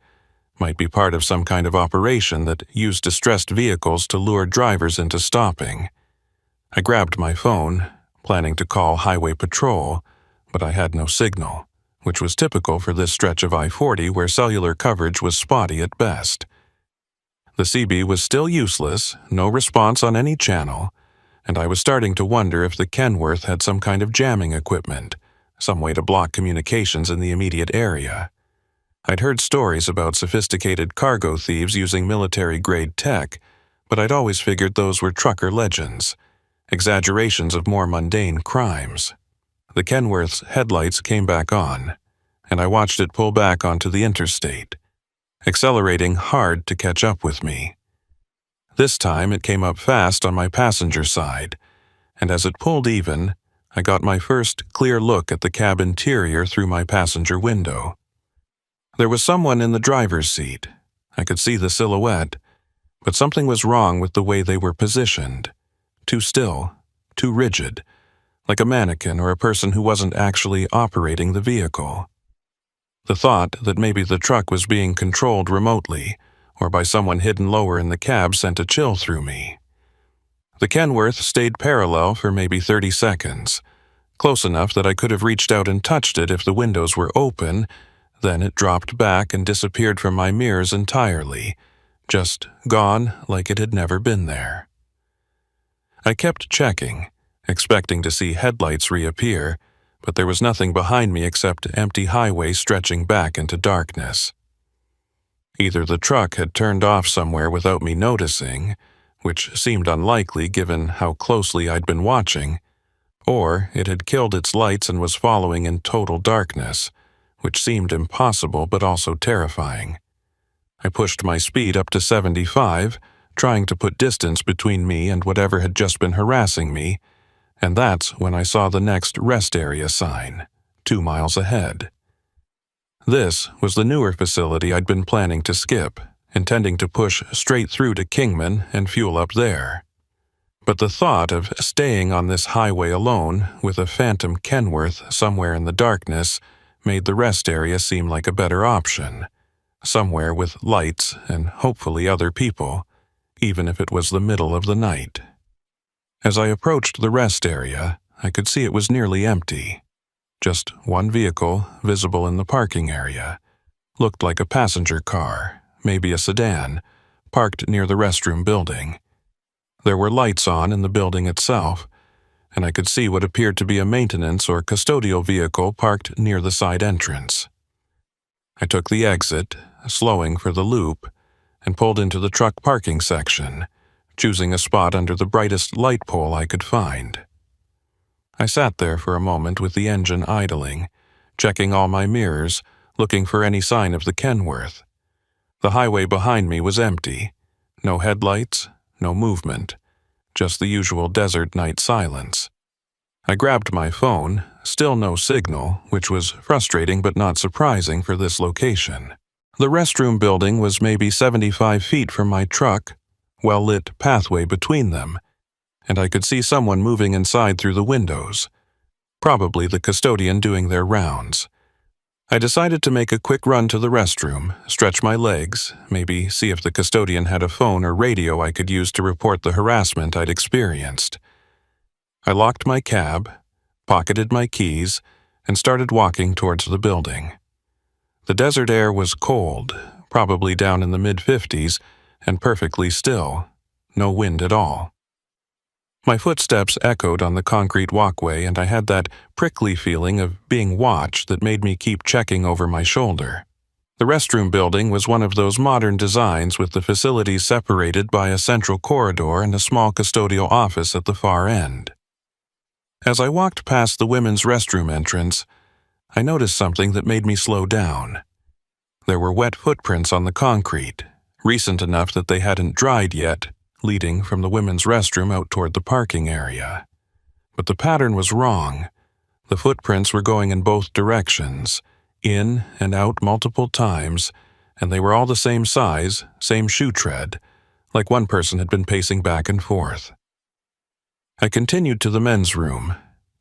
might be part of some kind of operation that used distressed vehicles to lure drivers into stopping. I grabbed my phone, planning to call Highway Patrol, but I had no signal, which was typical for this stretch of I-40 where cellular coverage was spotty at best. The CB was still useless, no response on any channel, and I was starting to wonder if the Kenworth had some kind of jamming equipment, some way to block communications in the immediate area. I'd heard stories about sophisticated cargo thieves using military-grade tech, but I'd always figured those were trucker legends, exaggerations of more mundane crimes. The Kenworth's headlights came back on, and I watched it pull back onto the interstate, accelerating hard to catch up with me. This time it came up fast on my passenger side, and as it pulled even, I got my first clear look at the cab interior through my passenger window. There was someone in the driver's seat. I could see the silhouette, but something was wrong with the way they were positioned. Too still, too rigid, like a mannequin or a person who wasn't actually operating the vehicle. The thought that maybe the truck was being controlled remotely or by someone hidden lower in the cab sent a chill through me. The Kenworth stayed parallel for maybe 30 seconds, close enough that I could have reached out and touched it if the windows were open. Then it dropped back and disappeared from my mirrors entirely, just gone like it had never been there. I kept checking, expecting to see headlights reappear, but there was nothing behind me except empty highway stretching back into darkness. Either the truck had turned off somewhere without me noticing, which seemed unlikely given how closely I'd been watching, or it had killed its lights and was following in total darkness, which seemed impossible but also terrifying. I pushed my speed up to 75, trying to put distance between me and whatever had just been harassing me, and that's when I saw the next rest area sign, 2 miles ahead. This was the newer facility I'd been planning to skip, intending to push straight through to Kingman and fuel up there. But the thought of staying on this highway alone with a phantom Kenworth somewhere in the darkness made the rest area seem like a better option, somewhere with lights and hopefully other people, even if it was the middle of the night. As I approached the rest area, I could see it was nearly empty. Just one vehicle visible in the parking area. Looked like a passenger car, maybe a sedan, parked near the restroom building. There were lights on in the building itself, and I could see what appeared to be a maintenance or custodial vehicle parked near the side entrance. I took the exit, slowing for the loop, and pulled into the truck parking section, choosing a spot under the brightest light pole I could find. I sat there for a moment with the engine idling, checking all my mirrors, looking for any sign of the Kenworth. The highway behind me was empty. No headlights, no movement, just the usual desert night silence. I grabbed my phone, still no signal, which was frustrating but not surprising for this location. The restroom building was maybe 75 feet from my truck, well-lit pathway between them, and I could see someone moving inside through the windows, probably the custodian doing their rounds. I decided to make a quick run to the restroom, stretch my legs, maybe see if the custodian had a phone or radio I could use to report the harassment I'd experienced. I locked my cab, pocketed my keys, and started walking towards the building. The desert air was cold, probably down in the mid-50s, and perfectly still, no wind at all. My footsteps echoed on the concrete walkway, and I had that prickly feeling of being watched that made me keep checking over my shoulder. The restroom building was one of those modern designs with the facilities separated by a central corridor and a small custodial office at the far end. As I walked past the women's restroom entrance, I noticed something that made me slow down. There were wet footprints on the concrete, recent enough that they hadn't dried yet, leading from the women's restroom out toward the parking area. But the pattern was wrong. The footprints were going in both directions, in and out multiple times, and they were all the same size, same shoe tread, like one person had been pacing back and forth. I continued to the men's room,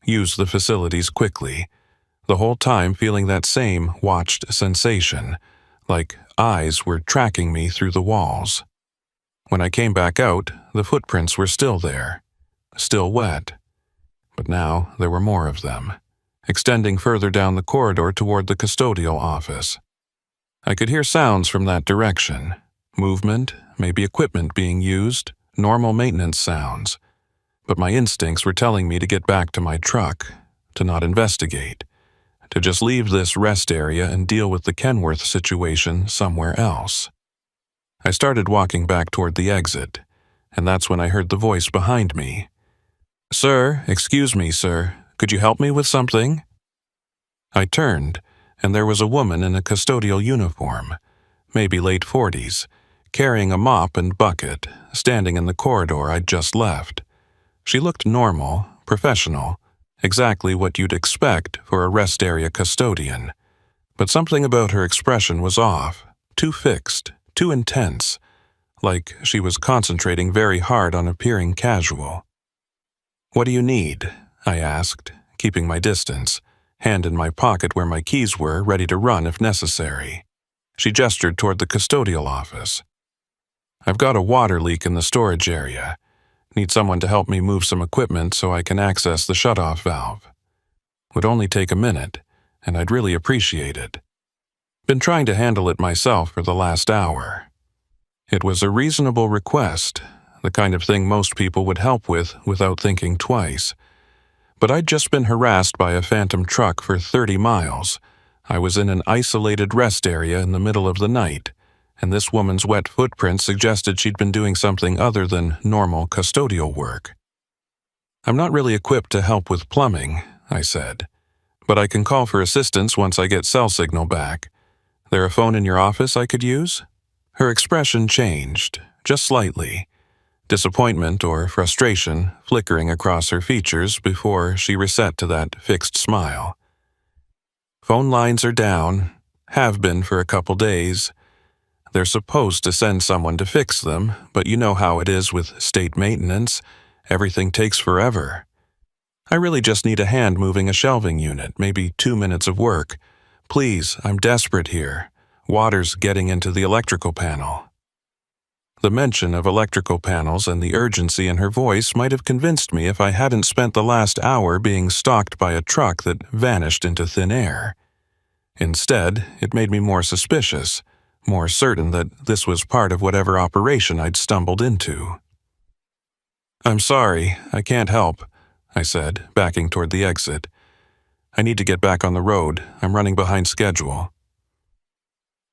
used the facilities quickly, the whole time feeling that same watched sensation, like eyes were tracking me through the walls. When I came back out, the footprints were still there, still wet, but now there were more of them, extending further down the corridor toward the custodial office. I could hear sounds from that direction, movement, maybe equipment being used, normal maintenance sounds, but my instincts were telling me to get back to my truck, to not investigate, to just leave this rest area and deal with the Kenworth situation somewhere else. I started walking back toward the exit, and that's when I heard the voice behind me. "Sir, excuse me, sir. Could you help me with something?" I turned, and there was a woman in a custodial uniform, maybe late 40s, carrying a mop and bucket, standing in the corridor I'd just left. She looked normal, professional, exactly what you'd expect for a rest area custodian. But something about her expression was off, too fixed, too intense, like she was concentrating very hard on appearing casual. "What do you need?" I asked, keeping my distance, hand in my pocket where my keys were, ready to run if necessary. She gestured toward the custodial office. "I've got a water leak in the storage area. Need someone to help me move some equipment so I can access the shutoff valve. Would only take a minute, and I'd really appreciate it. Been trying to handle it myself for the last hour." It was a reasonable request, the kind of thing most people would help with without thinking twice. But I'd just been harassed by a phantom truck for 30 miles. I was in an isolated rest area in the middle of the night, and this woman's wet footprint suggested she'd been doing something other than normal custodial work. "I'm not really equipped to help with plumbing," I said, "but I can call for assistance once I get cell signal back. There a phone in your office I could use?" Her expression changed, just slightly, disappointment or frustration flickering across her features before she reset to that fixed smile. "Phone lines are down, have been for a couple days. They're supposed to send someone to fix them, but you know how it is with state maintenance. Everything takes forever. I really just need a hand moving a shelving unit, maybe 2 minutes of work. Please, I'm desperate here. Water's getting into the electrical panel." The mention of electrical panels and the urgency in her voice might have convinced me if I hadn't spent the last hour being stalked by a truck that vanished into thin air. Instead, it made me more suspicious, more certain that this was part of whatever operation I'd stumbled into. "I'm sorry, I can't help," I said, backing toward the exit. "I need to get back on the road. I'm running behind schedule."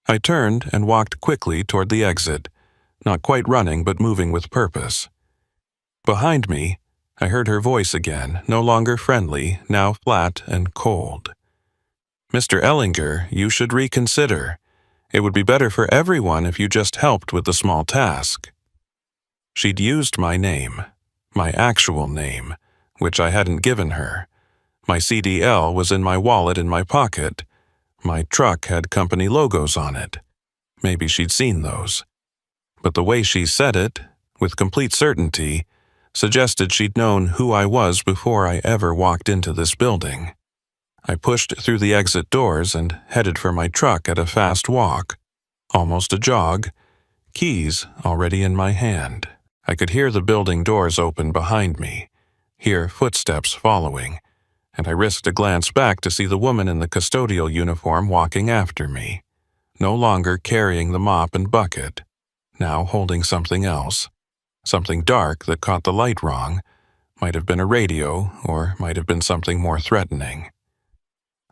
I turned and walked quickly toward the exit, not quite running but moving with purpose. Behind me, I heard her voice again, no longer friendly, now flat and cold. "Mr. Ellinger, you should reconsider. It would be better for everyone if you just helped with the small task." She'd used my name, my actual name, which I hadn't given her. My CDL was in my wallet in my pocket. My truck had company logos on it. Maybe she'd seen those. But the way she said it, with complete certainty, suggested she'd known who I was before I ever walked into this building. I pushed through the exit doors and headed for my truck at a fast walk, almost a jog, keys already in my hand. I could hear the building doors open behind me, hear footsteps following, and I risked a glance back to see the woman in the custodial uniform walking after me, no longer carrying the mop and bucket, now holding something else, something dark that caught the light wrong, might have been a radio or might have been something more threatening.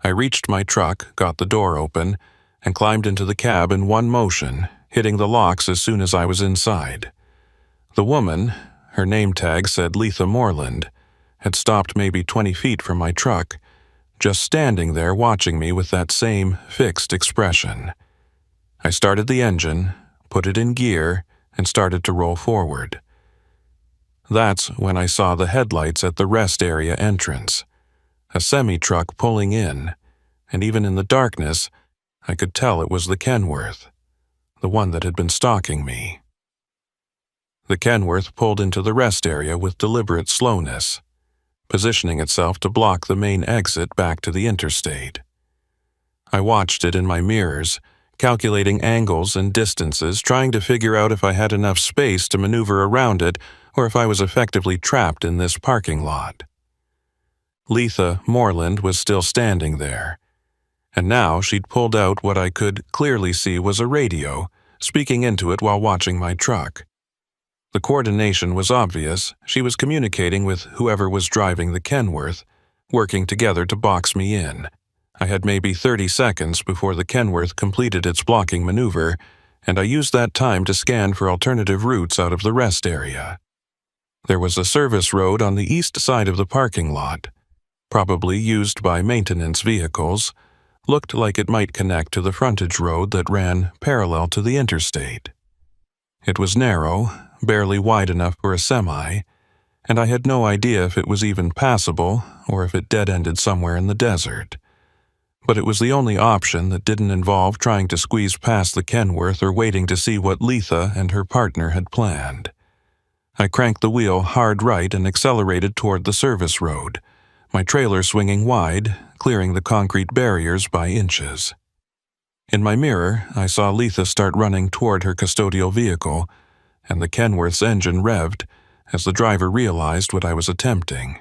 I reached my truck, got the door open, and climbed into the cab in one motion, hitting the locks as soon as I was inside. The woman, her name tag said Letha Moreland, had stopped maybe 20 feet from my truck, just standing there watching me with that same fixed expression. I started the engine, put it in gear, and started to roll forward. That's when I saw the headlights at the rest area entrance, a semi-truck pulling in, and even in the darkness, I could tell it was the Kenworth, the one that had been stalking me. The Kenworth pulled into the rest area with deliberate slowness, positioning itself to block the main exit back to the interstate. I watched it in my mirrors, calculating angles and distances, trying to figure out if I had enough space to maneuver around it or if I was effectively trapped in this parking lot. Letha Moreland was still standing there, and now she'd pulled out what I could clearly see was a radio, speaking into it while watching my truck. The coordination was obvious. She was communicating with whoever was driving the Kenworth, working together to box me in, I had maybe 30 seconds before the Kenworth completed its blocking maneuver, and I used that time to scan for alternative routes out of the rest area. There was a service road on the east side of the parking lot, probably used by maintenance vehicles. Looked like it might connect to the frontage road that ran parallel to the interstate. It was narrow, barely wide enough for a semi, and I had no idea if it was even passable or if it dead-ended somewhere in the desert. But it was the only option that didn't involve trying to squeeze past the Kenworth or waiting to see what Letha and her partner had planned. I cranked the wheel hard right and accelerated toward the service road, my trailer swinging wide, clearing the concrete barriers by inches. In my mirror, I saw Letha start running toward her custodial vehicle, and the Kenworth's engine revved as the driver realized what I was attempting.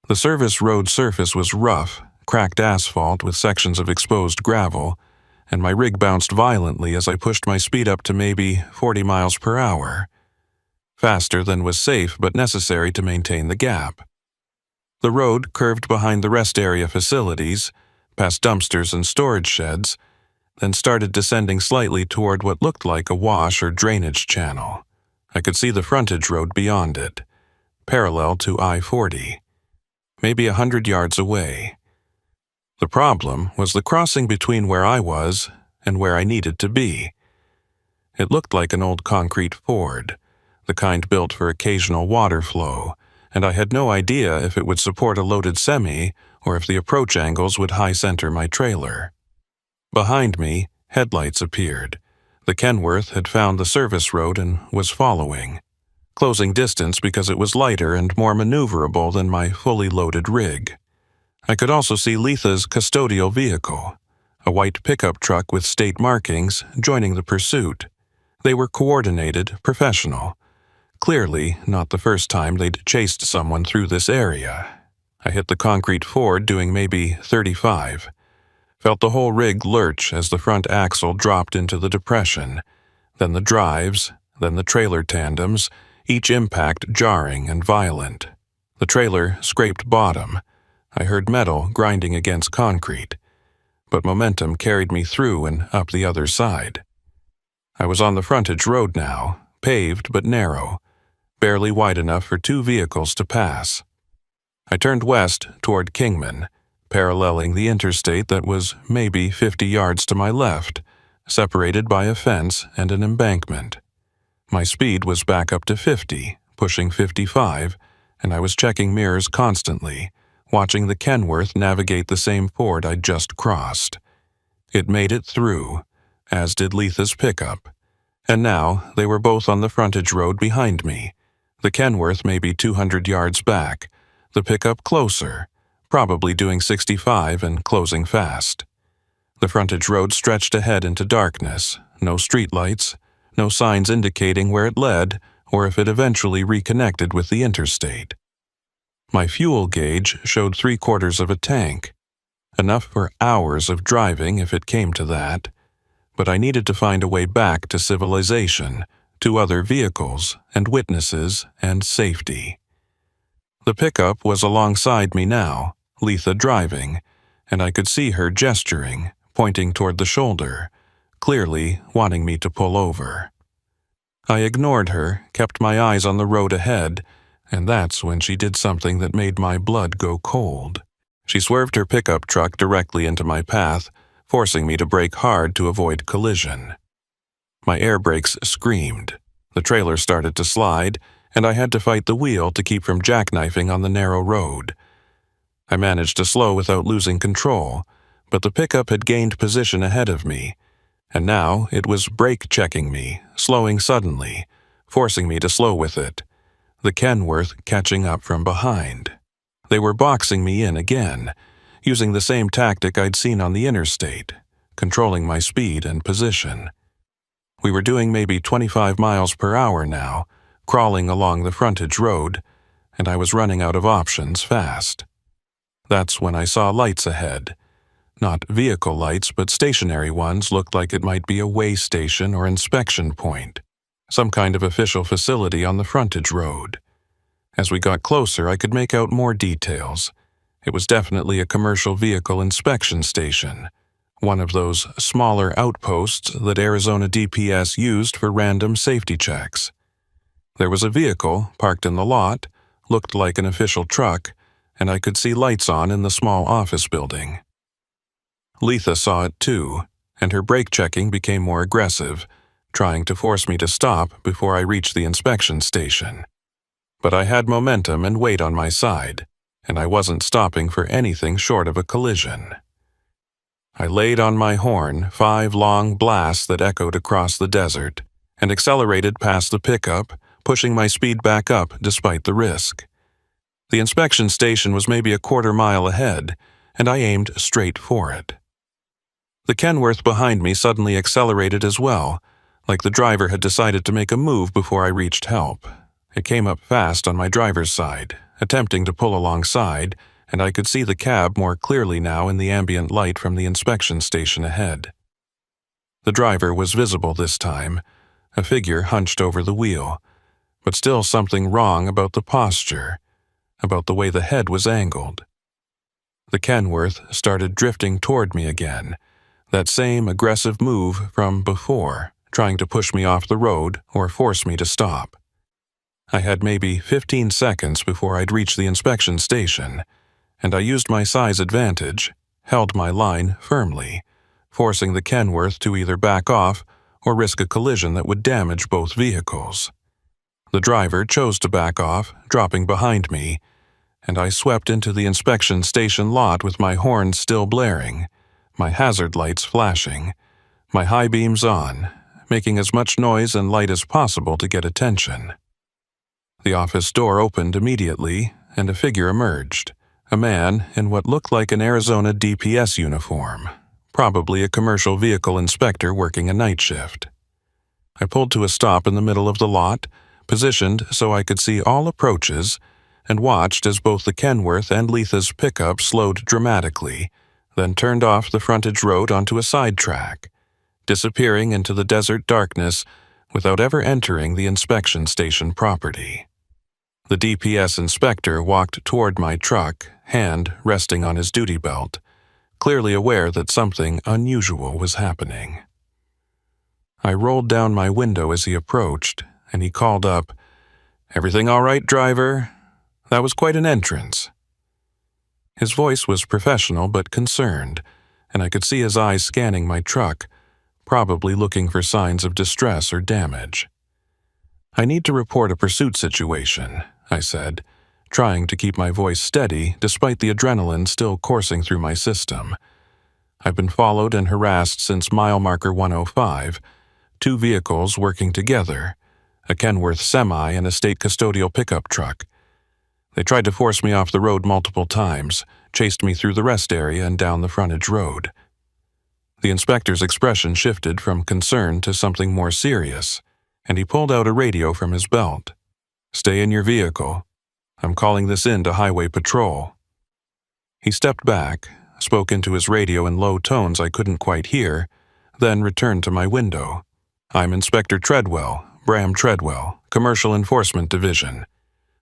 The service road surface was rough, cracked asphalt with sections of exposed gravel, and my rig bounced violently as I pushed my speed up to maybe 40 miles per hour. Faster than was safe but necessary to maintain the gap. The road curved behind the rest area facilities, past dumpsters and storage sheds, then started descending slightly toward what looked like a wash or drainage channel. I could see the frontage road beyond it, parallel to I-40, maybe 100 yards away. The problem was the crossing between where I was and where I needed to be. It looked like an old concrete ford, the kind built for occasional water flow, and I had no idea if it would support a loaded semi or if the approach angles would high-center my trailer. Behind me, headlights appeared. The Kenworth had found the service road and was following, closing distance because it was lighter and more maneuverable than my fully loaded rig. I could also see Letha's custodial vehicle, a white pickup truck with state markings, joining the pursuit. They were coordinated, professional. Clearly, not the first time they'd chased someone through this area. I hit the concrete ford doing maybe 35. Felt the whole rig lurch as the front axle dropped into the depression, then the drives, then the trailer tandems, each impact jarring and violent. The trailer scraped bottom. I heard metal grinding against concrete, but momentum carried me through and up the other side. I was on the frontage road now, paved but narrow, barely wide enough for two vehicles to pass. I turned west toward Kingman, paralleling the interstate that was maybe 50 yards to my left, separated by a fence and an embankment. My speed was back up to 50, pushing 55, and I was checking mirrors constantly, watching the Kenworth navigate the same ford I'd just crossed. It made it through, as did Letha's pickup, and now they were both on the frontage road behind me, the Kenworth maybe 200 yards back, the pickup closer, probably doing 65 and closing fast. The frontage road stretched ahead into darkness, no streetlights, no signs indicating where it led or if it eventually reconnected with the interstate. My fuel gauge showed 3/4 of a tank, enough for hours of driving if it came to that, but I needed to find a way back to civilization, to other vehicles and witnesses and safety. The pickup was alongside me now, Letha driving, and I could see her gesturing, pointing toward the shoulder, clearly wanting me to pull over. I ignored her, kept my eyes on the road ahead, and that's when she did something that made my blood go cold. She swerved her pickup truck directly into my path, forcing me to brake hard to avoid collision. My air brakes screamed. The trailer started to slide, and I had to fight the wheel to keep from jackknifing on the narrow road. I managed to slow without losing control, but the pickup had gained position ahead of me, and now it was brake-checking me, slowing suddenly, forcing me to slow with it, the Kenworth catching up from behind. They were boxing me in again, using the same tactic I'd seen on the interstate, controlling my speed and position. We were doing maybe 25 miles per hour now, crawling along the frontage road, and I was running out of options fast. That's when I saw lights ahead. Not vehicle lights, but stationary ones looked like it might be a way station or inspection point, some kind of official facility on the frontage road. As we got closer, I could make out more details. It was definitely a commercial vehicle inspection station, one of those smaller outposts that Arizona DPS used for random safety checks. There was a vehicle parked in the lot, looked like an official truck, and I could see lights on in the small office building. Letha saw it too, and her brake checking became more aggressive, trying to force me to stop before I reached the inspection station. But I had momentum and weight on my side, and I wasn't stopping for anything short of a collision. I laid on my horn 5 long blasts that echoed across the desert, and accelerated past the pickup, pushing my speed back up despite the risk. The inspection station was maybe a quarter mile ahead, and I aimed straight for it. The Kenworth behind me suddenly accelerated as well, like the driver had decided to make a move before I reached help. It came up fast on my driver's side, attempting to pull alongside, and I could see the cab more clearly now in the ambient light from the inspection station ahead. The driver was visible this time, a figure hunched over the wheel, but still something wrong about the posture, about the way the head was angled. The Kenworth started drifting toward me again, that same aggressive move from before, trying to push me off the road or force me to stop. I had maybe 15 seconds before I'd reach the inspection station, and I used my size advantage, held my line firmly, forcing the Kenworth to either back off or risk a collision that would damage both vehicles. The driver chose to back off, dropping behind me, and I swept into the inspection station lot with my horn still blaring, my hazard lights flashing, my high beams on, making as much noise and light as possible to get attention. The office door opened immediately, and a figure emerged, a man in what looked like an Arizona DPS uniform, probably a commercial vehicle inspector working a night shift. I pulled to a stop in the middle of the lot, positioned so I could see all approaches, and watched as both the Kenworth and Letha's pickup slowed dramatically, then turned off the frontage road onto a side track, disappearing into the desert darkness without ever entering the inspection station property. The DPS inspector walked toward my truck, hand resting on his duty belt, clearly aware that something unusual was happening. I rolled down my window as he approached, and he called up, "Everything all right, driver? That was quite an entrance." His voice was professional but concerned, and I could see his eyes scanning my truck, probably looking for signs of distress or damage. "I need to report a pursuit situation," I said, trying to keep my voice steady despite the adrenaline still coursing through my system. "I've been followed and harassed since mile marker 105, 2 vehicles working together, a Kenworth semi and a state custodial pickup truck. They tried to force me off the road multiple times, chased me through the rest area and down the frontage road." The inspector's expression shifted from concern to something more serious, and he pulled out a radio from his belt. "Stay in your vehicle. I'm calling this in to Highway Patrol." He stepped back, spoke into his radio in low tones I couldn't quite hear, then returned to my window. "I'm Inspector Treadwell, Bram Treadwell, Commercial Enforcement Division.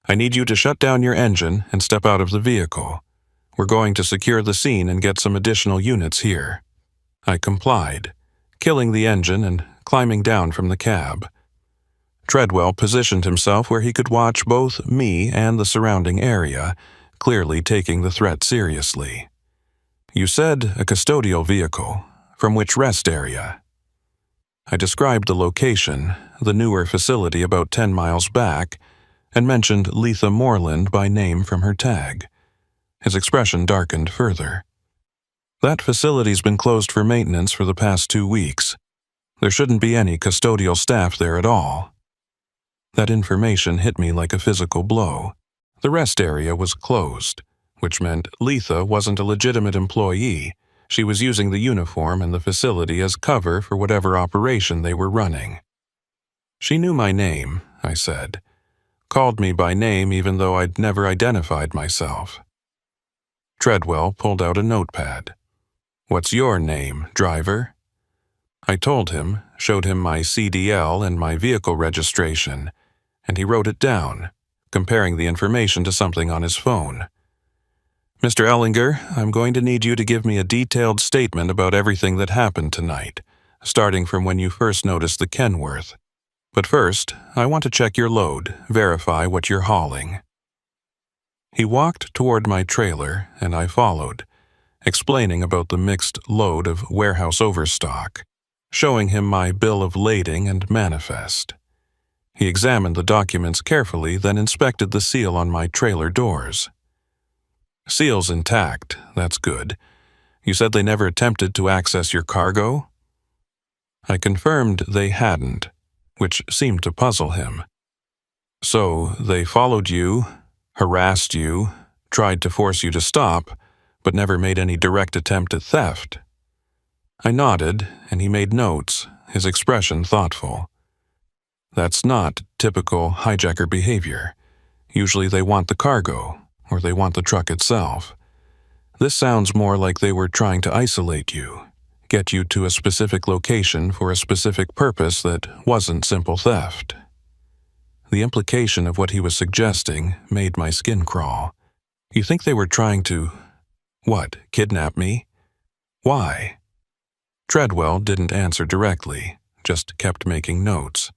I need you to shut down your engine and step out of the vehicle. We're going to secure the scene and get some additional units here." I complied, killing the engine and climbing down from the cab. Treadwell positioned himself where he could watch both me and the surrounding area, clearly taking the threat seriously. "You said a custodial vehicle. From which rest area?" I described the location, the newer facility about 10 miles back, and mentioned Letha Moreland by name from her tag. His expression darkened further. "That facility's been closed for maintenance for the past 2 weeks. There shouldn't be any custodial staff there at all." That information hit me like a physical blow. The rest area was closed, which meant Letha wasn't a legitimate employee. She was using the uniform and the facility as cover for whatever operation they were running. "She knew my name," I said. "Called me by name even though I'd never identified myself." Treadwell pulled out a notepad. "What's your name, driver?" I told him, showed him my CDL and my vehicle registration, and he wrote it down, comparing the information to something on his phone. Mr. Ellinger, I'm going to need you to give me a detailed statement about everything that happened tonight, starting from when you first noticed the Kenworth. But first, I want to check your load, verify what you're hauling." He walked toward my trailer, and I followed, explaining about the mixed load of warehouse overstock, showing him my bill of lading and manifest. He examined the documents carefully, then inspected the seal on my trailer doors. "Seal's intact, that's good. You said they never attempted to access your cargo?" I confirmed they hadn't, which seemed to puzzle him. "So they followed you, harassed you, tried to force you to stop, but never made any direct attempt at theft?" I nodded, and he made notes, his expression thoughtful. "That's not typical hijacker behavior. Usually they want the cargo, or they want the truck itself. This sounds more like they were trying to isolate you, get you to a specific location for a specific purpose that wasn't simple theft." The implication of what he was suggesting made my skin crawl. "You think they were trying to, what, kidnap me? Why?" Treadwell didn't answer directly, just kept making notes.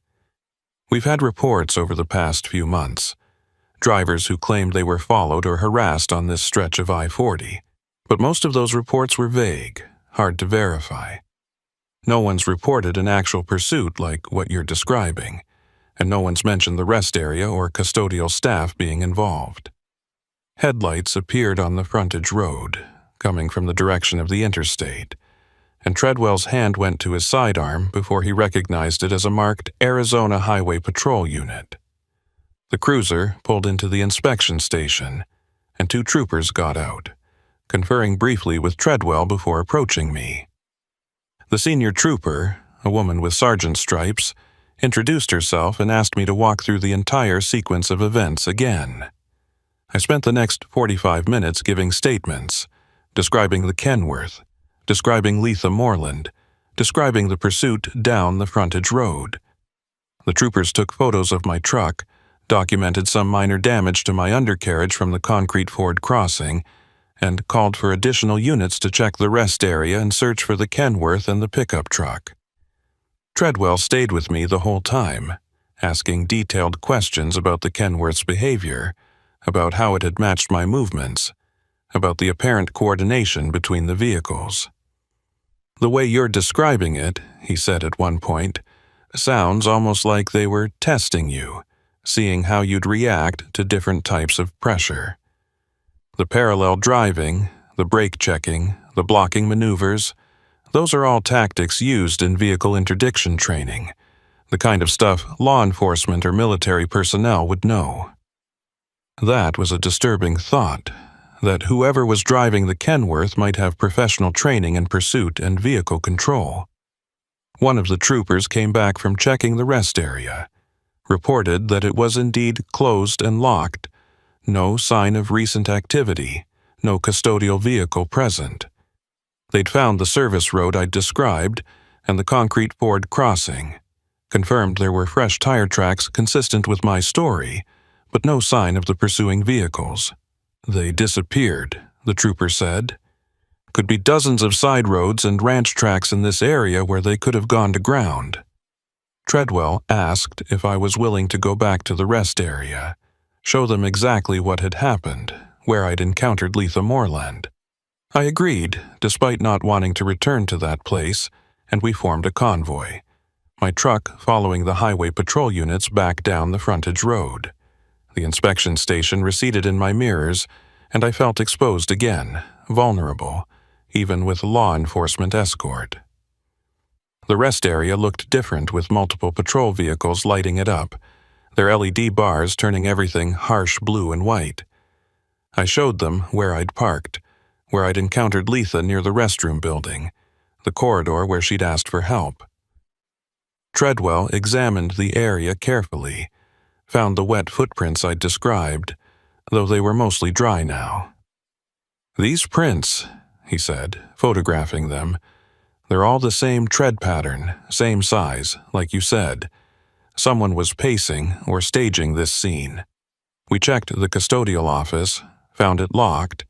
"We've had reports over the past few months. Drivers who claimed they were followed or harassed on this stretch of I-40, but most of those reports were vague, hard to verify. No one's reported an actual pursuit like what you're describing, and no one's mentioned the rest area or custodial staff being involved." Headlights appeared on the frontage road, coming from the direction of the interstate, and Treadwell's hand went to his sidearm before he recognized it as a marked Arizona Highway Patrol unit. The cruiser pulled into the inspection station, and 2 troopers got out, conferring briefly with Treadwell before approaching me. The senior trooper, a woman with sergeant stripes, introduced herself and asked me to walk through the entire sequence of events again. I spent the next 45 minutes giving statements, describing the Kenworth, describing Letha Moreland, describing the pursuit down the frontage road. The troopers took photos of my truck, documented some minor damage to my undercarriage from the concrete ford crossing, and called for additional units to check the rest area and search for the Kenworth and the pickup truck. Treadwell stayed with me the whole time, asking detailed questions about the Kenworth's behavior, about how it had matched my movements, about the apparent coordination between the vehicles. "The way you're describing it," he said at one point, "sounds almost like they were testing you, seeing how you'd react to different types of pressure. The parallel driving, the brake checking, the blocking maneuvers, those are all tactics used in vehicle interdiction training, the kind of stuff law enforcement or military personnel would know." That was a disturbing thought, that whoever was driving the Kenworth might have professional training in pursuit and vehicle control. One of the troopers came back from checking the rest area, reported that it was indeed closed and locked, no sign of recent activity, no custodial vehicle present. They'd found the service road I'd described and the concrete ford crossing, confirmed there were fresh tire tracks consistent with my story, but no sign of the pursuing vehicles. "They disappeared," the trooper said. "Could be dozens of side roads and ranch tracks in this area where they could have gone to ground." Treadwell asked if I was willing to go back to the rest area, show them exactly what had happened, where I'd encountered Letha Moreland. I agreed, despite not wanting to return to that place, and we formed a convoy, my truck following the highway patrol units back down the frontage road. The inspection station receded in my mirrors, and I felt exposed again, vulnerable, even with law enforcement escort. The rest area looked different with multiple patrol vehicles lighting it up, their LED bars turning everything harsh blue and white. I showed them where I'd parked, where I'd encountered Letha near the restroom building, the corridor where she'd asked for help. Treadwell examined the area carefully, found the wet footprints I'd described, though they were mostly dry now. "These prints," he said, photographing them, "they're all the same tread pattern, same size, like you said. Someone was pacing or staging this scene. We checked the custodial office, found it locked,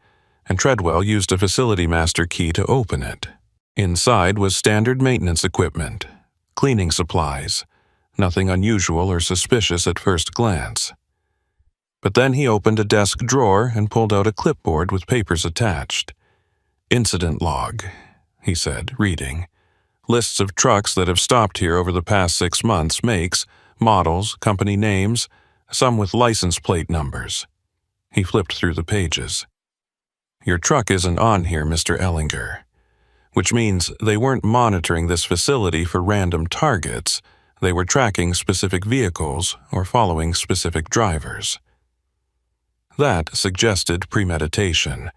and Treadwell used a facility master key to open it. Inside was standard maintenance equipment, cleaning supplies, nothing unusual or suspicious at first glance. But then he opened a desk drawer and pulled out a clipboard with papers attached. "Incident log," he said, reading. "Lists of trucks that have stopped here over the past 6 months, makes, models, company names, some with license plate numbers." He flipped through the pages. "Your truck isn't on here, Mr. Ellinger," which means they weren't monitoring this facility for random targets. They were tracking specific vehicles or following specific drivers. That suggested premeditation,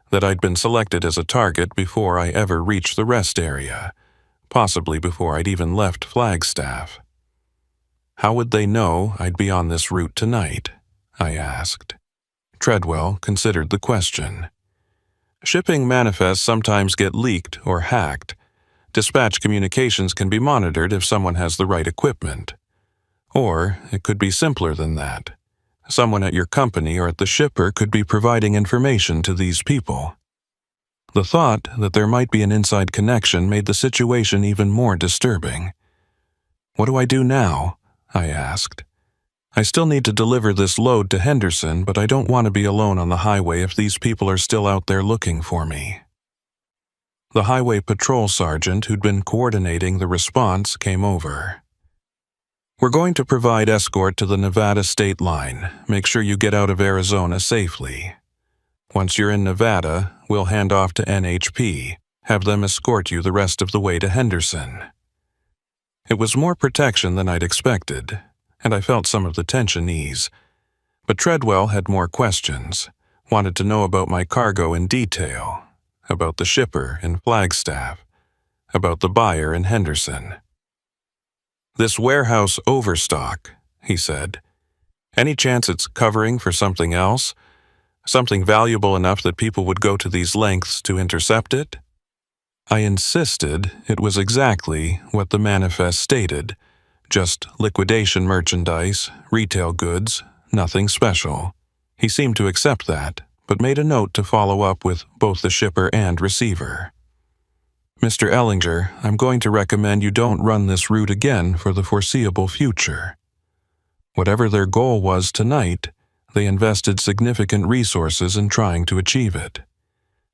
that I'd been selected as a target before I ever reached the rest area, possibly before I'd even left Flagstaff. How would they know I'd be on this route tonight? I asked. Treadwell considered the question. Shipping manifests sometimes get leaked or hacked. Dispatch communications can be monitored if someone has the right equipment. Or it could be simpler than that. Someone at your company or at the shipper could be providing information to these people. The thought that there might be an inside connection made the situation even more disturbing. "What do I do now?" I asked. "I still need to deliver this load to Henderson, but I don't want to be alone on the highway if these people are still out there looking for me." The highway patrol sergeant who'd been coordinating the response came over. "We're going to provide escort to the Nevada state line. Make sure you get out of Arizona safely. Once you're in Nevada, we'll hand off to NHP, have them escort you the rest of the way to Henderson." It was more protection than I'd expected, and I felt some of the tension ease. But Treadwell had more questions, wanted to know about my cargo in detail, about the shipper in Flagstaff, about the buyer in Henderson. "This warehouse overstock," he said. "Any chance it's covering for something else? Something valuable enough that people would go to these lengths to intercept it?" I insisted it was exactly what the manifest stated, just liquidation merchandise, retail goods, nothing special. He seemed to accept that, but made a note to follow up with both the shipper and receiver. "Mr. Ellinger, I'm going to recommend you don't run this route again for the foreseeable future." Whatever their goal was tonight, they invested significant resources in trying to achieve it.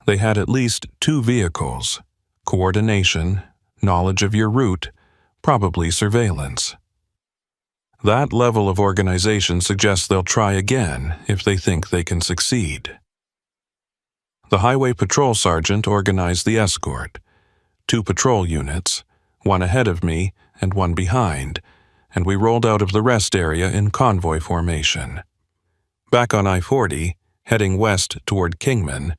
They had at least 2 vehicles, coordination, knowledge of your route, probably surveillance. That level of organization suggests they'll try again if they think they can succeed. The highway patrol sergeant organized the escort. 2 patrol units, one ahead of me and one behind, and we rolled out of the rest area in convoy formation. Back on I-40, heading west toward Kingman,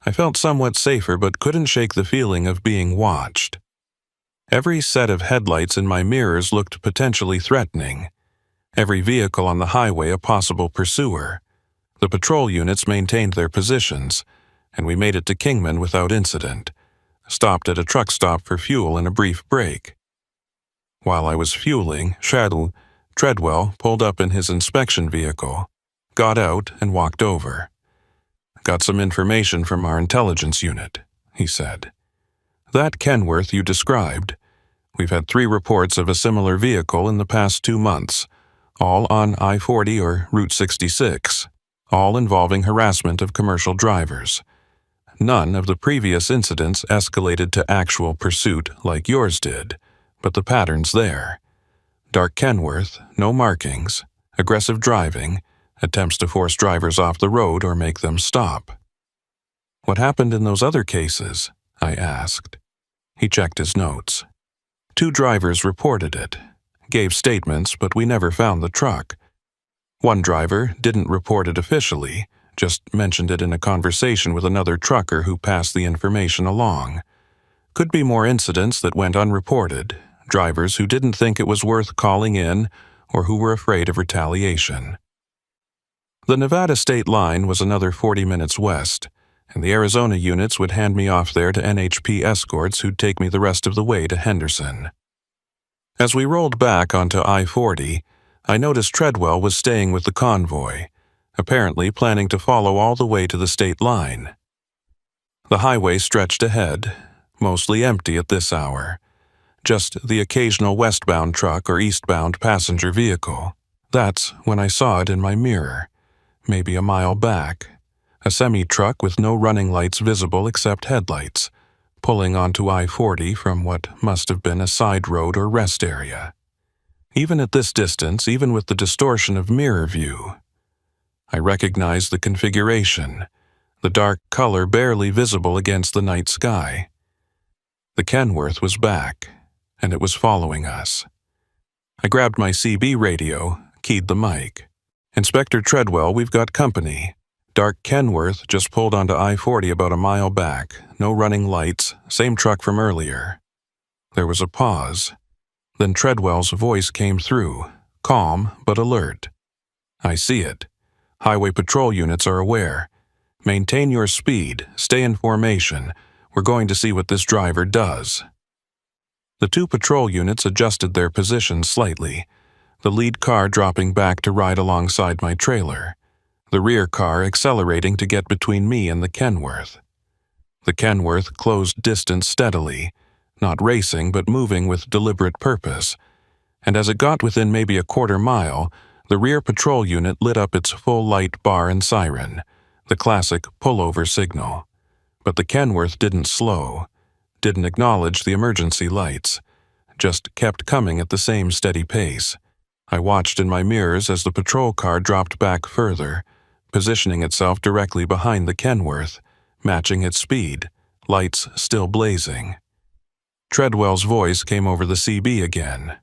I felt somewhat safer but couldn't shake the feeling of being watched. Every set of headlights in my mirrors looked potentially threatening. Every vehicle on the highway a possible pursuer. The patrol units maintained their positions, and we made it to Kingman without incident. Stopped at a truck stop for fuel and a brief break. While I was fueling, Treadwell pulled up in his inspection vehicle, got out and walked over. "Got some information from our intelligence unit," he said. "That Kenworth you described. We've had 3 reports of a similar vehicle in the past 2 months, all on I-40 or Route 66, all involving harassment of commercial drivers. None of the previous incidents escalated to actual pursuit like yours did, but the pattern's there. Dark Kenworth, no markings, aggressive driving, attempts to force drivers off the road or make them stop." "What happened in those other cases?" I asked. He checked his notes. 2 drivers reported it, gave statements, but we never found the truck. One driver didn't report it officially, just mentioned it in a conversation with another trucker who passed the information along. Could be more incidents that went unreported, drivers who didn't think it was worth calling in or who were afraid of retaliation. The Nevada state line was another 40 minutes west, and the Arizona units would hand me off there to NHP escorts who'd take me the rest of the way to Henderson. As we rolled back onto I-40, I noticed Treadwell was staying with the convoy, apparently planning to follow all the way to the state line. The highway stretched ahead, mostly empty at this hour. Just the occasional westbound truck or eastbound passenger vehicle. That's when I saw it in my mirror, maybe a mile back. A semi-truck with no running lights visible except headlights, pulling onto I-40 from what must have been a side road or rest area. Even at this distance, even with the distortion of mirror view, I recognized the configuration, the dark color barely visible against the night sky. The Kenworth was back, and it was following us. I grabbed my CB radio, keyed the mic. "Inspector Treadwell, we've got company. Dark Kenworth just pulled onto I-40 about a mile back. No running lights, same truck from earlier." There was a pause. Then Treadwell's voice came through, calm but alert. "I see it. Highway patrol units are aware. Maintain your speed, stay in formation. We're going to see what this driver does." The two patrol units adjusted their positions slightly, the lead car dropping back to ride alongside my trailer, the rear car accelerating to get between me and the Kenworth. The Kenworth closed distance steadily, not racing but moving with deliberate purpose, and as it got within maybe a quarter mile, the rear patrol unit lit up its full light bar and siren, the classic pullover signal. But the Kenworth didn't slow, didn't acknowledge the emergency lights, just kept coming at the same steady pace. I watched in my mirrors as the patrol car dropped back further, positioning itself directly behind the Kenworth, matching its speed, lights still blazing. Treadwell's voice came over the CB again.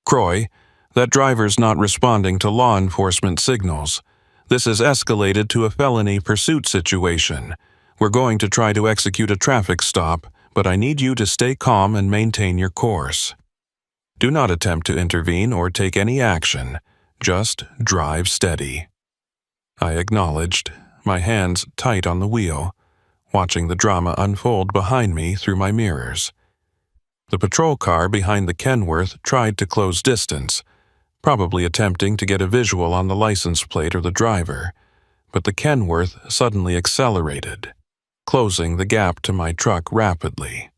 "Croy, that driver's not responding to law enforcement signals. This has escalated to a felony pursuit situation. We're going to try to execute a traffic stop, but I need you to stay calm and maintain your course. Do not attempt to intervene or take any action. Just drive steady." I acknowledged, my hands tight on the wheel, watching the drama unfold behind me through my mirrors. The patrol car behind the Kenworth tried to close distance, probably attempting to get a visual on the license plate or the driver, but the Kenworth suddenly accelerated, closing the gap to my truck rapidly.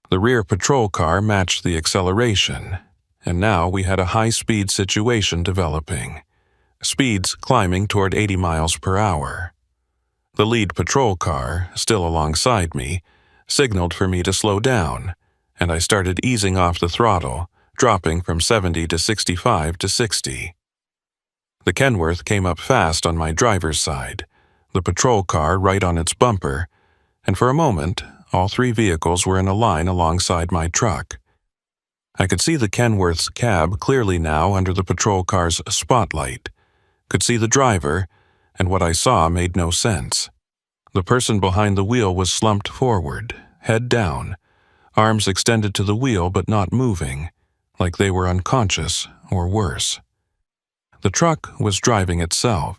The rear patrol car matched the acceleration, and now we had a high-speed situation developing, speeds climbing toward 80 miles per hour. The lead patrol car, still alongside me, signaled for me to slow down, and I started easing off the throttle, dropping from 70 to 65 to 60. The Kenworth came up fast on my driver's side, the patrol car right on its bumper, and for a moment, all three vehicles were in a line alongside my truck. I could see the Kenworth's cab clearly now under the patrol car's spotlight, could see the driver, and what I saw made no sense. The person behind the wheel was slumped forward, head down, arms extended to the wheel but not moving, like they were unconscious or worse. The truck was driving itself,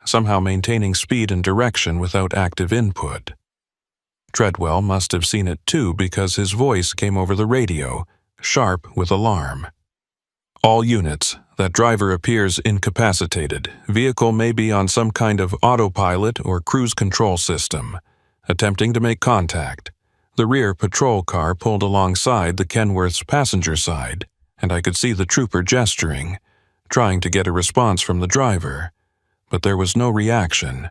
somehow maintaining speed and direction without active input. Treadwell must have seen it too because his voice came over the radio, sharp with alarm. "All units, that driver appears incapacitated. Vehicle may be on some kind of autopilot or cruise control system. Attempting to make contact." The rear patrol car pulled alongside the Kenworth's passenger side, and I could see the trooper gesturing, trying to get a response from the driver, but there was no reaction,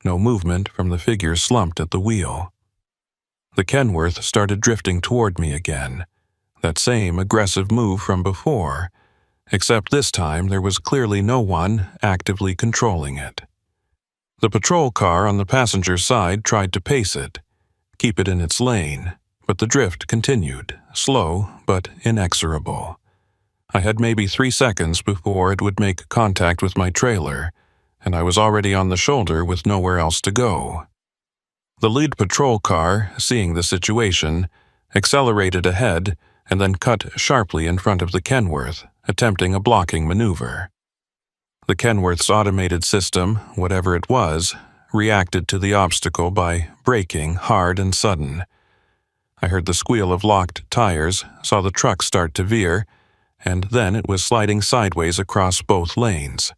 no movement from the figure slumped at the wheel. The Kenworth started drifting toward me again, that same aggressive move from before, except this time there was clearly no one actively controlling it. The patrol car on the passenger side tried to pace it, keep it in its lane, but the drift continued, slow but inexorable. I had maybe 3 seconds before it would make contact with my trailer, and I was already on the shoulder with nowhere else to go. The lead patrol car, seeing the situation, accelerated ahead and then cut sharply in front of the Kenworth, attempting a blocking maneuver. The Kenworth's automated system, whatever it was, reacted to the obstacle by braking hard and sudden. I heard the squeal of locked tires, saw the truck start to veer, and then it was sliding sideways across both lanes.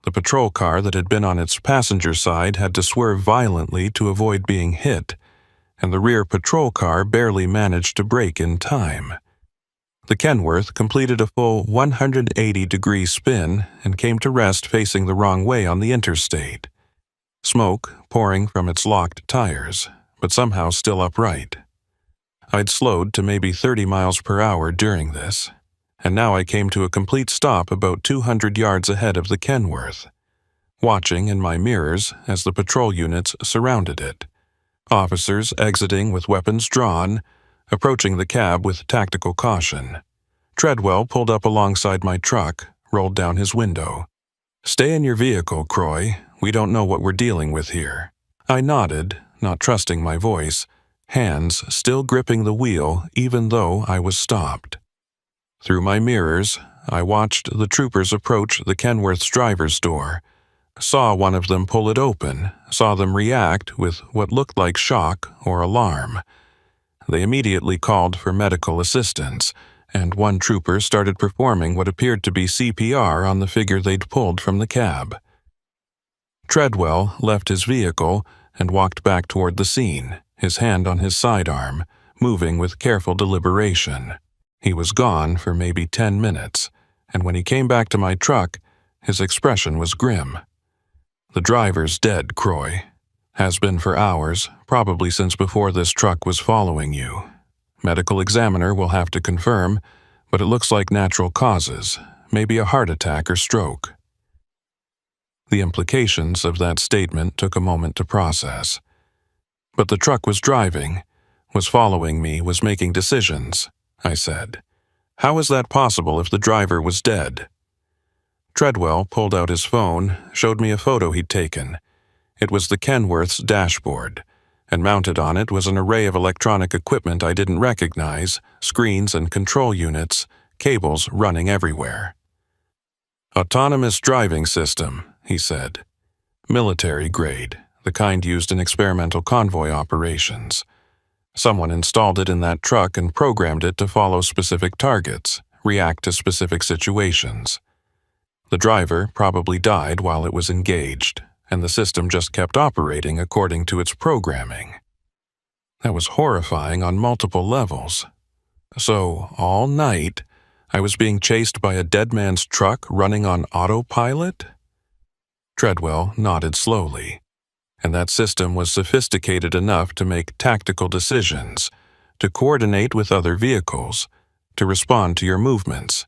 The patrol car that had been on its passenger side had to swerve violently to avoid being hit, and the rear patrol car barely managed to brake in time. The Kenworth completed a full 180-degree spin and came to rest facing the wrong way on the interstate. Smoke pouring from its locked tires, but somehow still upright. I'd slowed to maybe 30 miles per hour during this, and now I came to a complete stop about 200 yards ahead of the Kenworth, watching in my mirrors as the patrol units surrounded it. Officers exiting with weapons drawn, approaching the cab with tactical caution. Treadwell pulled up alongside my truck, rolled down his window. "Stay in your vehicle, Croy. We don't know what we're dealing with here." I nodded, not trusting my voice, hands still gripping the wheel even though I was stopped. Through my mirrors, I watched the troopers approach the Kenworth's driver's door, saw one of them pull it open, saw them react with what looked like shock or alarm. They immediately called for medical assistance, and one trooper started performing what appeared to be CPR on the figure they'd pulled from the cab. Treadwell left his vehicle and walked back toward the scene, his hand on his sidearm, moving with careful deliberation. He was gone for maybe 10 minutes, and when he came back to my truck, his expression was grim. "The driver's dead, Croy. Has been for hours, probably since before this truck was following you. Medical examiner will have to confirm, but it looks like natural causes, maybe a heart attack or stroke." The implications of that statement took a moment to process. "But the truck was driving, was following me, was making decisions," I said. "How is that possible if the driver was dead?" Treadwell pulled out his phone, showed me a photo he'd taken. It was the Kenworth's dashboard, and mounted on it was an array of electronic equipment I didn't recognize, screens and control units, cables running everywhere. "Autonomous driving system," he said. "Military grade, the kind used in experimental convoy operations. Someone installed it in that truck and programmed it to follow specific targets, react to specific situations. The driver probably died while it was engaged, and the system just kept operating according to its programming." That was horrifying on multiple levels. So, all night, I was being chased by a dead man's truck running on autopilot? Treadwell nodded slowly. And that system was sophisticated enough to make tactical decisions, to coordinate with other vehicles, to respond to your movements.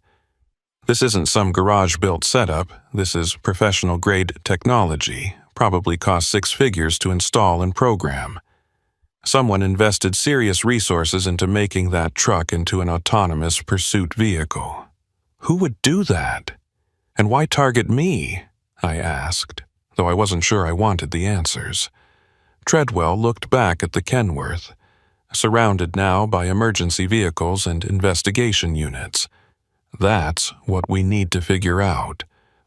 This isn't some garage-built setup, this is professional-grade technology, probably cost 6 figures to install and program. Someone invested serious resources into making that truck into an autonomous pursuit vehicle. Who would do that? And why target me? I asked, though I wasn't sure I wanted the answers. Treadwell looked back at the Kenworth, surrounded now by emergency vehicles and investigation units. That's what we need to figure out.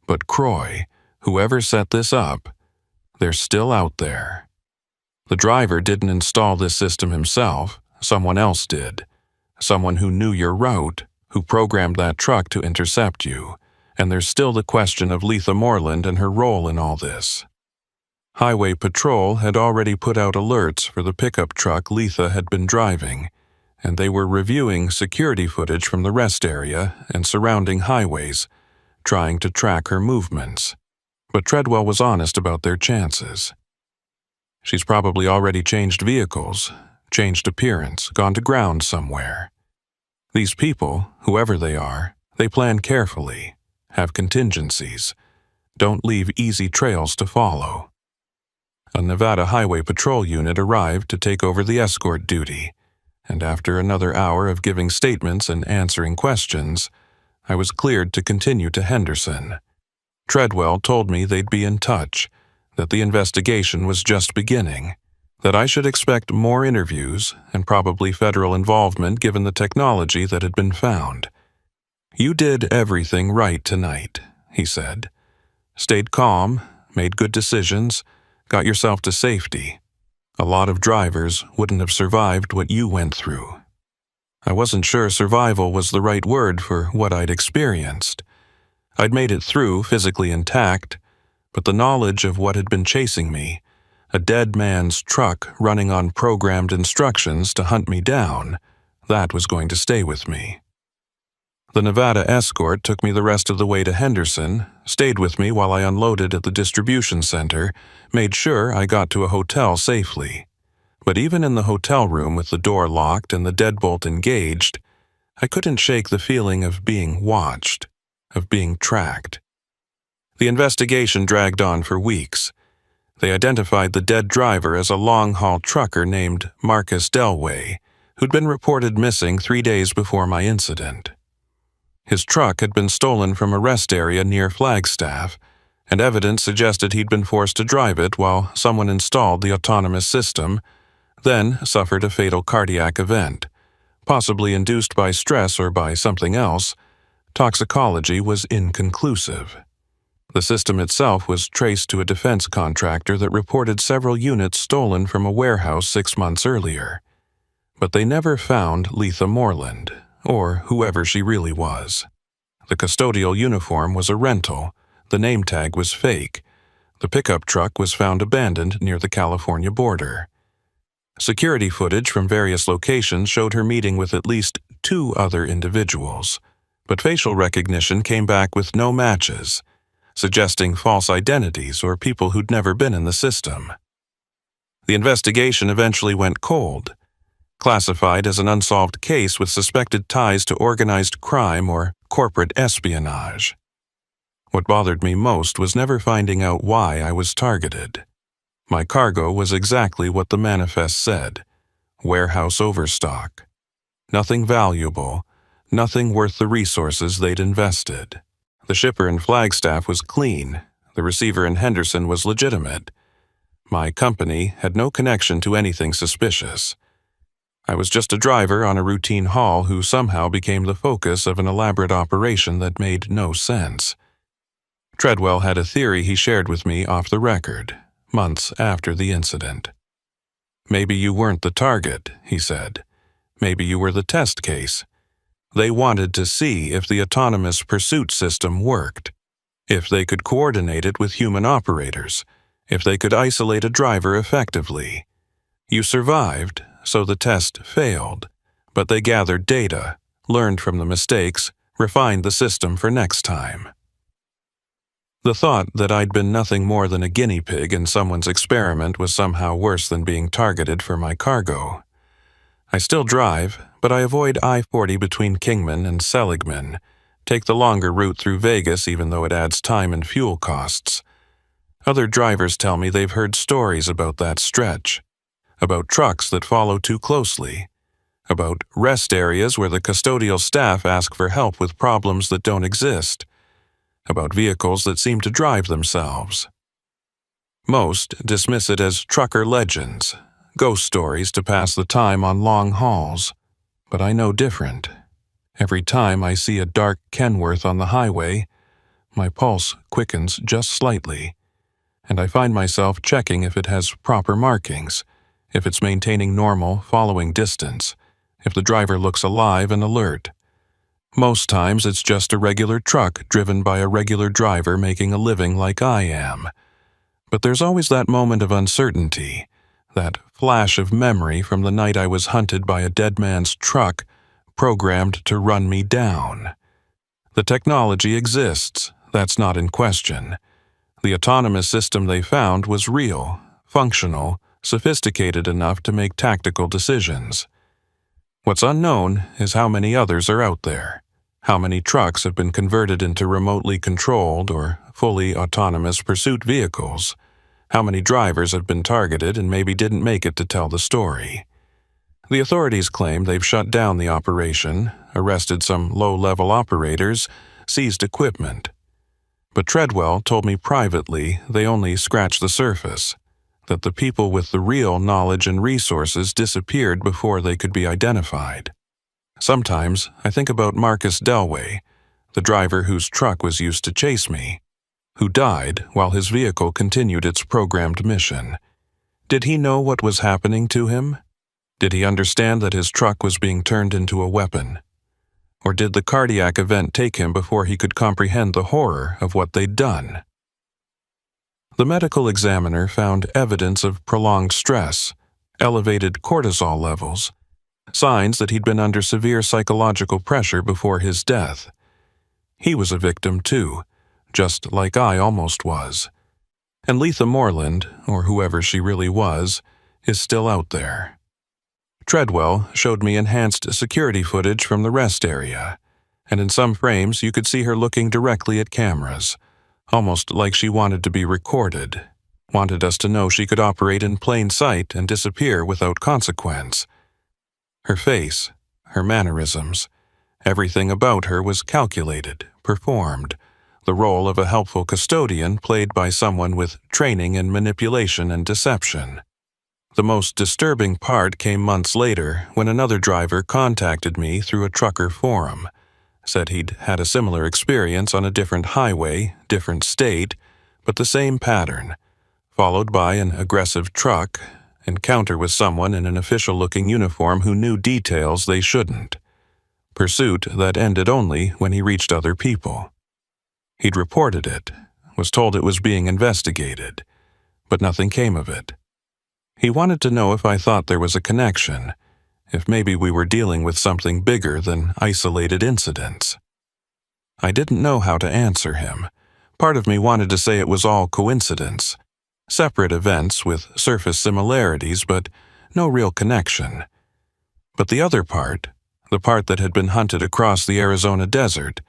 But Croy, whoever set this up, they're still out there. The driver didn't install this system himself, someone else did. Someone who knew your route, who programmed that truck to intercept you. And there's still the question of Letha Moreland and her role in all this. Highway Patrol had already put out alerts for the pickup truck Letha had been driving, and they were reviewing security footage from the rest area and surrounding highways, trying to track her movements. But Treadwell was honest about their chances. She's probably already changed vehicles, changed appearance, gone to ground somewhere. These people, whoever they are, they plan carefully, have contingencies, don't leave easy trails to follow. A Nevada Highway Patrol unit arrived to take over the escort duty, and after another hour of giving statements and answering questions, I was cleared to continue to Henderson. Treadwell told me they'd be in touch, that the investigation was just beginning, that I should expect more interviews and probably federal involvement given the technology that had been found. "You did everything right tonight," he said. "Stayed calm, made good decisions, got yourself to safety. A lot of drivers wouldn't have survived what you went through." I wasn't sure survival was the right word for what I'd experienced. I'd made it through physically intact, but the knowledge of what had been chasing me, a dead man's truck running on programmed instructions to hunt me down, that was going to stay with me. The Nevada escort took me the rest of the way to Henderson, stayed with me while I unloaded at the distribution center, made sure I got to a hotel safely. But even in the hotel room with the door locked and the deadbolt engaged, I couldn't shake the feeling of being watched, of being tracked. The investigation dragged on for weeks. They identified the dead driver as a long-haul trucker named Marcus Delway, who'd been reported missing 3 days before my incident. His truck had been stolen from a rest area near Flagstaff, and evidence suggested he'd been forced to drive it while someone installed the autonomous system, then suffered a fatal cardiac event, possibly induced by stress or by something else. Toxicology was inconclusive. The system itself was traced to a defense contractor that reported several units stolen from a warehouse 6 months earlier. But they never found Letha Moreland, or whoever she really was. The custodial uniform was a rental, the name tag was fake, the pickup truck was found abandoned near the California border. Security footage from various locations showed her meeting with at least 2 other individuals, but facial recognition came back with no matches, suggesting false identities or people who'd never been in the system. The investigation eventually went cold, classified as an unsolved case with suspected ties to organized crime or corporate espionage. What bothered me most was never finding out why I was targeted. My cargo was exactly what the manifest said: warehouse overstock. Nothing valuable, nothing worth the resources they'd invested. The shipper in Flagstaff was clean, the receiver in Henderson was legitimate. My company had no connection to anything suspicious. I was just a driver on a routine haul who somehow became the focus of an elaborate operation that made no sense. Treadwell had a theory he shared with me off the record, months after the incident. "Maybe you weren't the target," he said. "Maybe you were the test case. They wanted to see if the autonomous pursuit system worked, if they could coordinate it with human operators, if they could isolate a driver effectively. You survived, so the test failed, but they gathered data, learned from the mistakes, refined the system for next time." The thought that I'd been nothing more than a guinea pig in someone's experiment was somehow worse than being targeted for my cargo. I still drive, but I avoid I-40 between Kingman and Seligman, take the longer route through Vegas even though it adds time and fuel costs. Other drivers tell me they've heard stories about that stretch, about trucks that follow too closely, about rest areas where the custodial staff ask for help with problems that don't exist, about vehicles that seem to drive themselves. Most dismiss it as trucker legends, ghost stories to pass the time on long hauls, but I know different. Every time I see a dark Kenworth on the highway, my pulse quickens just slightly, and I find myself checking if it has proper markings, if it's maintaining normal following distance, if the driver looks alive and alert. Most times it's just a regular truck driven by a regular driver making a living like I am. But there's always that moment of uncertainty, that flash of memory from the night I was hunted by a dead man's truck, programmed to run me down. The technology exists, that's not in question. The autonomous system they found was real, functional, sophisticated enough to make tactical decisions. What's unknown is how many others are out there. How many trucks have been converted into remotely controlled or fully autonomous pursuit vehicles? How many drivers have been targeted and maybe didn't make it to tell the story? The authorities claim they've shut down the operation, arrested some low-level operators, seized equipment. But Treadwell told me privately they only scratched the surface, that the people with the real knowledge and resources disappeared before they could be identified. Sometimes I think about Marcus Delway, the driver whose truck was used to chase me, who died while his vehicle continued its programmed mission. Did he know what was happening to him? Did he understand that his truck was being turned into a weapon? Or did the cardiac event take him before he could comprehend the horror of what they'd done? The medical examiner found evidence of prolonged stress, elevated cortisol levels, signs that he'd been under severe psychological pressure before his death. He was a victim too, just like I almost was. And Letha Moreland, or whoever she really was, is still out there. Treadwell showed me enhanced security footage from the rest area, and in some frames you could see her looking directly at cameras, almost like she wanted to be recorded, wanted us to know she could operate in plain sight and disappear without consequence. Her face, her mannerisms, everything about her was calculated, performed, the role of a helpful custodian played by someone with training in manipulation and deception. The most disturbing part came months later when another driver contacted me through a trucker forum, said he'd had a similar experience on a different highway, different state, but the same pattern, followed by an aggressive truck, encounter with someone in an official-looking uniform who knew details they shouldn't. Pursuit that ended only when he reached other people. He'd reported it, was told it was being investigated, but nothing came of it. He wanted to know if I thought there was a connection, if maybe we were dealing with something bigger than isolated incidents. I didn't know how to answer him. Part of me wanted to say it was all coincidence, separate events with surface similarities but no real connection. But the other part, the part that had been hunted across the Arizona desert,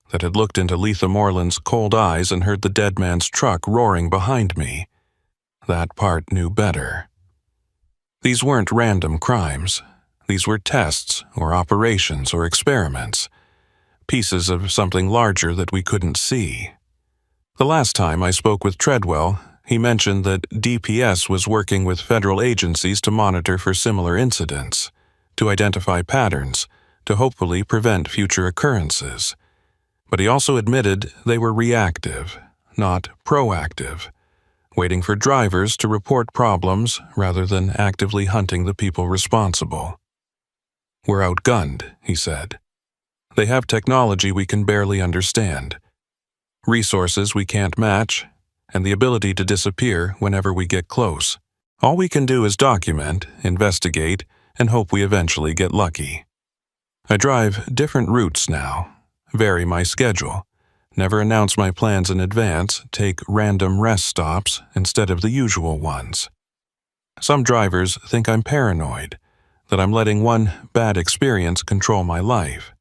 that had looked into Letha Moreland's cold eyes and heard the dead man's truck roaring behind me, that part knew better. These weren't random crimes. These were tests or operations or experiments, pieces of something larger that we couldn't see. The last time I spoke with Treadwell, he mentioned that DPS was working with federal agencies to monitor for similar incidents, to identify patterns, to hopefully prevent future occurrences. But he also admitted they were reactive, not proactive, waiting for drivers to report problems rather than actively hunting the people responsible. We're outgunned, he said. They have technology we can barely understand, resources we can't match, and the ability to disappear whenever we get close. All we can do is document, investigate, and hope we eventually get lucky. I drive different routes now, vary my schedule, never announce my plans in advance, take random rest stops instead of the usual ones. Some drivers think I'm paranoid, that I'm letting one bad experience control my life.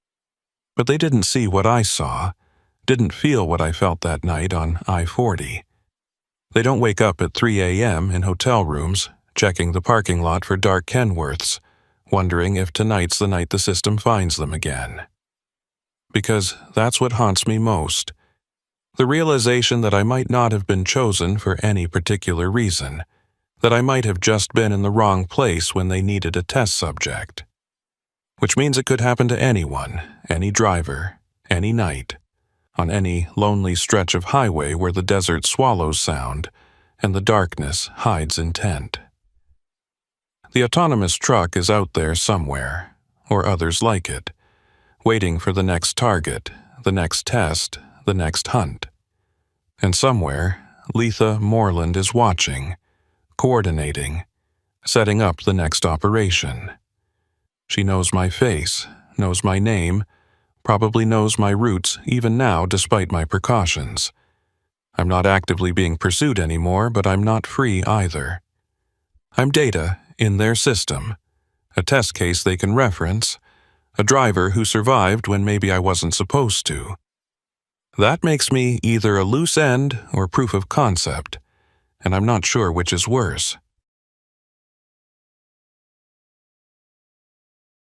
But they didn't see what I saw, didn't feel what I felt that night on I-40. They don't wake up at 3 a.m. in hotel rooms, checking the parking lot for dark Kenworths, wondering if tonight's the night the system finds them again. Because that's what haunts me most. The realization that I might not have been chosen for any particular reason, that I might have just been in the wrong place when they needed a test subject. Which means it could happen to anyone, any driver, any night, on any lonely stretch of highway where the desert swallows sound and the darkness hides intent. The autonomous truck is out there somewhere, or others like it, waiting for the next target, the next test, the next hunt. And somewhere, Letha Moreland is watching, coordinating, setting up the next operation. She knows my face, knows my name, probably knows my routes even now despite my precautions. I'm not actively being pursued anymore, but I'm not free either. I'm data in their system, a test case they can reference, a driver who survived when maybe I wasn't supposed to. That makes me either a loose end or proof of concept, and I'm not sure which is worse.